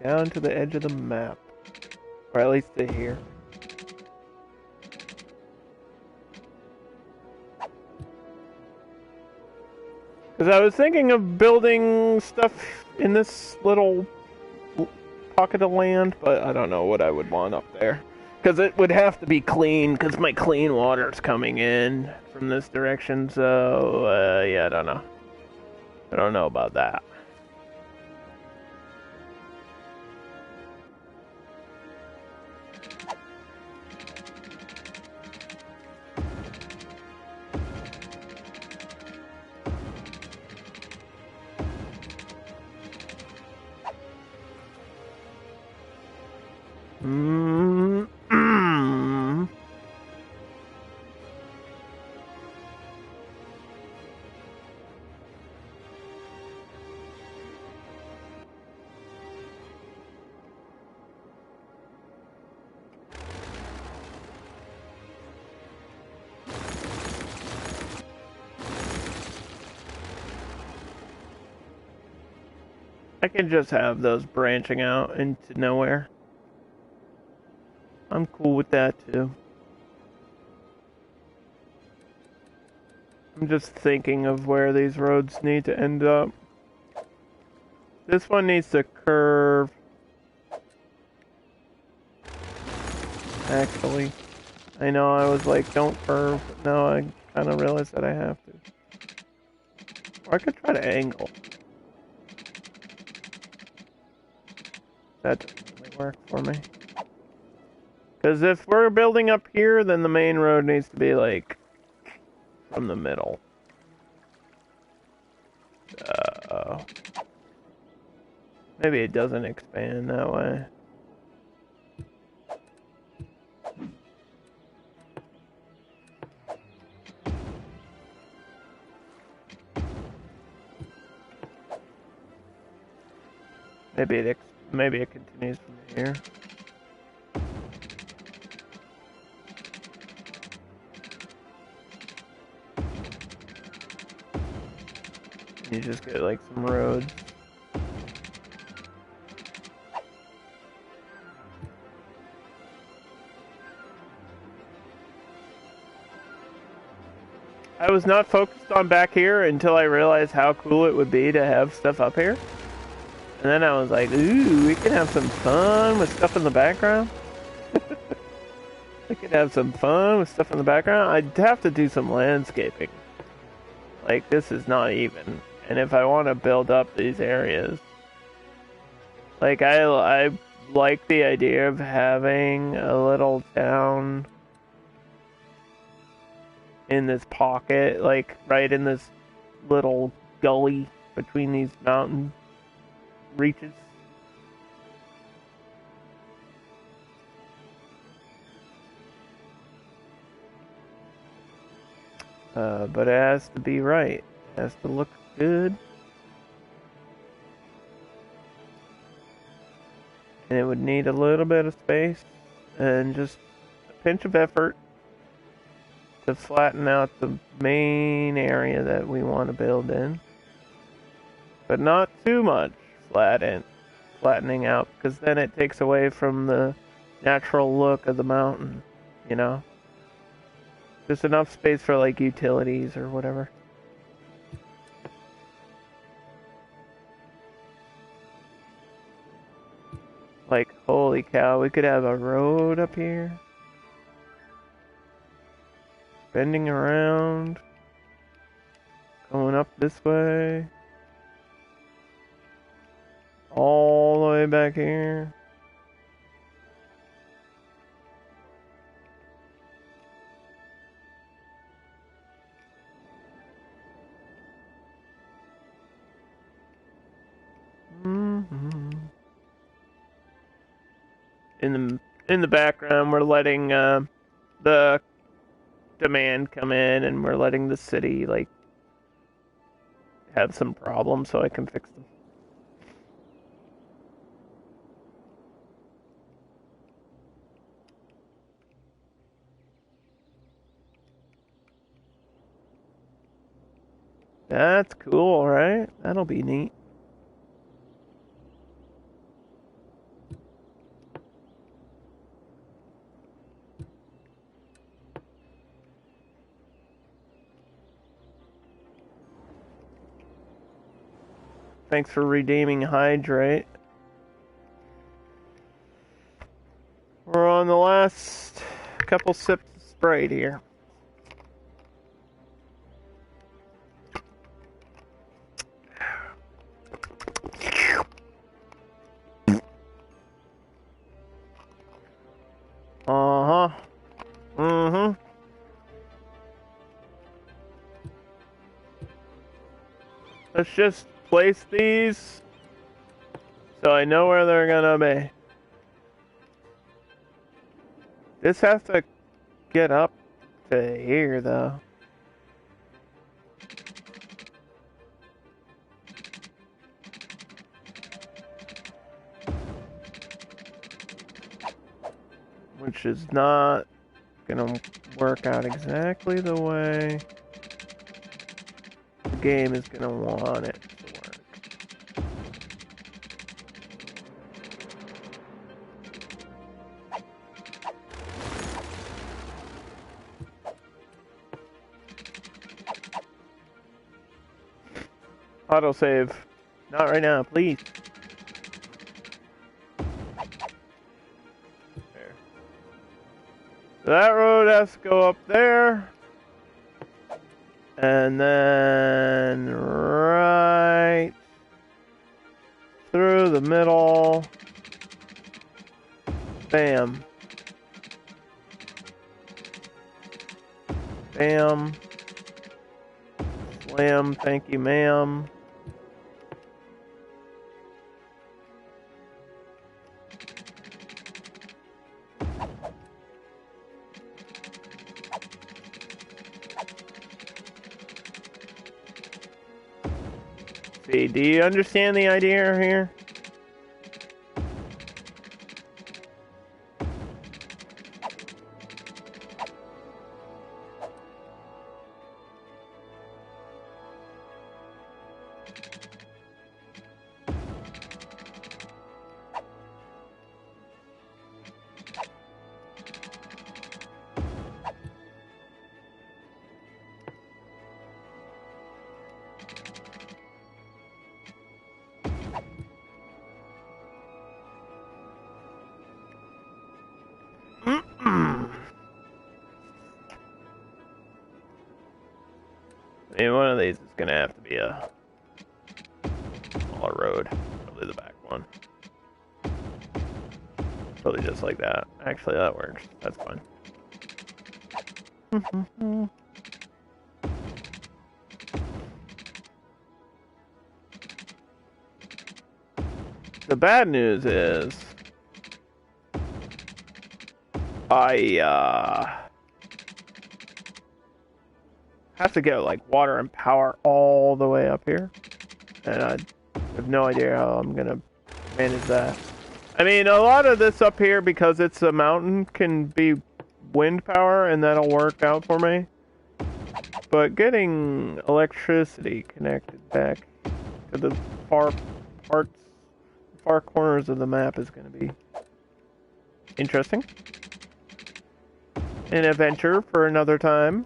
S1: down to the edge of the map. Or at least to here. Because I was thinking of building stuff in this little pocket of land, but I don't know what I would want up there. Because it would have to be clean, because my clean water's coming in from this direction, so, yeah, I don't know. I don't know about that. I can just have those branching out into nowhere. I'm cool with that too. I'm just thinking of where these roads need to end up. This one needs to curve. Actually, I know I was like, don't curve, but now I kind of realize that I have to. Or I could try to angle. That doesn't really work for me. Because if we're building up here, then the main road needs to be, like, from the middle. Maybe it doesn't expand that way. Maybe it continues from here. You just get like some roads. I was not focused on back here until I realized how cool it would be to have stuff up here. And then I was like, ooh, we can have some fun with stuff in the background. We could have some fun with stuff in the background. I'd have to do some landscaping. Like, this is not even. And if I want to build up these areas, like, I like the idea of having a little town in this pocket, like, right in this little gully between these mountain reaches. But it has to be right. It has to look good. And it would need a little bit of space and just a pinch of effort to flatten out the main area that we want to build in. But not too much flattening out, because then it takes away from the natural look of the mountain, you know? Just enough space for, like, utilities or whatever. Like, holy cow, we could have a road up here. Bending around. Going up this way. All the way back here. In the background, we're letting the demand come in, and we're letting the city like have some problems so I can fix them. That's cool, right? That'll be neat. Thanks for redeeming Hydrate. We're on the last couple sips of Sprite here. Uh-huh. Mm-hmm. Let's just place these so I know where they're gonna be. This has to get up to here, though. Which is not gonna work out exactly the way the game is gonna want it to work. Autosave. Not right now, please. There. So that road has to go up there. And then right through the middle. Bam. Bam. Slam, thank you, ma'am. See, do you understand the idea here? I mean, one of these is gonna have to be a smaller road. Probably the back one. Probably just like that. Actually, that works. That's fine. The bad news is I have to get like water and power all the way up here, and I have no idea how I'm gonna manage that. I mean, a lot of this up here, because it's a mountain, can be wind power, and that'll work out for me. But getting electricity connected back to the far corners of the map is going to be interesting. An adventure for another time.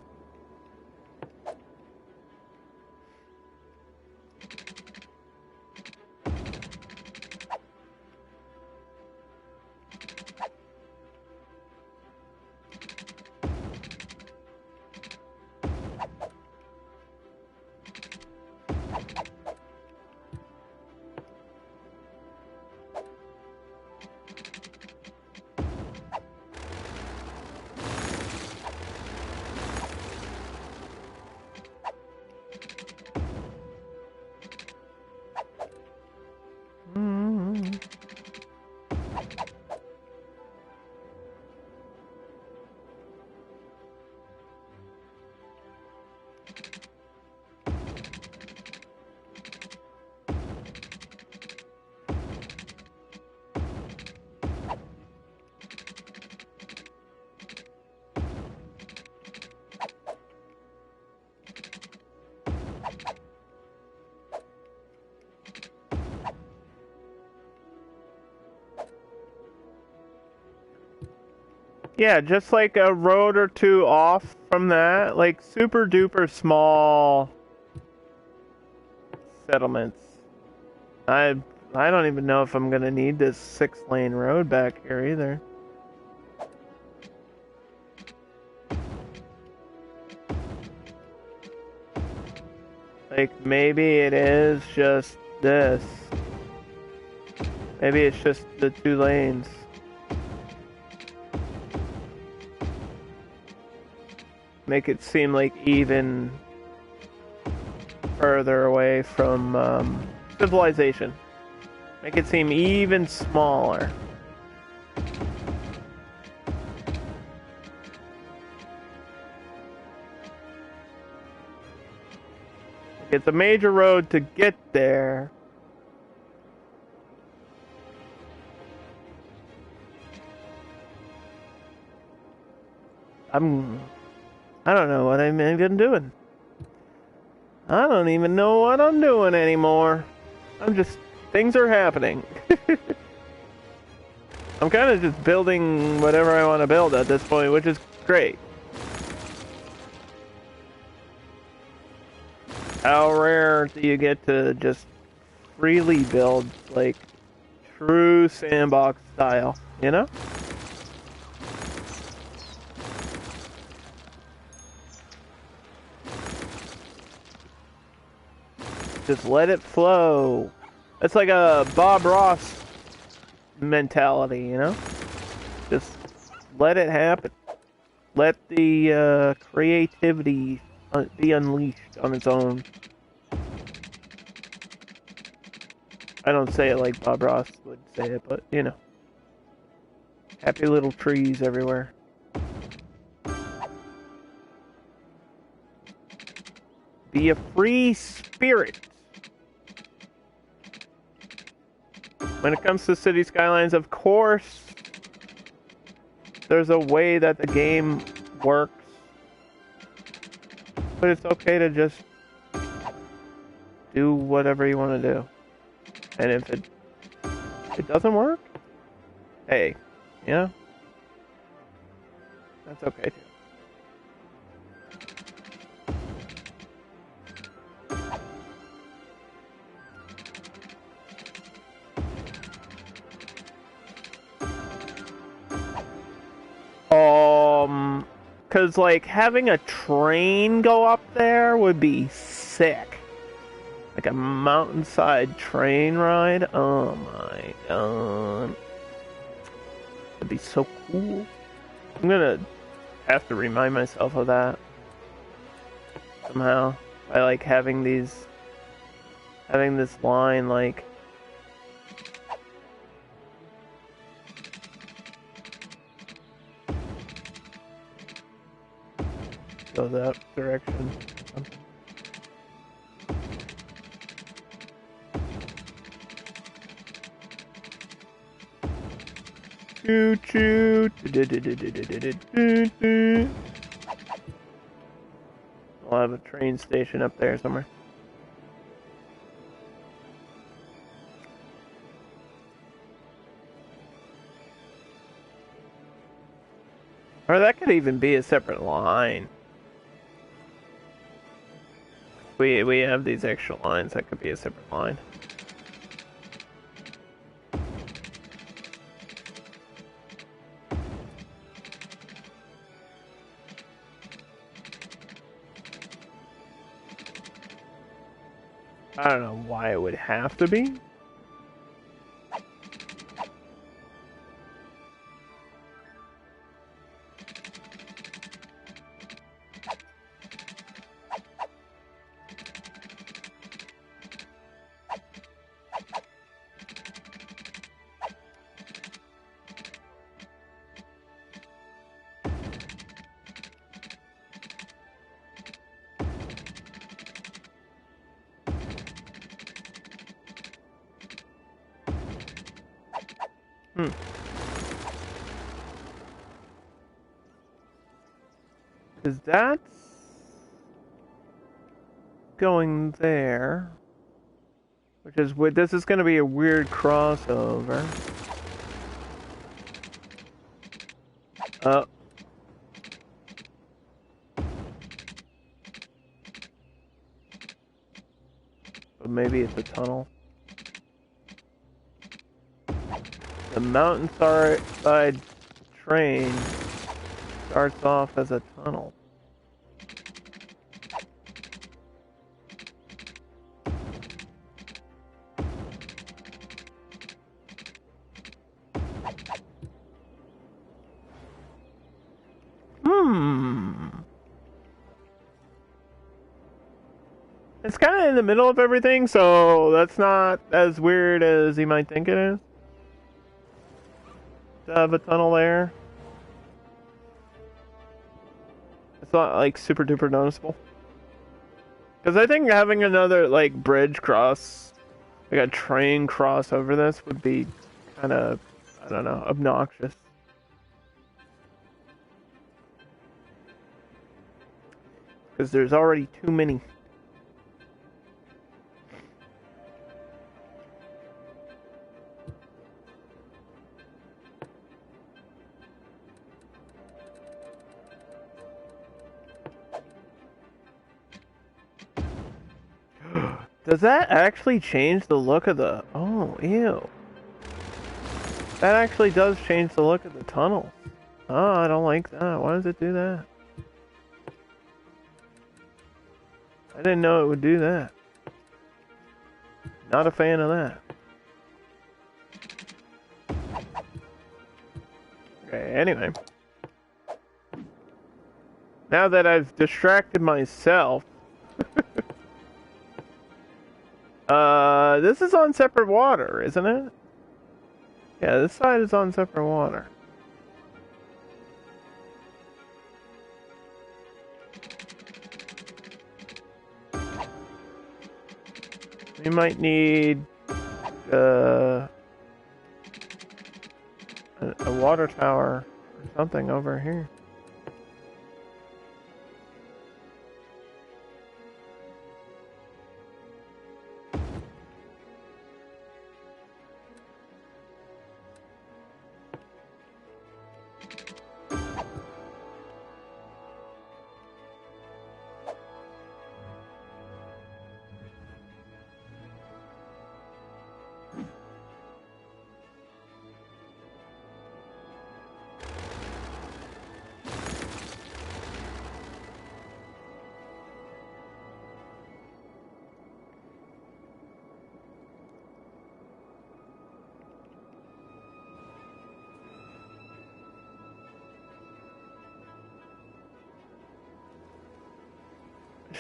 S1: Yeah, just like a road or two off from that, like super duper small settlements. I don't even know if I'm gonna need this 6-lane road back here either. Like, maybe it is just this. Maybe it's just the 2 lanes. Make it seem like even further away from civilization. Make it seem even smaller. It's a major road to get there. I don't know what I'm even doing. I don't even know what I'm doing anymore. Things are happening. I'm kind of just building whatever I want to build at this point, which is great. How rare do you get to just freely build, like, true sandbox style, you know? Just let it flow. It's like a Bob Ross mentality, you know? Just let it happen. Let the creativity be unleashed on its own. I don't say it like Bob Ross would say it, but, you know. Happy little trees everywhere. Be a free spirit. When it comes to City Skylines, of course, there's a way that the game works. But it's okay to just do whatever you want to do. And if it doesn't work, hey, you know, that's okay too. Because, like, having a train go up there would be sick. Like a mountainside train ride. Oh my god. That'd be so cool. I'm gonna have to remind myself of that somehow. By like having this line like go that direction. Choo choo. I'll have a train station up there somewhere. Or that could even be a separate line. We have these extra lines, that could be a separate line. I don't know why it would have to be. Because that's going there. Which is weird. This is going to be a weird crossover. But maybe it's a tunnel. The mountainside train starts off as a tunnel. It's kind of in the middle of everything, so that's not as weird as you might think it is. To have a tunnel there. It's not like super duper noticeable. Because I think having another like bridge cross, like a train cross over this would be kind of, I don't know, obnoxious. Because there's already too many. Does that actually change the look of the... Oh, ew. That actually does change the look of the tunnel. Oh, I don't like that. Why does it do that? I didn't know it would do that. Not a fan of that. Okay, anyway. Now that I've distracted myself... this is on separate water, isn't it? Yeah, this side is on separate water. We might need a water tower or something over here.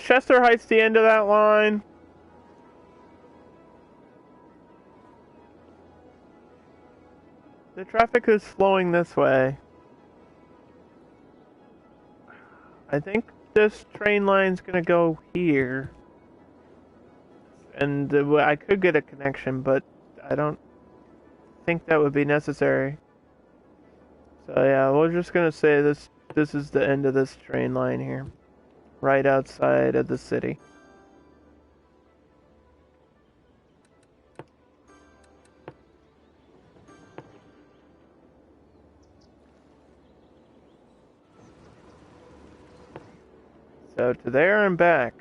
S1: Chester Heights the end of that line? The traffic is flowing this way. I think this train line's gonna go here. And I could get a connection, but I don't think that would be necessary. So yeah, we're just gonna say this is the end of this train line here. Right outside of the city. So to there and back.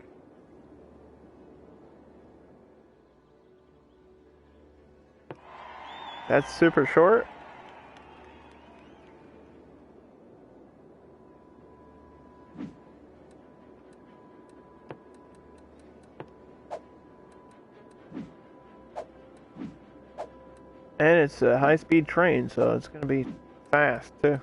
S1: That's super short. And it's a high-speed train, so it's going to be fast, too.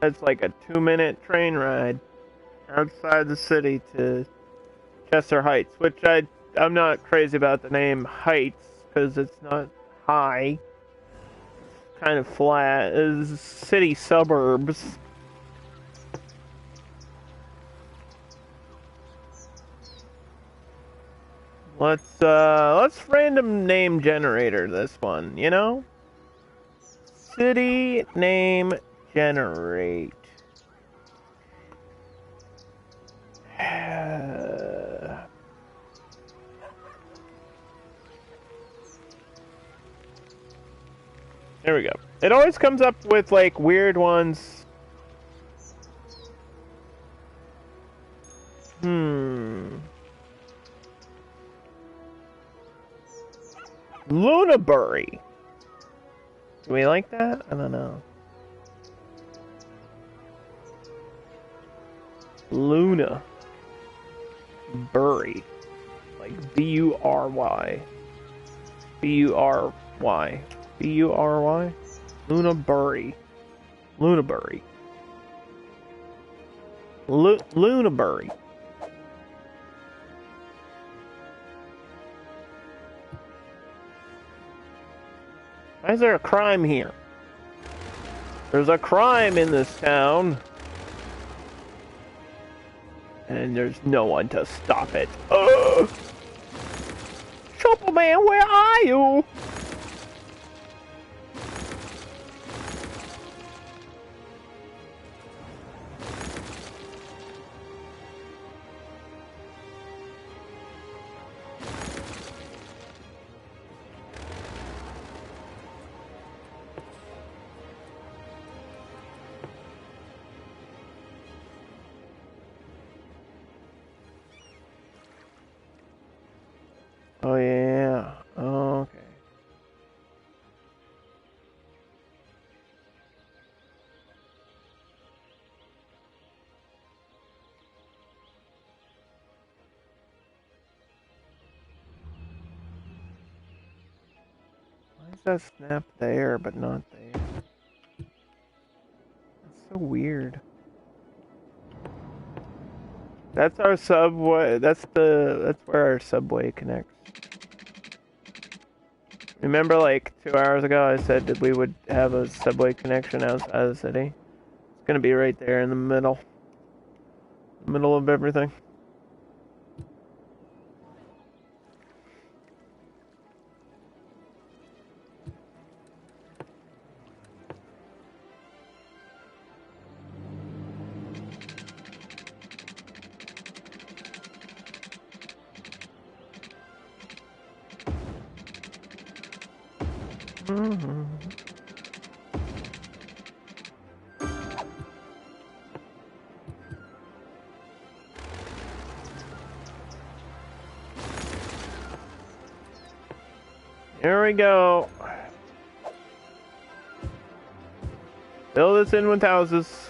S1: It's like a 2-minute train ride outside the city to Chester Heights, which I'm not crazy about the name Heights because it's not high. It's kind of flat. It's city suburbs. Let's random name generator this one, you know? City name generate. There we go. It always comes up with like weird ones. Lunabury. Do we like that? I don't know. Luna. Bury. Like B-U-R-Y. B-U-R-Y. B-U-R-Y? Lunabury. Lunabury. Lunabury. Why is there a crime here? There's a crime in this town. And there's no one to stop it. Ugh! Trouble Man, where are you? Oh yeah. Oh, okay. Why is that snap there but not there? That's so weird. That's our subway. That's where our subway connects. Remember, like 2 hours ago, I said that we would have a subway connection outside of the city. It's gonna be right there in the middle of everything. Here we go. Fill this in with houses.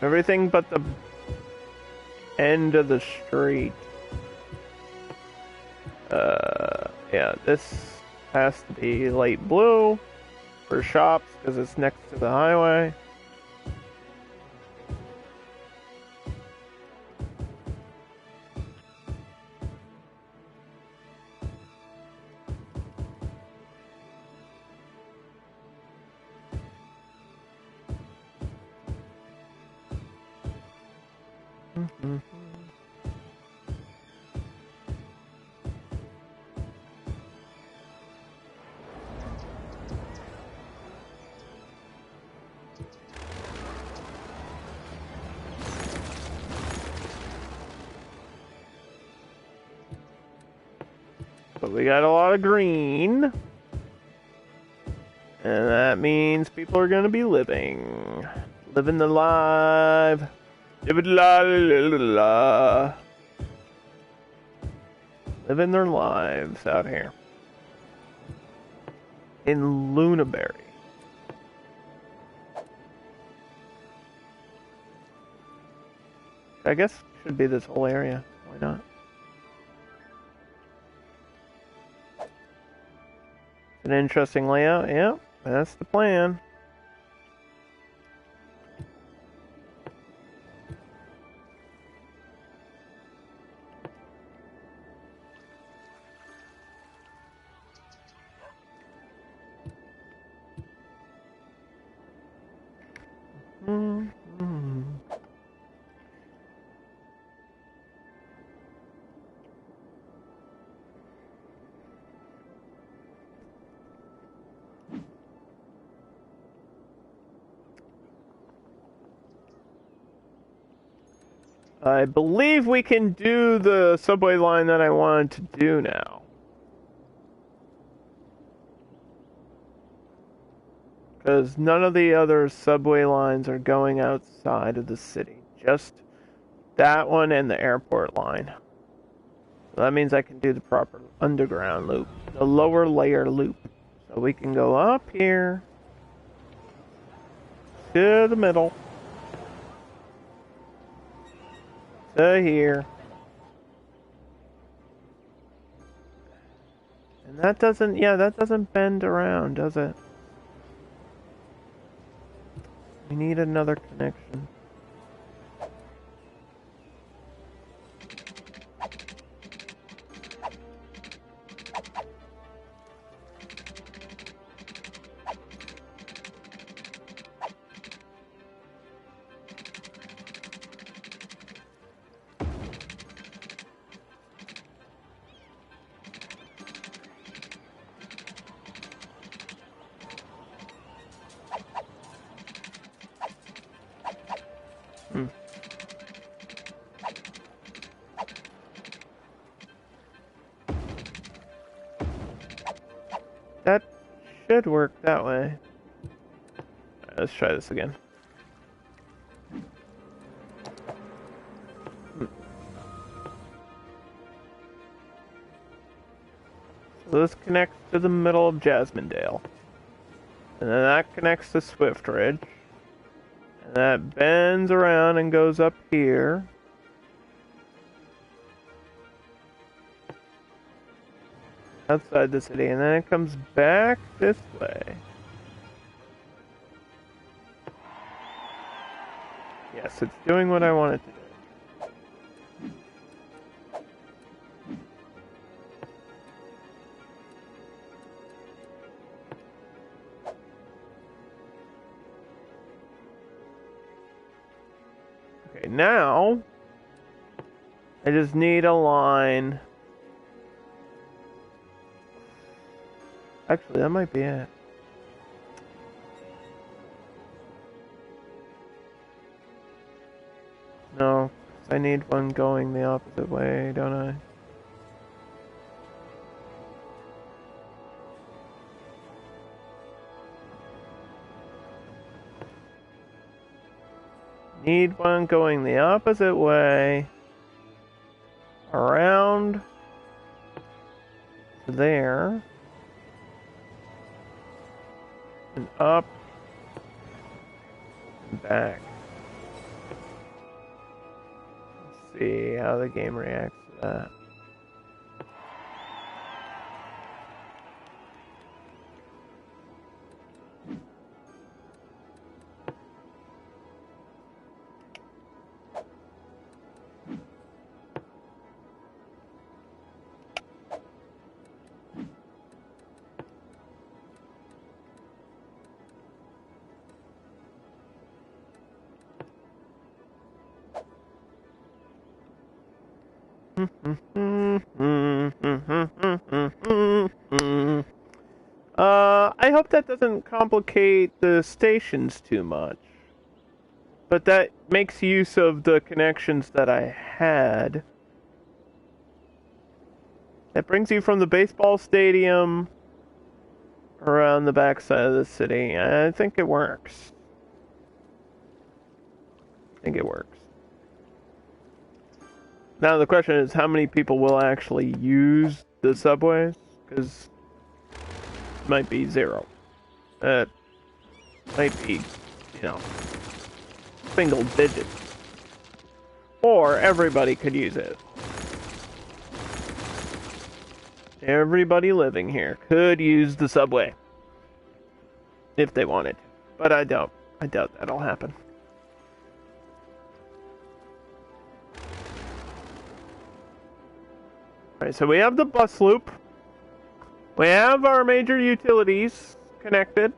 S1: Everything but the end of the street. Yeah, this has to be light blue for shops because it's next to the highway. But we got a lot of green. And that means people are gonna be living. Living the life. Living la la la la. Living their lives out here. In Lunaberry. I guess it should be this whole area. Why not? An interesting layout, yeah, that's the plan. I believe we can do the subway line that I wanted to do now. Because none of the other subway lines are going outside of the city. Just that one and the airport line. So that means I can do the proper underground loop. The lower layer loop. So we can go up here. To the middle. To here. And that doesn't, yeah, that doesn't bend around, does it? We need another connection. That should work that way. Alright, let's try this again. So this connects to the middle of Jasmindale. And then that connects to Swift Ridge. And that bends around and goes up here. Outside the city, and then it comes back this way. Yes, it's doing what I want it to do. Okay, now I just need a line. Actually, that might be it. No, I need one going the opposite way, don't I? Need one going the opposite way. Around to there. And up and back. see how the game reacts to that. I hope that doesn't complicate the stations too much. But that makes use of the connections that I had. That brings you from the baseball stadium around the backside of the city. I think it works. Now the question is, how many people will actually use the subways? Because it might be 0. It might be, single digits. Or everybody could use it. Everybody living here could use the subway. If they wanted. But I doubt that'll happen. Alright, so we have the bus loop. We have our major utilities connected.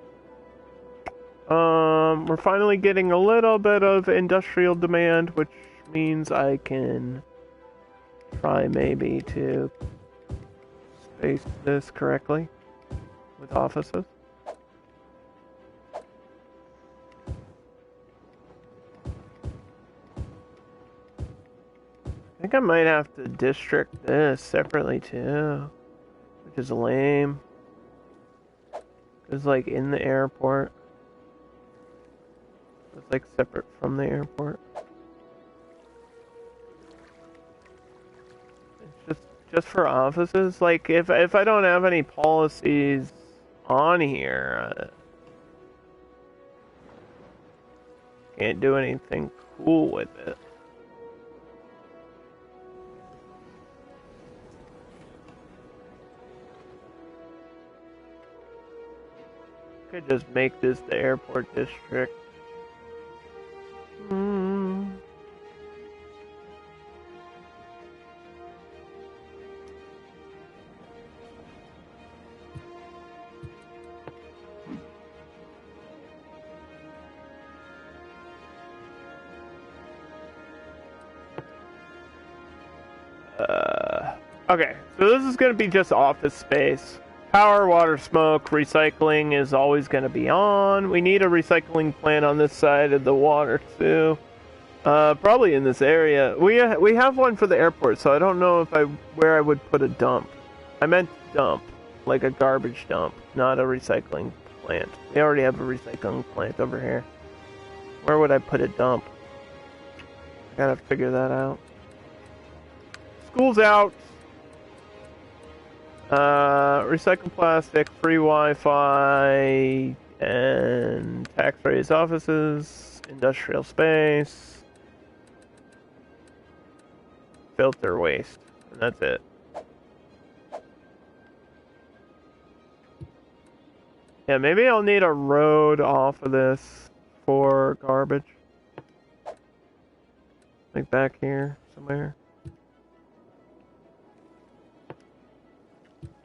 S1: We're finally getting a little bit of industrial demand, which means I can try maybe to space this correctly with offices. I think I might have to district this separately too, which is lame. It's like in the airport. It's like separate from the airport. It's just for offices. Like if I don't have any policies on here, can't do anything cool with it. Could just make this the airport district. Okay, so this is going to be just office space. Power, water, smoke, recycling is always going to be on. We need a recycling plant on this side of the water too. Probably in this area. We have one for the airport, so I don't know if where I would put a dump. I meant dump, like a garbage dump, not a recycling plant. We already have a recycling plant over here. Where would I put a dump? I gotta figure that out. School's out. Recycle plastic, free Wi-Fi, and tax raised offices, industrial space, filter waste, and that's it. Yeah, maybe I'll need a road off of this for garbage. Like back here, somewhere.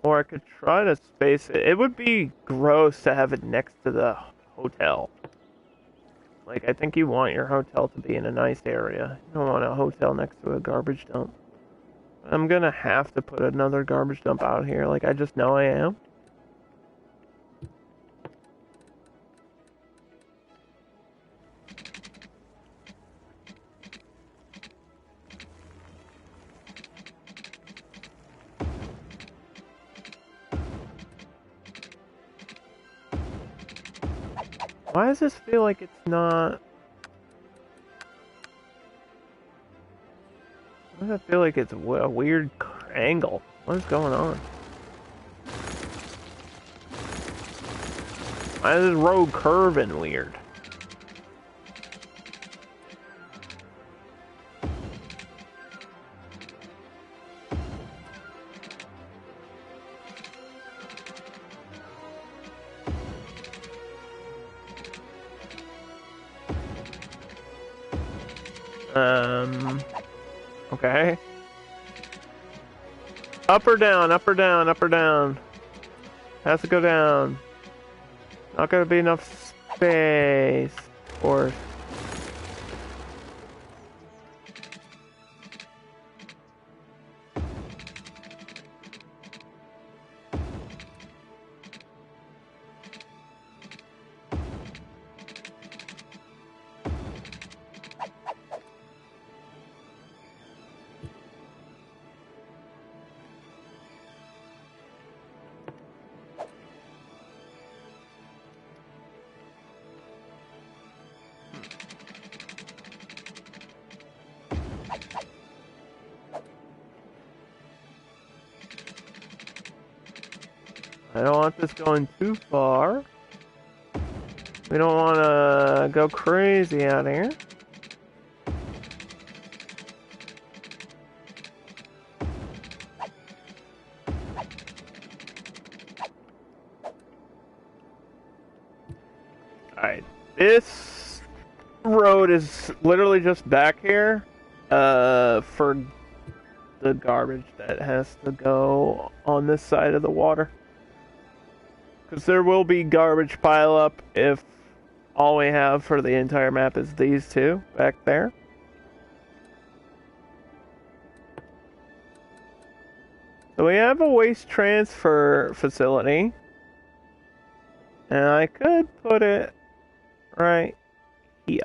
S1: Or I could try to space it. It would be gross to have it next to the hotel. Like, I think you want your hotel to be in a nice area. You don't want a hotel next to a garbage dump. I'm gonna have to put another garbage dump out here, like I just know I am. Why does this feel like it's not... Why does it feel like it's a weird angle? What is going on? Why is this road curving weird? Okay. Up or down, up or down, up or down. Has to go down. Not gonna be enough space. Of course. I don't want this going too far. We don't want to go crazy out here. Alright, this road is literally just back here for the garbage that has to go on this side of the water. Because there will be garbage pile up if all we have for the entire map is these two back there. So we have a waste transfer facility. And I could put it right here.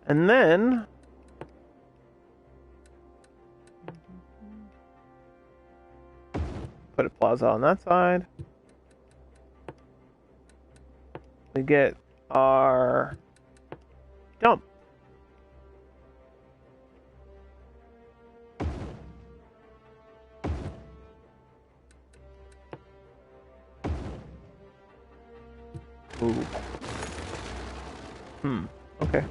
S1: And then put a plaza on that side. We get our dump. Ooh. Okay.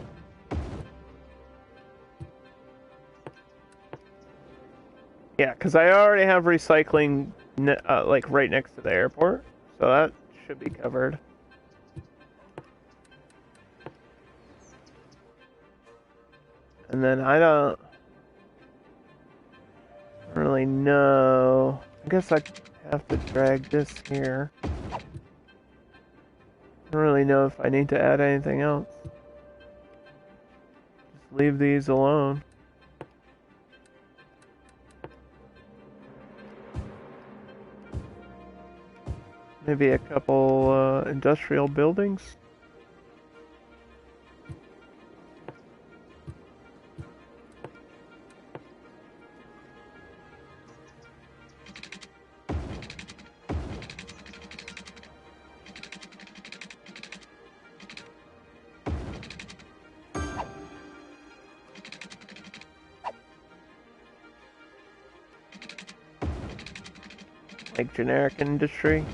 S1: Yeah, because I already have recycling like right next to the airport, so that should be covered. And then I don't really know. I guess I have to drag this here. I don't really know if I need to add anything else. Just leave these alone. Maybe a couple industrial buildings. Like generic industry.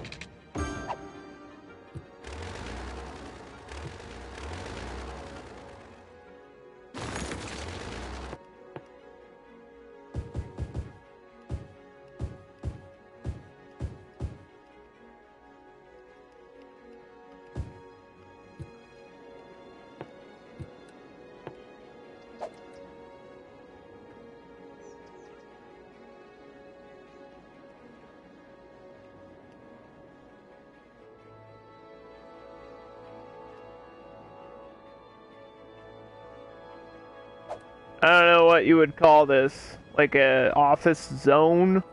S1: I don't know what you would call this, like a office zone,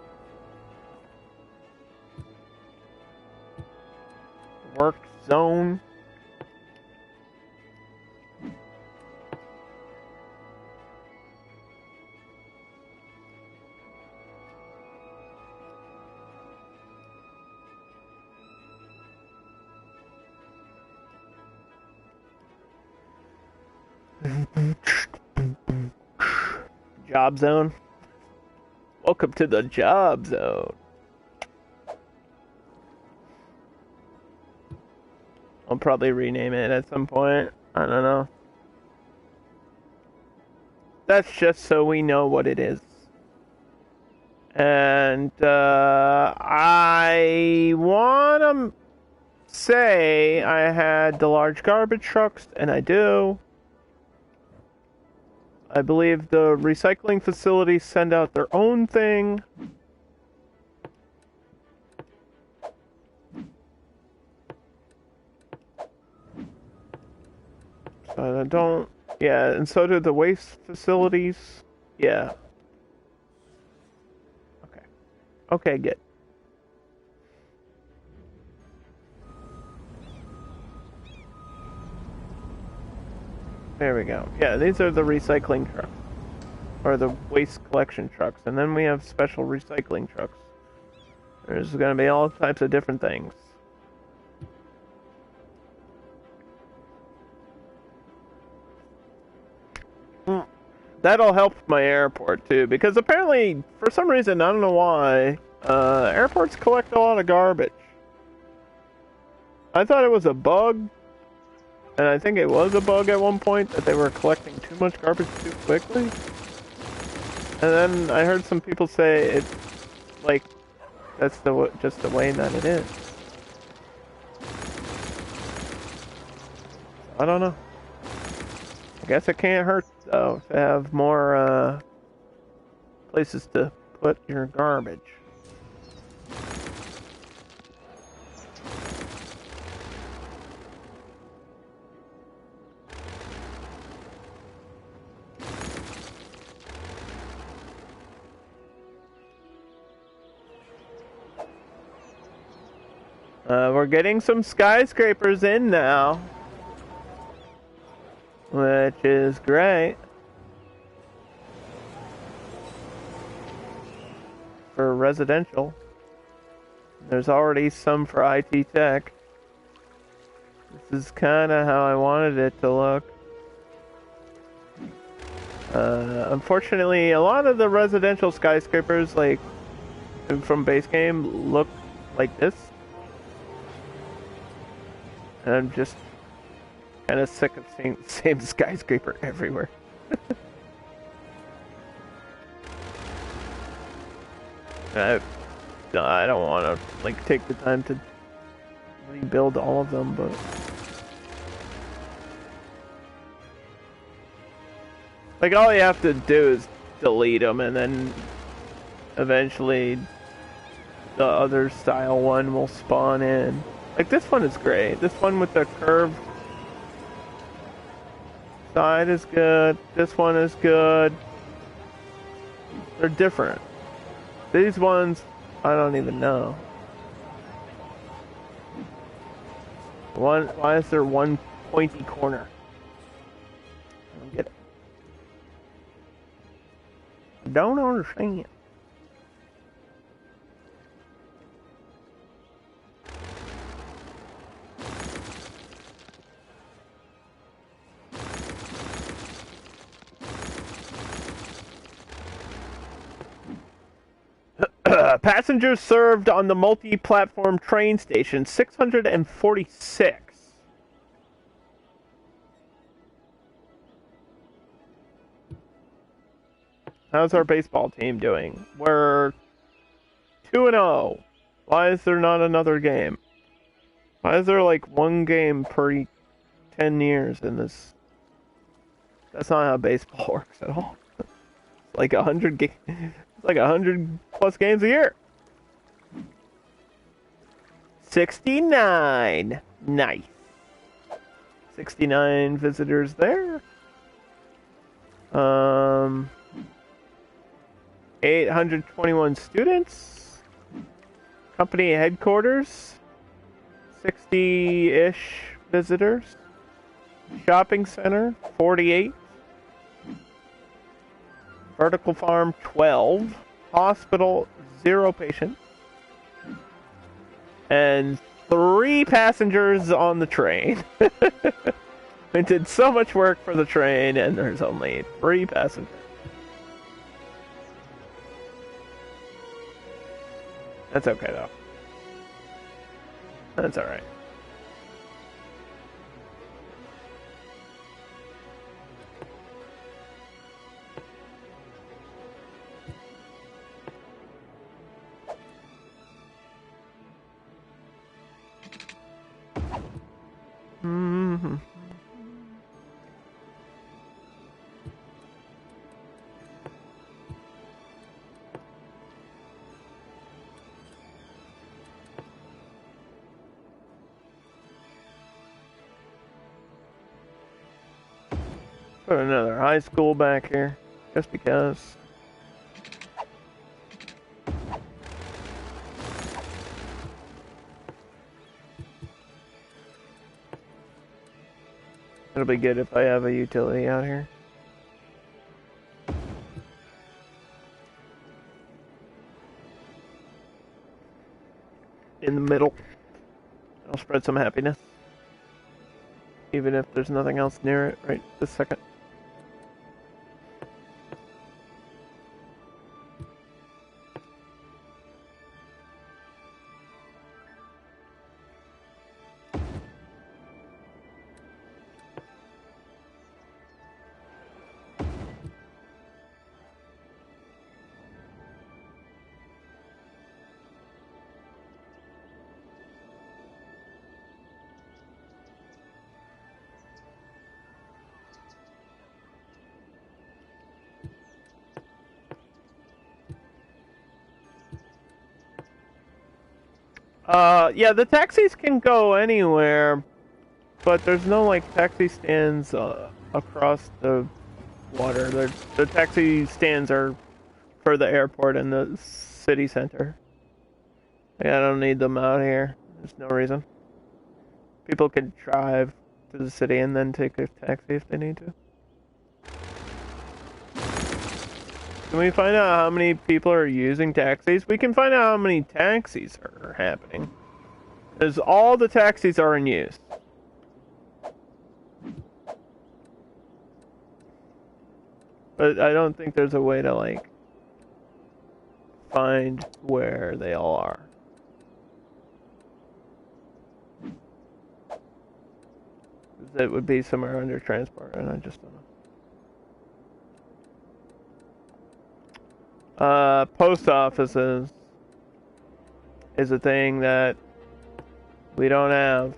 S1: work zone. Job zone. Welcome to the job zone. I'll probably rename it at some point. I don't know. That's just so we know what it is. And I want to say I had the large garbage trucks, and I do. I believe the recycling facilities send out their own thing. So I don't... Yeah, and so do the waste facilities. Yeah. Okay. Okay, good. There we go. Yeah, these are the recycling trucks. Or the waste collection trucks. And then we have special recycling trucks. There's going to be all types of different things. That'll help my airport too, because apparently, for some reason, I don't know why, airports collect a lot of garbage. I thought it was a bug, and I think it was a bug at one point, that they were collecting too much garbage too quickly. And then I heard some people say it's, like, that's just the way that it is. I don't know. I guess it can't hurt, though, to have more, places to put your garbage. We're getting some skyscrapers in now. Which is great. For residential. There's already some for IT tech. This is kind of how I wanted it to look. Unfortunately, a lot of the residential skyscrapers, like, from base game, look like this. And I'm just kind of sick of seeing the same skyscraper everywhere. I don't want to like take the time to rebuild all of them, but like all you have to do is delete them, and then eventually the other style one will spawn in. Like this one is great. This one with the curved side is good. This one is good. They're different. These ones, I don't even know. Why is there one pointy corner? I don't get it. I don't understand. Passengers served on the multi-platform train station, 646. How's our baseball team doing? We're 2-0. Why is there not another game? Why is there like one game per 10 years in this? That's not how baseball works at all. It's like 100 games. Like 100 plus games a year. 69. Nice. 69 visitors there. 821 students. Company headquarters. 60-ish visitors. Shopping center, 48. Vertical farm, 12. Hospital, 0 patients. And 3 passengers on the train. We did so much work for the train, and there's only 3 passengers. That's okay, though. That's alright. Mm-hmm. Put another high school back here, just because. It'll be good if I have a utility out here. In the middle. I'll spread some happiness. Even if there's nothing else near it right this second. Yeah, the taxis can go anywhere, but there's no, like, taxi stands across the water. The taxi stands are for the airport and the city center. Yeah, I don't need them out here. There's no reason. People can drive to the city and then take a taxi if they need to. Can we find out how many people are using taxis? We can find out how many taxis are happening. Because all the taxis are in use. But I don't think there's a way to, like, find where they all are. It would be somewhere under transport, and I just don't know. Post offices is a thing that we don't have.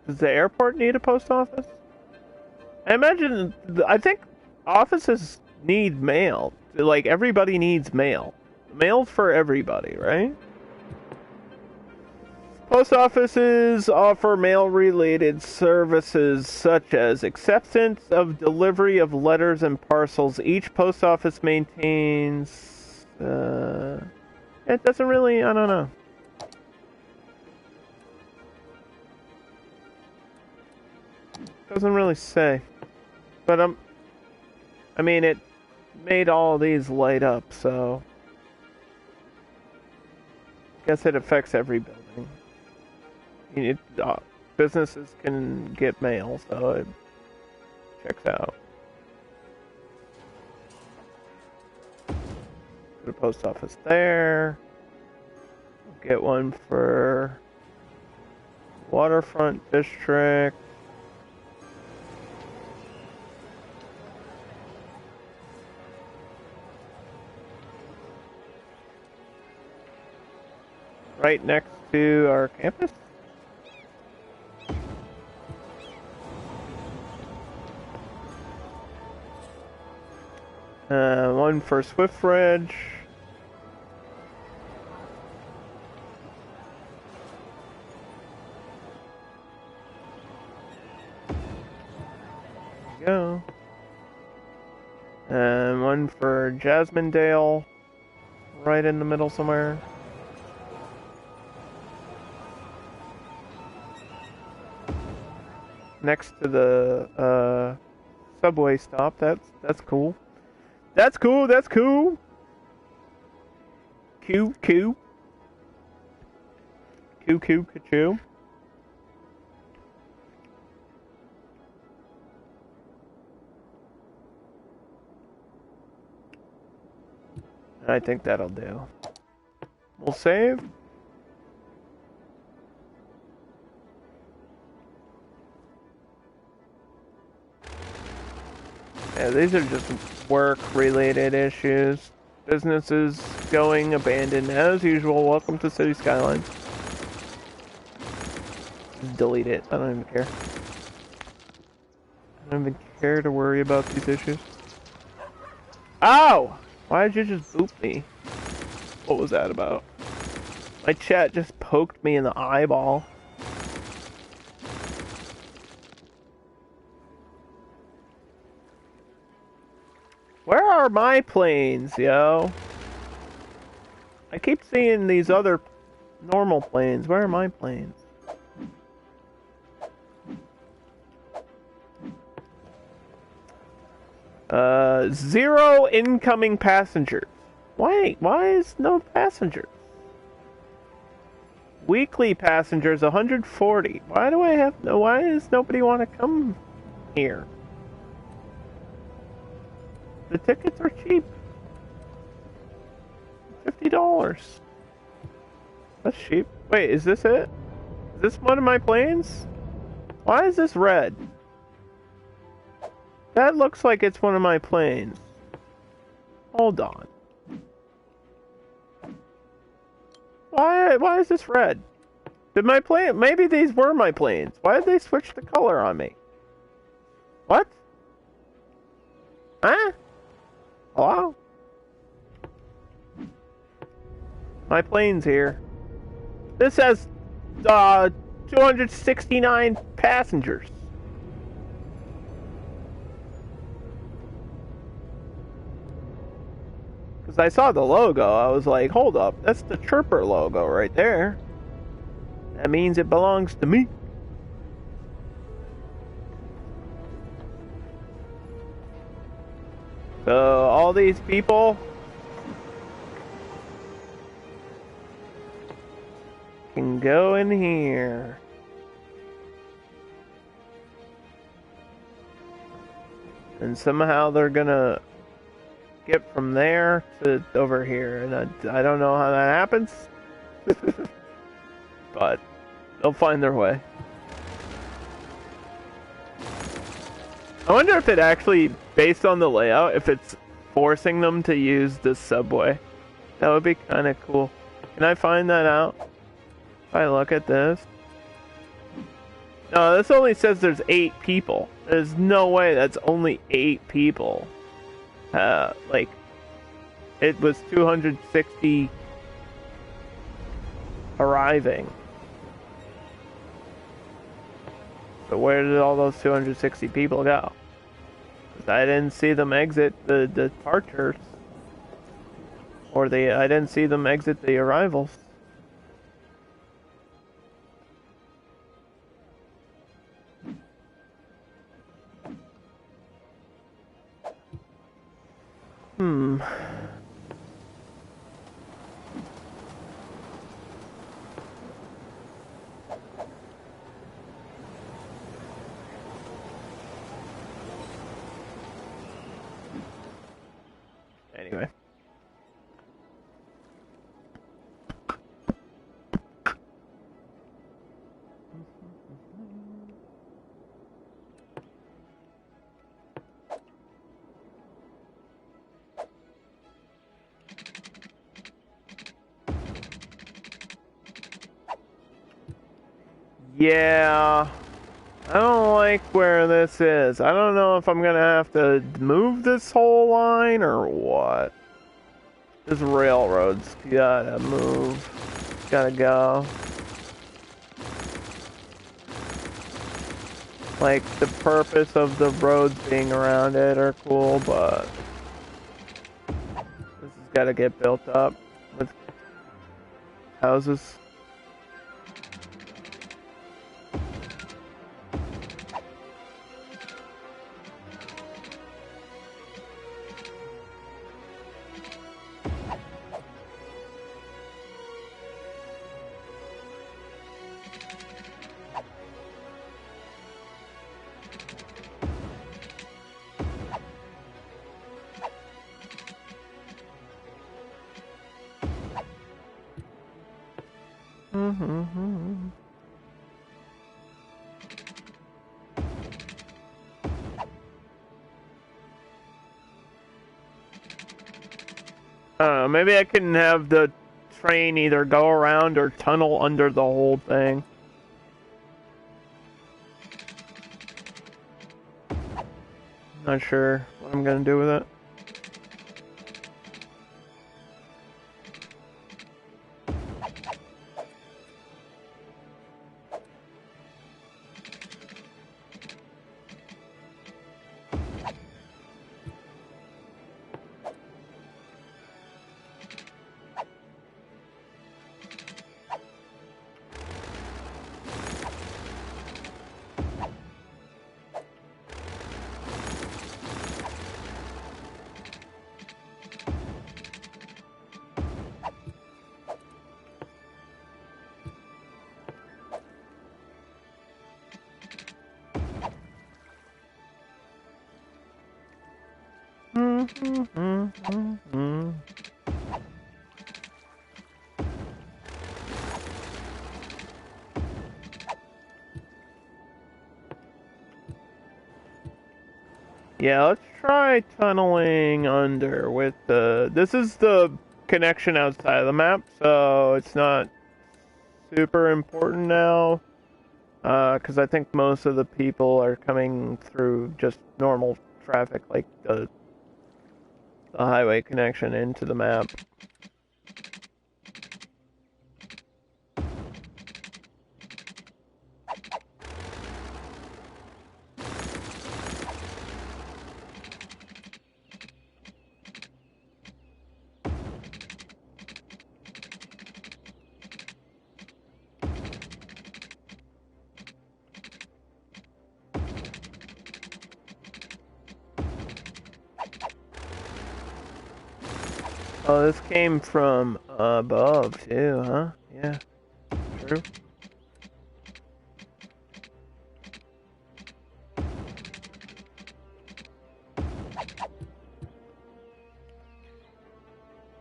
S1: Does the airport need a post office? I think offices need mail. Like, everybody needs mail. Mail's for everybody, right? Post offices offer mail-related services such as acceptance of delivery of letters and parcels. Each post office maintains... it doesn't really... I don't know. Doesn't really say. But I mean, it made all these light up, so I guess it affects every building. Businesses can get mail, so it checks out. Put a post office there. Get one for Waterfront District. Right next to our campus. One for Swift Ridge. There we go. And one for Jasmine-Dale, right in the middle somewhere. Next to the subway stop. That's cool. That's cool. That's cool. Coo coo. Coo coo cachoo. I think that'll do. We'll save. Yeah, these are just work-related issues. Businesses going abandoned as usual. Welcome to City Skylines. Just delete it. I don't even care. I don't even care to worry about these issues. Ow! Why did you just boop me? What was that about? My chat just poked me in the eyeball. Where are my planes, yo? I keep seeing these other normal planes. Where are my planes? Zero incoming passengers. Why is no passengers? Weekly passengers 140. Why does nobody want to come here? The tickets are cheap. $50. That's cheap. Wait, is this it? Is this one of my planes? Why is this red? That looks like it's one of my planes. Hold on. Why is this red? Did my plane... Maybe these were my planes. Why did they switch the color on me? What? Huh? Hello? My plane's here. This has 269 passengers. Because I saw the logo, I was like, hold up, that's the Chirper logo right there. That means it belongs to me. So, all these people can go in here. And somehow they're gonna get from there to over here. And I don't know how that happens. But they'll find their way. I wonder if it actually, based on the layout, if it's forcing them to use the subway. That would be kind of cool. Can I find that out? If I look at this. No, this only says there's 8 people. There's no way that's only 8 people. Like, it was 260 arriving. But where did all those 260 people go? 'Cause I didn't see them exit the departures. Or I didn't see them exit the arrivals. Anyway. Yeah, I don't like where this is. I don't know if I'm gonna have to move this whole line or what. This railroad's gotta move. Gotta go. Like, the purpose of the roads being around it are cool, but gotta get built up with houses. I don't know, maybe I can have the train either go around or tunnel under the whole thing. Not sure what I'm gonna do with it. Yeah, let's try tunneling under with the... This is the connection outside of the map, so it's not super important now. Because I think most of the people are coming through just normal traffic, like the highway connection into the map. Oh, this came from above too, huh? Yeah, true.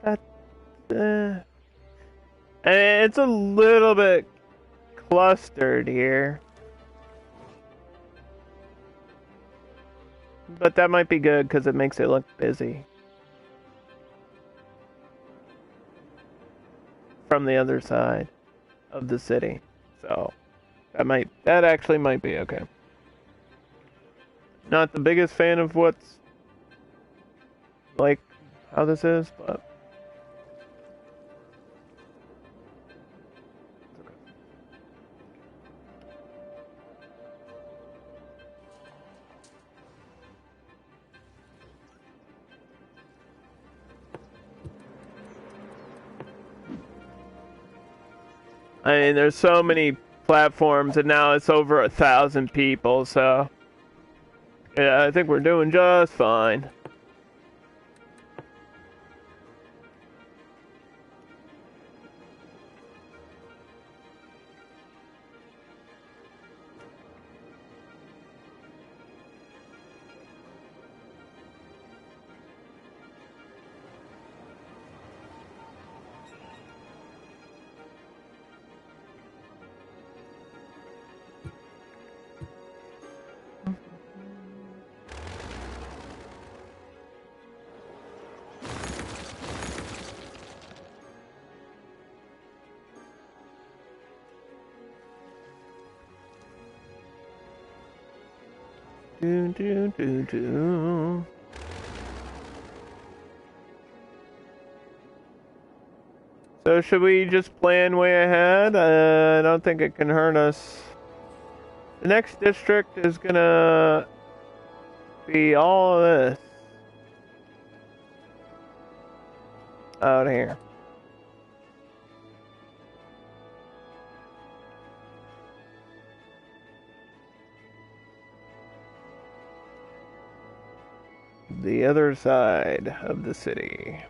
S1: That, and it's a little bit clustered here. But that might be good because it makes it look busy. From the other side of the city. So that actually might be okay. Not the biggest fan of what's like how this is, but I mean, there's so many platforms, and now it's over 1,000 people, so yeah, I think we're doing just fine. Do, do, do, do. So should we just plan way ahead? I don't think it can hurt us. The next district is gonna be all of this. out here. The other side of the city.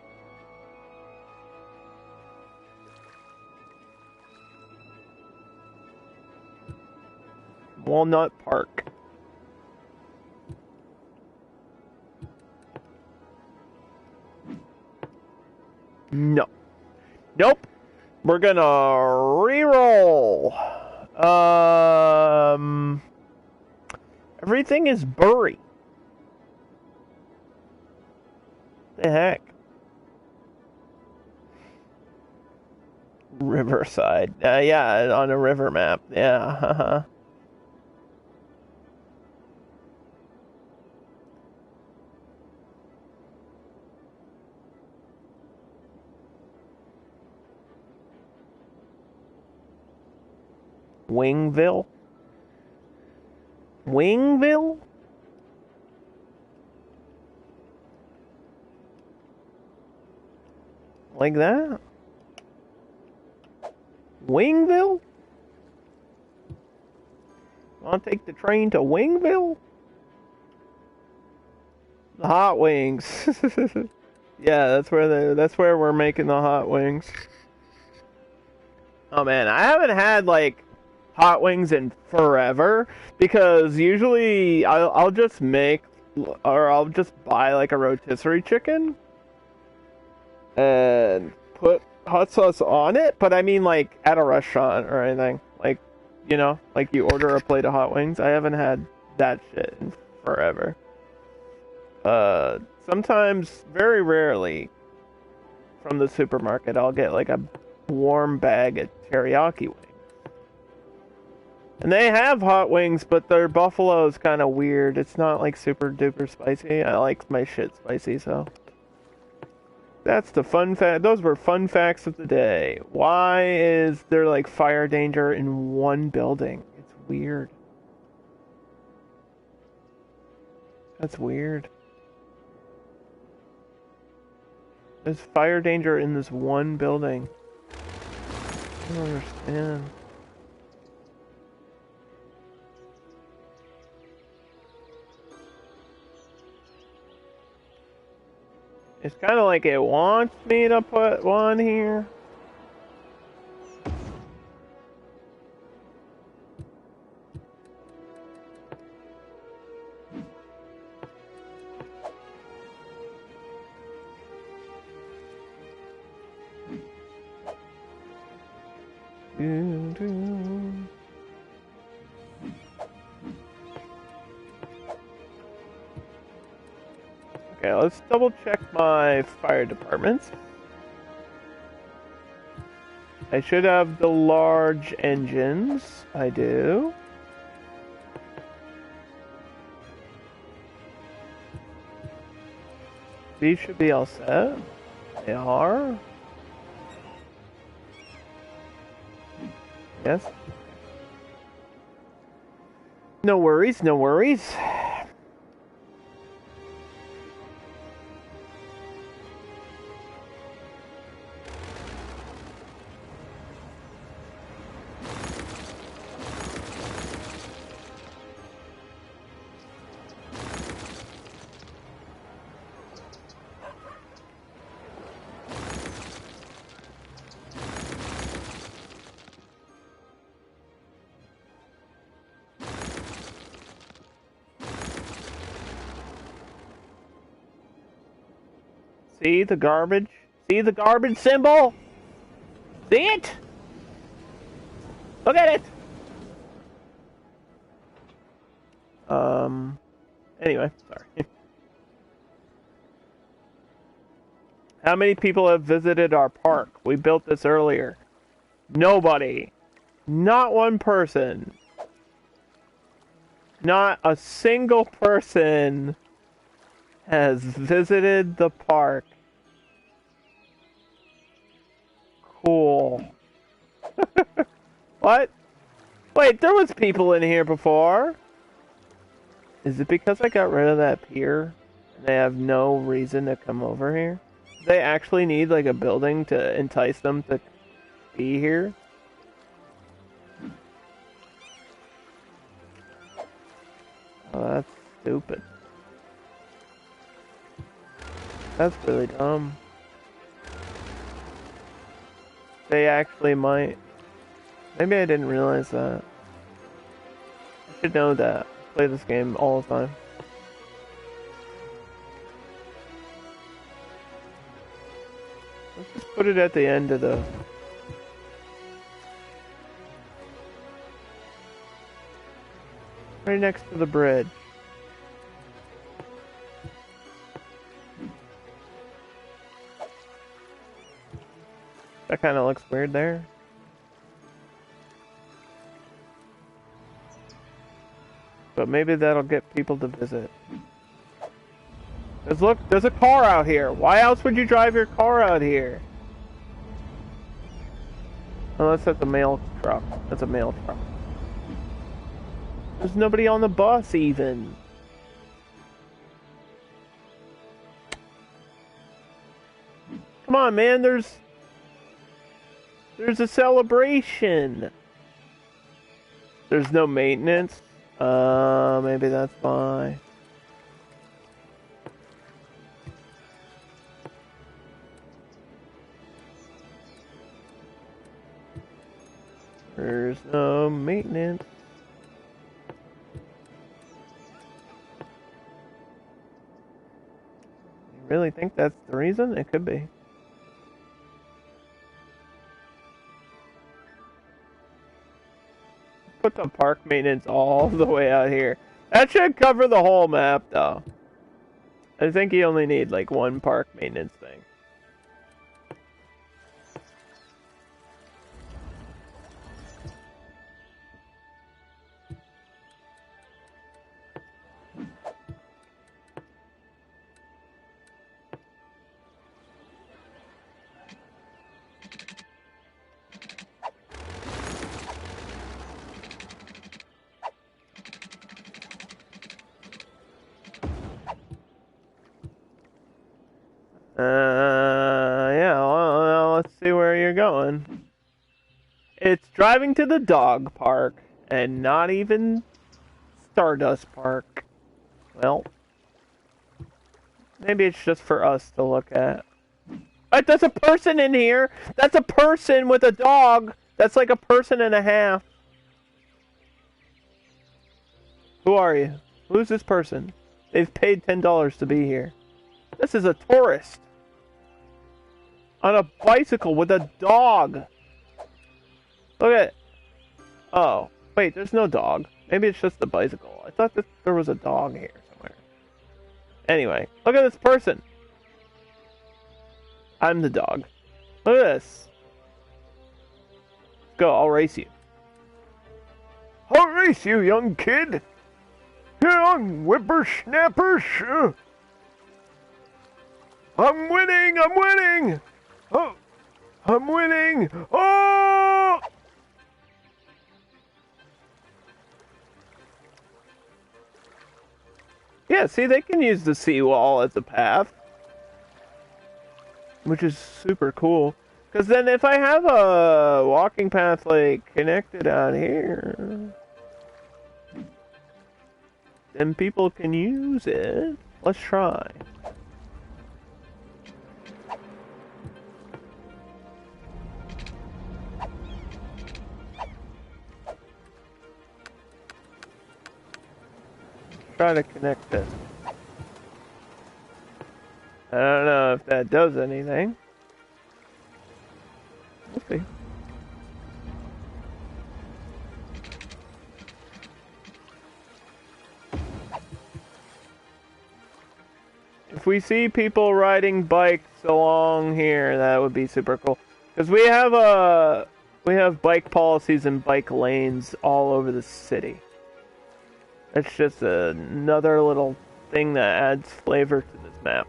S1: Walnut Park. No. Nope. We're gonna re-roll. Everything is buried. The heck? Riverside. Yeah, on a river map. Yeah, Wingville? Wingville? Like that? Wingville? Want to take the train to Wingville? The hot wings. Yeah, that's where we're making the hot wings. Oh man, I haven't had like hot wings in forever because usually I'll just make or I'll just buy like a rotisserie chicken and put hot sauce on it, but I mean like at a restaurant or anything. Like, you know, like you order a plate of hot wings. I haven't had that shit in forever. Sometimes, very rarely, from the supermarket, I'll get like a warm bag of teriyaki wings. And they have hot wings, but their buffalo is kind of weird. It's not like super duper spicy. I like my shit spicy, so. That's the fun fact. Those were fun facts of the day. Why is there like fire danger in one building? It's weird. That's weird. There's fire danger in this one building. I don't understand. It's kind of like it wants me to put one here. Okay, let's double check my fire departments. I should have the large engines. I do. These should be all set. They are. Yes. No worries, no worries. See the garbage? See the garbage symbol? See it? Look at it! Anyway, sorry. How many people have visited our park? We built this earlier. Nobody. Not one person. Not a single person has visited the park. Cool. What? Wait, there was people in here before. Is it because I got rid of that pier? And they have no reason to come over here? they actually need like a building to entice them to be here? Oh, that's stupid. That's really dumb. They actually might. Maybe I didn't realize that. I should know that. I play this game all the time. Let's just put it at the end of the... right next to the bridge. That kind of looks weird there. But maybe that'll get people to visit. Cause look, there's a car out here. Why else would you drive your car out here? Unless that's a mail truck. That's a mail truck. There's nobody on the bus even. Come on, man, there's a celebration. There's no maintenance. Maybe that's why. There's no maintenance. You really think that's the reason? It could be. Put the park maintenance all the way out here. That should cover the whole map, though. I think you only need like one park maintenance thing. Yeah, well, let's see where you're going. It's driving to the dog park, and not even Stardust Park. Well, maybe it's just for us to look at. But there's a person in here! That's a person with a dog! That's like a person and a half. Who are you? Who's this person? They've paid $10 to be here. This is a tourist. On a bicycle with a dog. Look at it. Oh, wait, there's no dog. Maybe it's just the bicycle. I thought that there was a dog here somewhere. Anyway, look at this person. I'm the dog. Look at this. Go, I'll race you. I'll race you, young kid. Young whippersnappers. I'm winning! I'm winning! Oh! I'm winning! Oh! Yeah, see, they can use the seawall as a path. Which is super cool. Because then if I have a walking path, like, connected out here, then people can use it. Let's try. Try to connect this. I don't know if that does anything. We'll see. If we see people riding bikes along here, that would be super cool. Because we have bike policies and bike lanes all over the city. It's just another little thing that adds flavor to this map.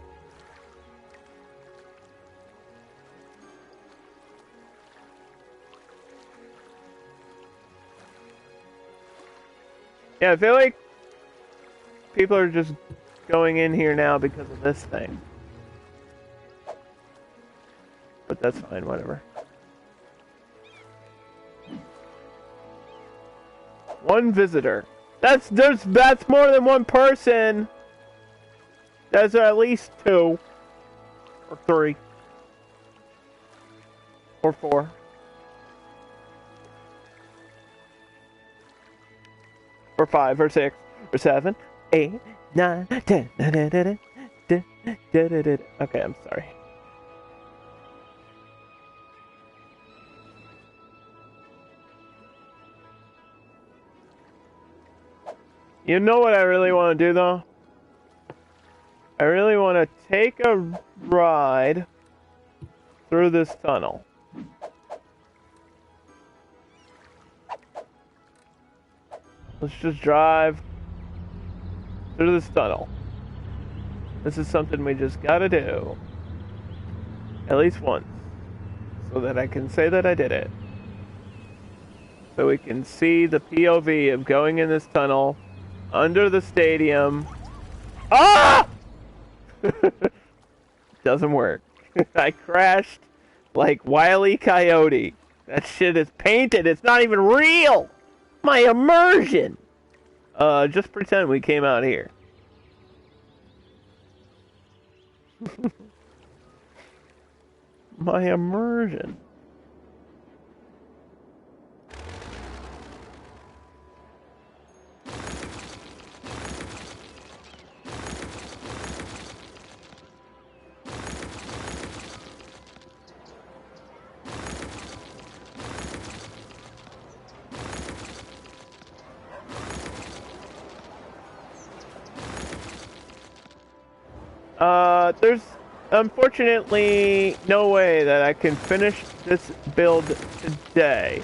S1: Yeah, I feel like people are just going in here now because of this thing. but that's fine, whatever. One visitor. That's more than one person. There's at least 2 or 3 or 4 or 5 or 6 or 7, 8, 9, 10. Okay, I'm sorry. You know what I really want to do, though? I really want to take a ride through this tunnel. Let's just drive through this tunnel. This is something we just gotta do. At least once. So that I can say that I did it. So we can see the POV of going in this tunnel under the stadium. Ah! Doesn't work. I crashed like Wile E. Coyote. That shit is painted. It's not even real. My immersion. Just pretend we came out here. My immersion. There's unfortunately no way that I can finish this build today.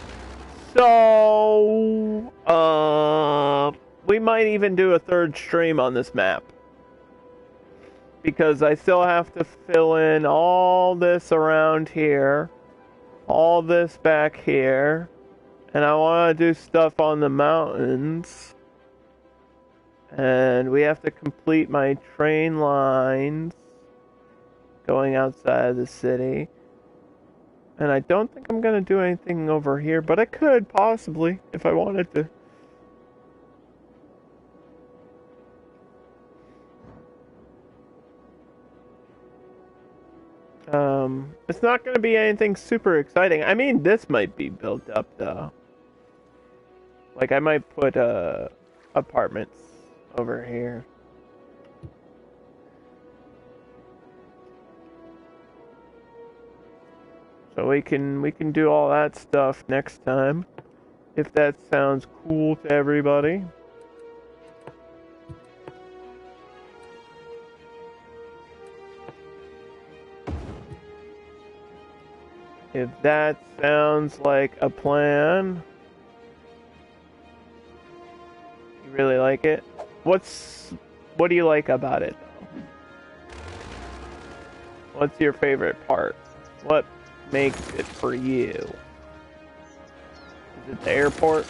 S1: So, we might even do a 3rd stream on this map. Because I still have to fill in all this around here. All this back here. And I want to do stuff on the mountains. And we have to complete my train lines going outside of the city. And I don't think I'm going to do anything over here, but I could possibly if I wanted to. It's not going to be anything super exciting. I mean, this might be built up though. Like I might put apartments over here. So we can do all that stuff next time, if that sounds cool to everybody. If that sounds like a plan. You really like it? What do you like about it? What's your favorite part? What makes it for you? Is it the airport?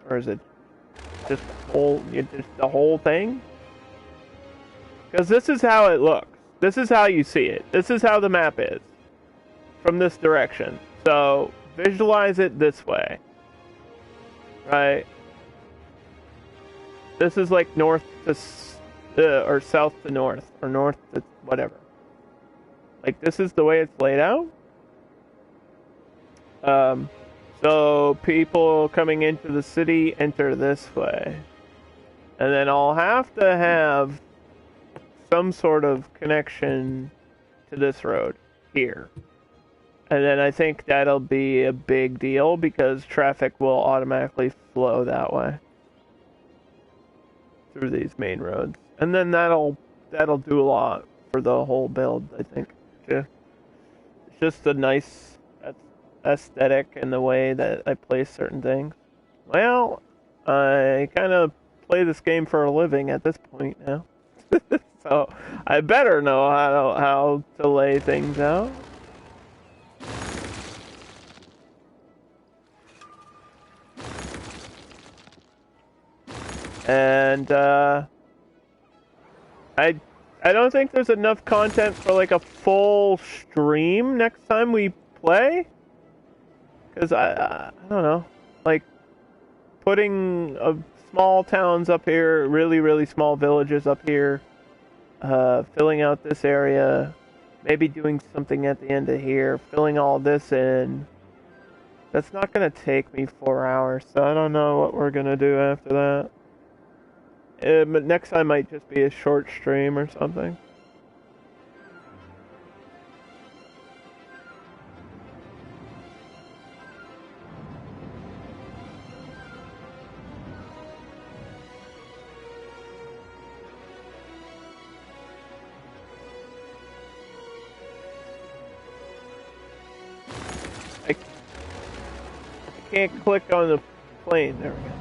S1: Or is it just the whole thing? Because this is how it looks. This is how you see it. This is how the map is. From this direction. So, visualize it this way. Right? This is like north to, or south to north, or north to whatever. Like, this is the way it's laid out. So, people coming into the city enter this way. And then I'll have to have some sort of connection to this road here. And then I think that'll be a big deal because traffic will automatically flow that way through these main roads. And then that'll do a lot for the whole build, I think. Yeah. It's just a nice aesthetic in the way that I place certain things. Well, I kind of play this game for a living at this point now. So I better know how to lay things out. And I I don't think there's enough content for like a full stream next time we play. Because I don't know. Like, putting small towns up here, really, really small villages up here, filling out this area, maybe doing something at the end of here, filling all this in. That's not going to take me 4 hours, so I don't know what we're going to do after that. But next time might just be a short stream or something. I can't click on the plane. There we go.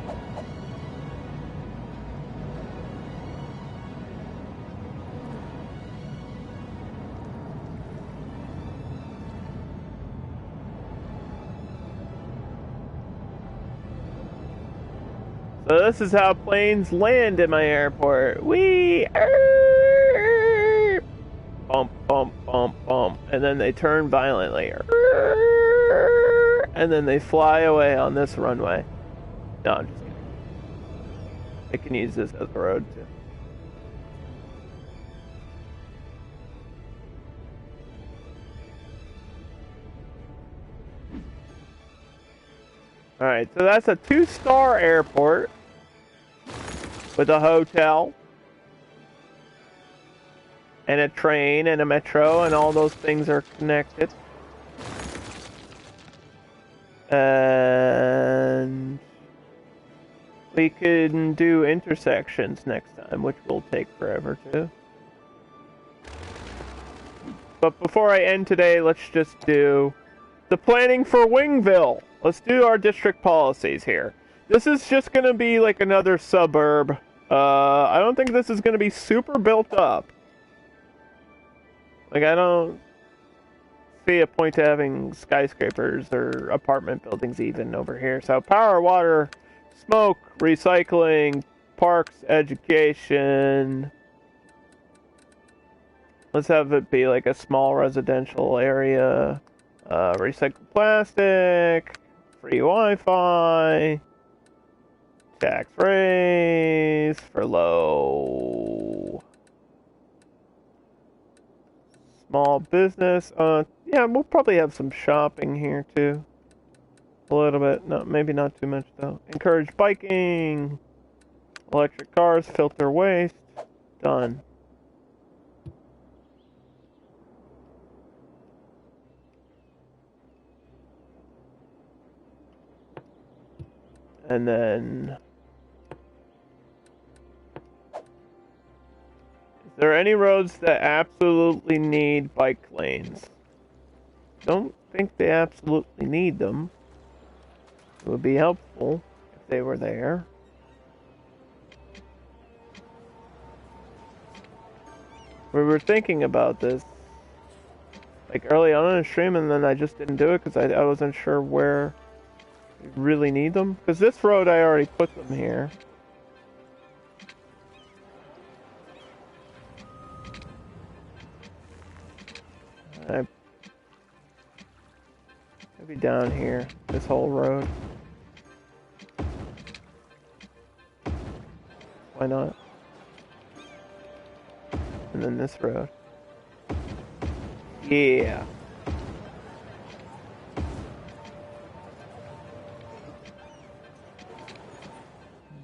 S1: So this is how planes land in my airport. Wee! Bump, bump, bump, bump. And then they turn violently. And then they fly away on this runway. No, I'm just kidding. I can use this as a road too. Alright, so that's a 2-star airport with a hotel and a train and a metro, and all those things are connected. And we can do intersections next time, which will take forever too. But before I end today, let's just do the planning for Wingville. Let's do our district policies here. This is just going to be like another suburb. I don't think this is going to be super built up. Like, I don't see a point to having skyscrapers or apartment buildings even over here. So power, water, smoke, recycling, parks, education. Let's have it be like a small residential area. Recycled plastic, free Wi-Fi, tax raise for low. Small business. Yeah, we'll probably have some shopping here too. A little bit. No, maybe not too much though. Encourage biking. Electric cars, filter waste. Done. And then, is there any roads that absolutely need bike lanes? Don't think they absolutely need them. It would be helpful if they were there. We were thinking about this like early on in the stream, and then I just didn't do it because I wasn't sure where we really need them. Because this road, I already put them here. Maybe down here, this whole road. Why not? And then this road. Yeah.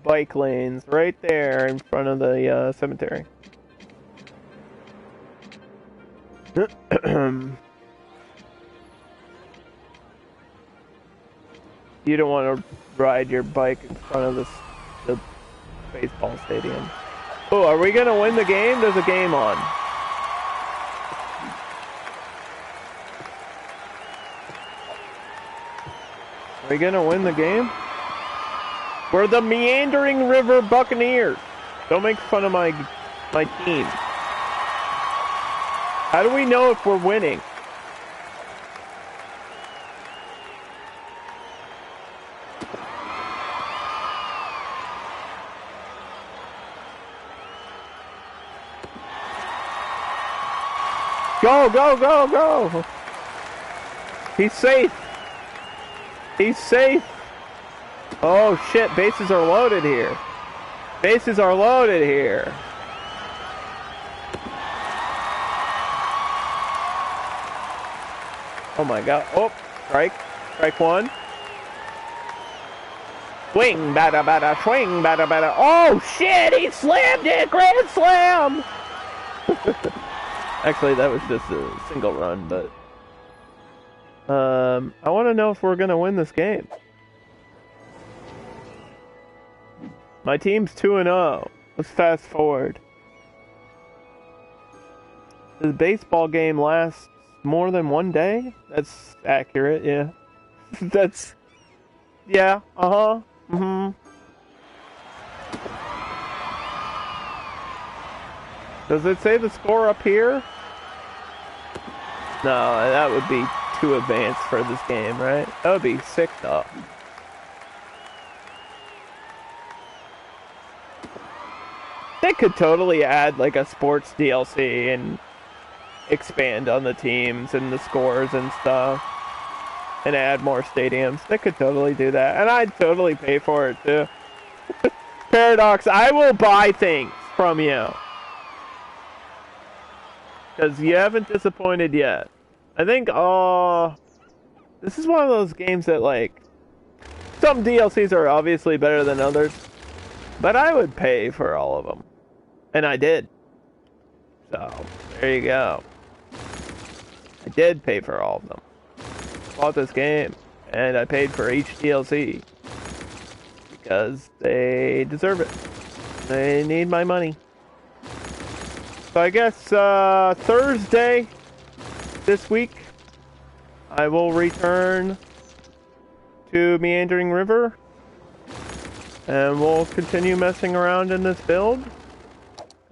S1: Bike lanes right there in front of the cemetery. You don't want to ride your bike in front of the baseball stadium. Oh, are we gonna win the game? There's a game on. Are we gonna win the game? We're the Meandering River Buccaneers. Don't make fun of my team. How do we know if we're winning? Go, go, go, go! He's safe! He's safe! Oh shit, bases are loaded here. Bases are loaded here. Oh my god. Oh, strike. Strike one. Swing, batter, batter, swing, batter, batter. Oh shit, he slammed it! Grand slam! Actually, that was just a single run, but... I want to know if we're going to win this game. My team's 2-0. Let's fast forward. Does the baseball game last more than one day? That's accurate, yeah. That's... Yeah, uh-huh. Mm-hmm. Does it say the score up here? No, that would be too advanced for this game, right? That would be sick, though. They could totally add, like, a sports DLC and expand on the teams and the scores and stuff. And add more stadiums. They could totally do that. And I'd totally pay for it, too. Paradox, I will buy things from you. Because you haven't disappointed yet. I think, this is one of those games that, like, some DLCs are obviously better than others. But I would pay for all of them. And I did. So, there you go. I did pay for all of them. Bought this game, and I paid for each DLC. Because they deserve it. They need my money. So I guess, Thursday this week, I will return to Meandering River. And we'll continue messing around in this build.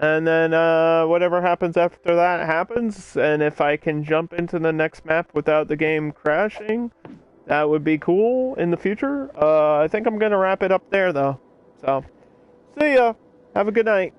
S1: And then, whatever happens after that happens. And if I can jump into the next map without the game crashing, that would be cool in the future. I think I'm gonna wrap it up there, though. So, see ya. Have a good night.